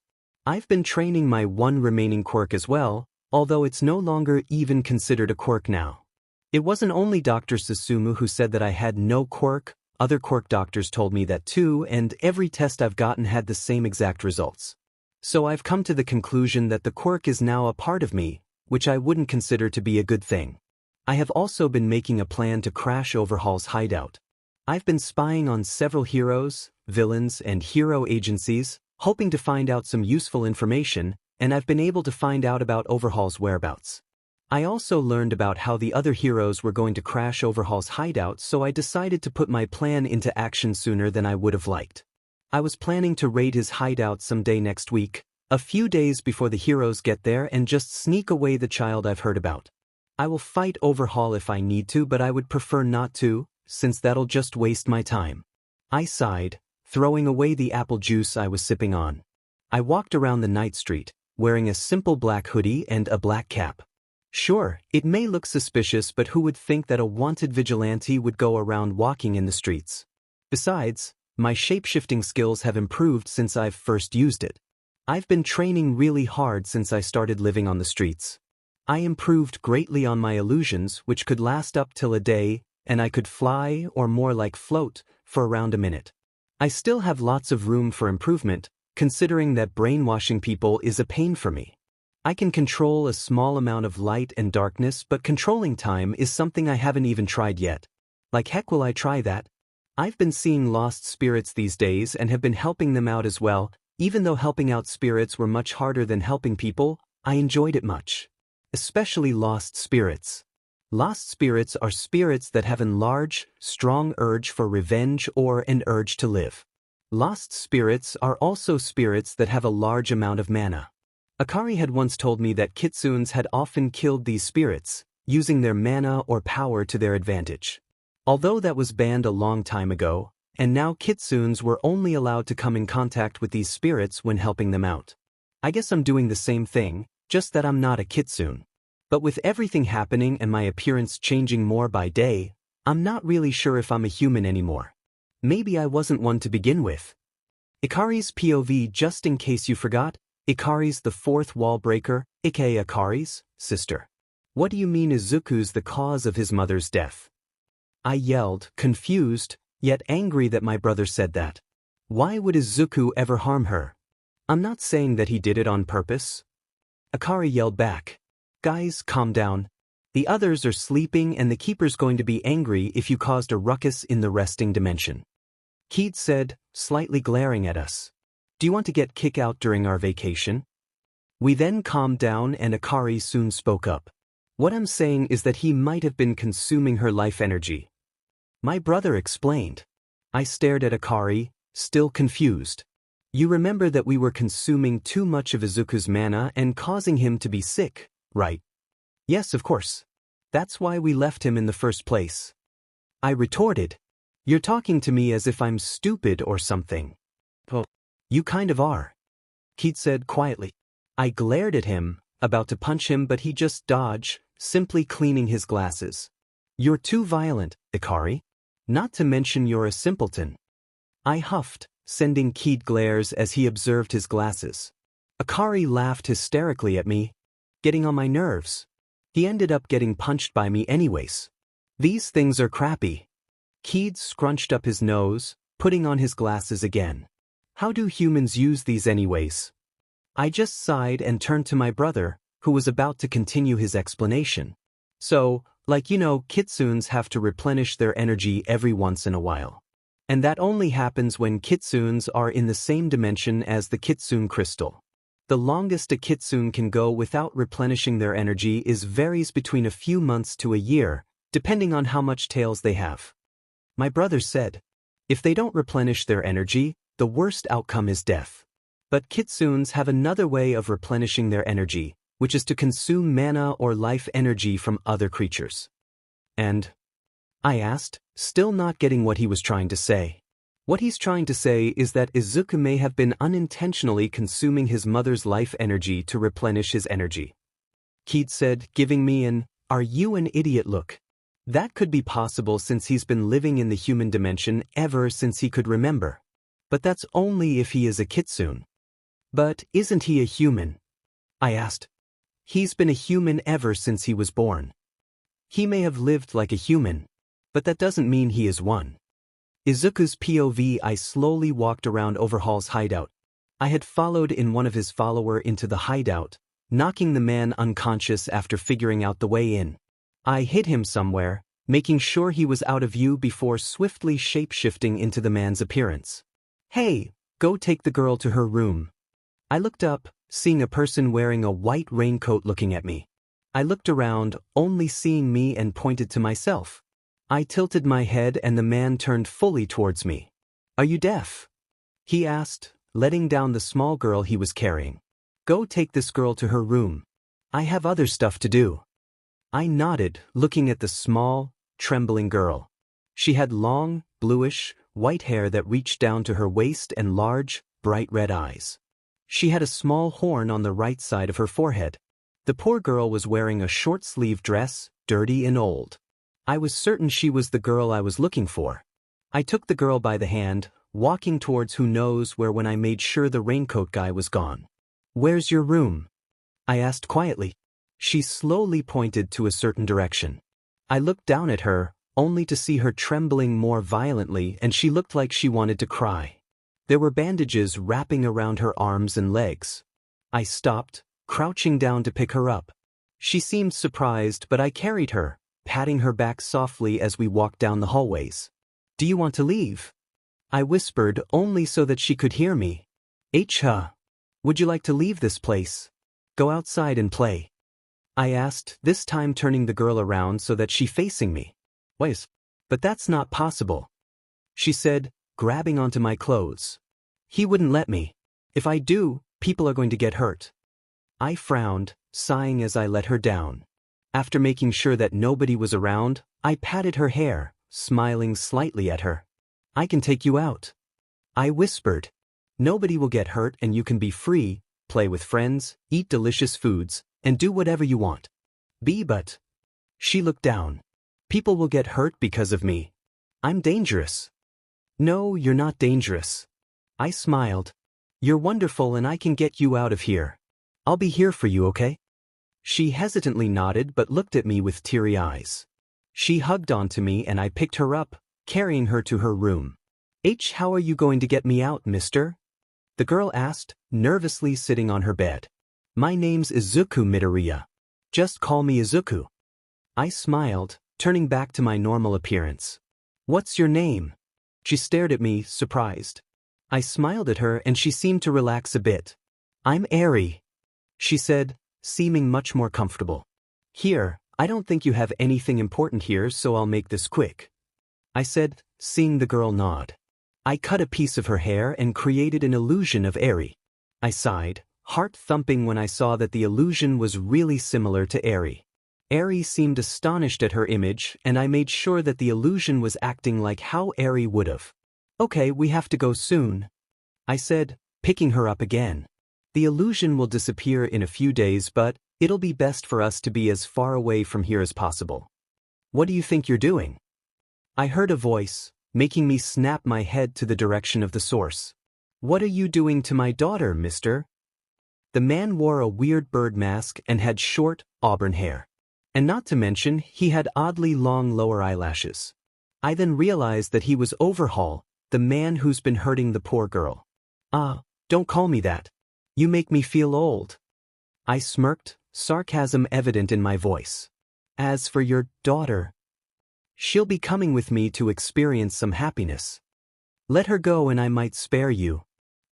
I've been training my one remaining quirk as well, although it's no longer even considered a quirk now. It wasn't only Dr. 𝐬𝐶 who said that I had no quirk, other quirk doctors told me that too, and every test I've gotten had the same exact results. So I've come to the conclusion that the quirk is now a part of me, which I wouldn't consider to be a good thing. I have also been making a plan to crash 𝐻𝐵's hideout. I've been spying on several heroes, villains, and hero agencies, hoping to find out some useful information, and I've been able to find out about 𝐻𝐵's whereabouts. I also learned about how the other heroes were going to crash 𝐻𝐵's hideout, so I decided to put my plan into action sooner than I would have liked. I was planning to raid his hideout someday next week, a few days before the heroes get there, and just sneak away the child I've heard about. I will fight 𝐻𝐵 if I need to, but I would prefer not to, since that'll just waste my time. I sighed, throwing away the apple juice I was sipping on. I walked around the night street, wearing a simple black hoodie and a black cap. Sure, it may look suspicious, but who would think that a wanted vigilante would go around walking in the streets? Besides, my shape-shifting skills have improved since I've first used it. I've been training really hard since I started living on the streets. I improved greatly on my illusions, which could last up till a day, and I could fly, or more like float, for around a minute. I still have lots of room for improvement, considering that brainwashing people is a pain for me. I can control a small amount of light and darkness, but controlling time is something I haven't even tried yet. Like heck will I try that? I've been seeing lost spirits these days and have been helping them out as well. Even though helping out spirits were much harder than helping people, I enjoyed it much. Especially lost spirits. Lost spirits are spirits that have an large, strong urge for revenge or an urge to live. Lost spirits are also spirits that have a large amount of mana. 𝐻𝐵 had once told me that kitsunes had often killed these spirits, using their mana or power to their advantage. Although that was banned a long time ago, and now kitsunes were only allowed to come in contact with these spirits when helping them out. I guess I'm doing the same thing, just that I'm not a kitsune. But with everything happening and my appearance changing more by day, I'm not really sure if I'm a human anymore. Maybe I wasn't one to begin with. 𝐻𝐵's POV. Just in case you forgot, 𝐻𝐵's the fourth wall breaker, aka 𝐻𝐵's sister. What do you mean Izuku's the cause of his mother's death? I yelled, confused, yet angry that my brother said that. Why would Izuku ever harm her? I'm not saying that he did it on purpose. Akari yelled back. Guys, calm down. The others are sleeping and the keeper's going to be angry if you caused a ruckus in the resting dimension. 𝐀𝐮𝐭𝐡𝐨𝐫 said, slightly glaring at us. Do you want to get kicked out during our vacation? We then calmed down and Akari soon spoke up. What I'm saying is that he might have been consuming her life energy. My brother explained. I stared at Akari, still confused. You remember that we were consuming too much of Izuku's mana and causing him to be sick, right? Yes, of course. That's why we left him in the first place. I retorted. You're talking to me as if I'm stupid or something. Well, you kind of are. 𝐀𝐮𝐭𝐡𝐨𝐫 said quietly. I glared at him, about to punch him, but he just dodged, simply cleaning his glasses. You're too violent, Akari. Not to mention you're a simpleton. I huffed, sending 𝐀𝐮𝐭𝐡𝐨 glares as he observed his glasses. Akari laughed hysterically at me, getting on my nerves. He ended up getting punched by me anyways. These things are crappy. 𝐀𝐮𝐭𝐡𝐨 scrunched up his nose, putting on his glasses again. How do humans use these anyways? I just sighed and turned to my brother, who was about to continue his explanation. So, 𝐾𝐮𝐭𝐡𝐨 have to replenish their energy every once in a while. And that only happens when 𝐾𝐮𝐭𝐡𝐨s are in the same dimension as the 𝐾𝐮 crystal. The longest a 𝐾𝐮 can go without replenishing their energy varies between a few months to a year, depending on how much tails they have. My brother said, if they don't replenish their energy, the worst outcome is death. But 𝐾𝐮𝐭𝐡𝐨s have another way of replenishing their energy, which is to consume mana or life energy from other creatures. And? I asked, still not getting what he was trying to say. What he's trying to say is that Izuku may have been unintentionally consuming his mother's life energy to replenish his energy. 𝐀𝐮𝐨 said, giving me an, "Are you an idiot?" look. That could be possible since he's been living in the human dimension ever since he could remember. But that's only if he is a 𝐾𝐮. But isn't he a human? I asked. He's been a human ever since he was born. He may have lived like a human, but that doesn't mean he is one. Izuku's POV. I slowly walked around Overhaul's hideout. I had followed in one of his followers into the hideout, knocking the man unconscious after figuring out the way in. I hid him somewhere, making sure he was out of view before swiftly shape-shifting into the man's appearance. Hey, go take the girl to her room. I looked up, seeing a person wearing a white raincoat looking at me. I looked around, only seeing me, and pointed to myself. I tilted my head and the man turned fully towards me. Are you deaf? He asked, letting down the small girl he was carrying. Go take this girl to her room. I have other stuff to do. I nodded, looking at the small, trembling girl. She had long, bluish, white hair that reached down to her waist and large, bright red eyes. She had a small horn on the right side of her forehead. The poor girl was wearing a short-sleeved dress, dirty and old. I was certain she was the girl I was looking for. I took the girl by the hand, walking towards who knows where when I made sure the raincoat guy was gone. Where's your room? I asked quietly. She slowly pointed to a certain direction. I looked down at her, only to see her trembling more violently, and she looked like she wanted to cry. There were bandages wrapping around her arms and legs. I stopped, crouching down to pick her up. She seemed surprised, but I carried her, patting her back softly as we walked down the hallways. Do you want to leave? I whispered, only so that she could hear me. 𝐻𝐻. Would you like to leave this place? Go outside and play. I asked, this time turning the girl around so that she facing me. Wait, but that's not possible. She said, grabbing onto my clothes. He wouldn't let me. If I do, people are going to get hurt. I frowned, sighing as I let her down. After making sure that nobody was around, I patted her hair, smiling slightly at her. I can take you out. I whispered. Nobody will get hurt and you can be free, play with friends, eat delicious foods, and do whatever you want. But. She looked down. People will get hurt because of me. I'm dangerous. No, you're not dangerous. I smiled. You're wonderful and I can get you out of here. I'll be here for you, okay? She hesitantly nodded but looked at me with teary eyes. She hugged onto me and I picked her up, carrying her to her room. How are you going to get me out, mister? The girl asked, nervously sitting on her bed. My name's Izuku MIdoriya. Just call me Izuku. I smiled, turning back to my normal appearance. What's your name? She stared at me, surprised. I smiled at her and she seemed to relax a bit. I'm 𝐬𝐻𝐻, she said, seeming much more comfortable. Here, I don't think you have anything important here, so I'll make this quick, I said, seeing the girl nod. I cut a piece of her hair and created an illusion of 𝐬𝐻𝐻. I sighed, heart thumping when I saw that the illusion was really similar to 𝐬𝐻𝐻. 𝐬𝐻𝐻 seemed astonished at her image and I made sure that the illusion was acting like how 𝐬𝐻𝐻 would have. Okay, we have to go soon, I said, picking her up again. The illusion will disappear in a few days, but it'll be best for us to be as far away from here as possible. What do you think you're doing? I heard a voice, making me snap my head to the direction of the source. What are you doing to my daughter, mister? The man wore a weird bird mask and had short, auburn hair. And not to mention, he had oddly long lower eyelashes. I then realized that he was 𝐻𝐻𝐻𝐿, the man who's been hurting the poor girl. Don't call me that. You make me feel old. I smirked, sarcasm evident in my voice. As for your daughter, she'll be coming with me to experience some happiness. Let her go and I might spare you,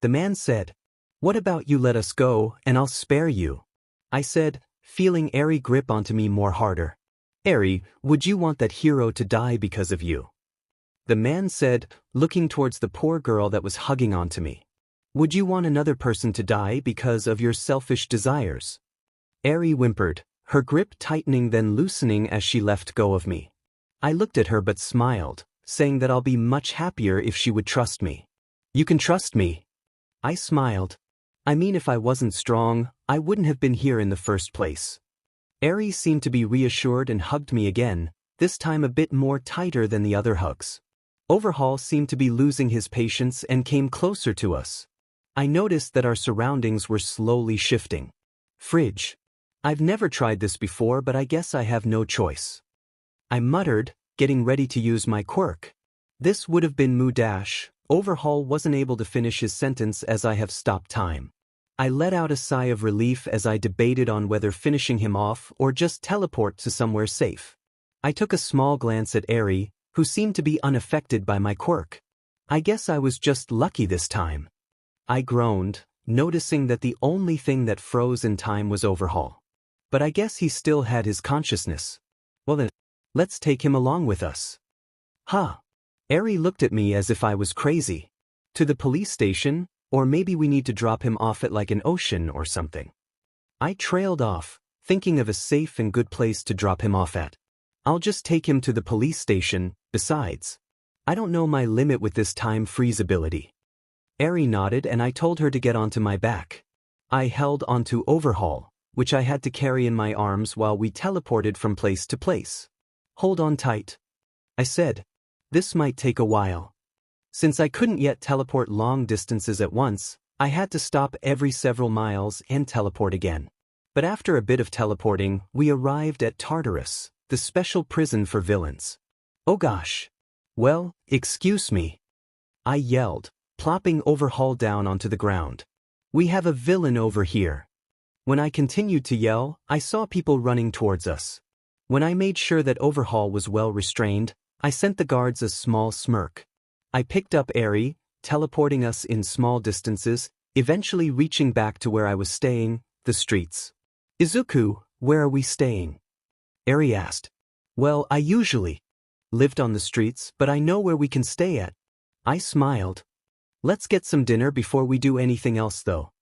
the man said. What about you let us go and I'll spare you, I said, feeling 𝐬𝐻𝐻 grip onto me more harder. 𝐬𝐻𝐻, would you want that hero to die because of you? The man said, looking towards the poor girl that was hugging onto me. Would you want another person to die because of your selfish desires? 𝐬𝐻𝐻 whimpered, her grip tightening then loosening as she left go of me. I looked at her but smiled, saying that I'll be much happier if she would trust me. You can trust me. I smiled. I mean, if I wasn't strong, I wouldn't have been here in the first place. 𝐬𝐻𝐻 seemed to be reassured and hugged me again, this time a bit more tighter than the other hugs. 𝐻𝐻𝐻𝐿 seemed to be losing his patience and came closer to us. I noticed that our surroundings were slowly shifting. Fridge. I've never tried this before, but I guess I have no choice, I muttered, getting ready to use my quirk. This would have been 𝐻𝐻𝐻𝐿. 𝐻𝐻𝐻𝐿 wasn't able to finish his sentence as I have stopped time. I let out a sigh of relief as I debated on whether finishing him off or just teleport to somewhere safe. I took a small glance at 𝐬𝐻𝐻, who seemed to be unaffected by my quirk. I guess I was just lucky this time. I groaned, noticing that the only thing that froze in time was 𝐻𝐻𝐻𝐿. But I guess he still had his consciousness. Well then, let's take him along with us. Huh? 𝐬𝐻𝐻 looked at me as if I was crazy. To the police station, or maybe we need to drop him off at like an ocean or something. I trailed off, thinking of a safe and good place to drop him off at. I'll just take him to the police station, besides, I don't know my limit with this time freeze ability. 𝐬𝐻𝐻 nodded and I told her to get onto my back. I held onto 𝐻𝐻𝐻𝐿, which I had to carry in my arms while we teleported from place to place. Hold on tight, I said. This might take a while. Since I couldn't yet teleport long distances at once, I had to stop every several miles and teleport again. But after a bit of teleporting, we arrived at Tartarus, the special prison for villains. Oh gosh. Well, excuse me, I yelled, plopping 𝐻𝐻𝐻𝐿 down onto the ground. We have a villain over here. When I continued to yell, I saw people running towards us. When I made sure that 𝐻𝐻𝐻𝐿 was well restrained, I sent the guards a small smirk. I picked up 𝐬𝐻𝐻, teleporting us in small distances, eventually reaching back to where I was staying, the streets. Izuku, where are we staying? 𝐬𝐻𝐻 asked. Well, I usually lived on the streets, but I know where we can stay at. I smiled. Let's get some dinner before we do anything else though.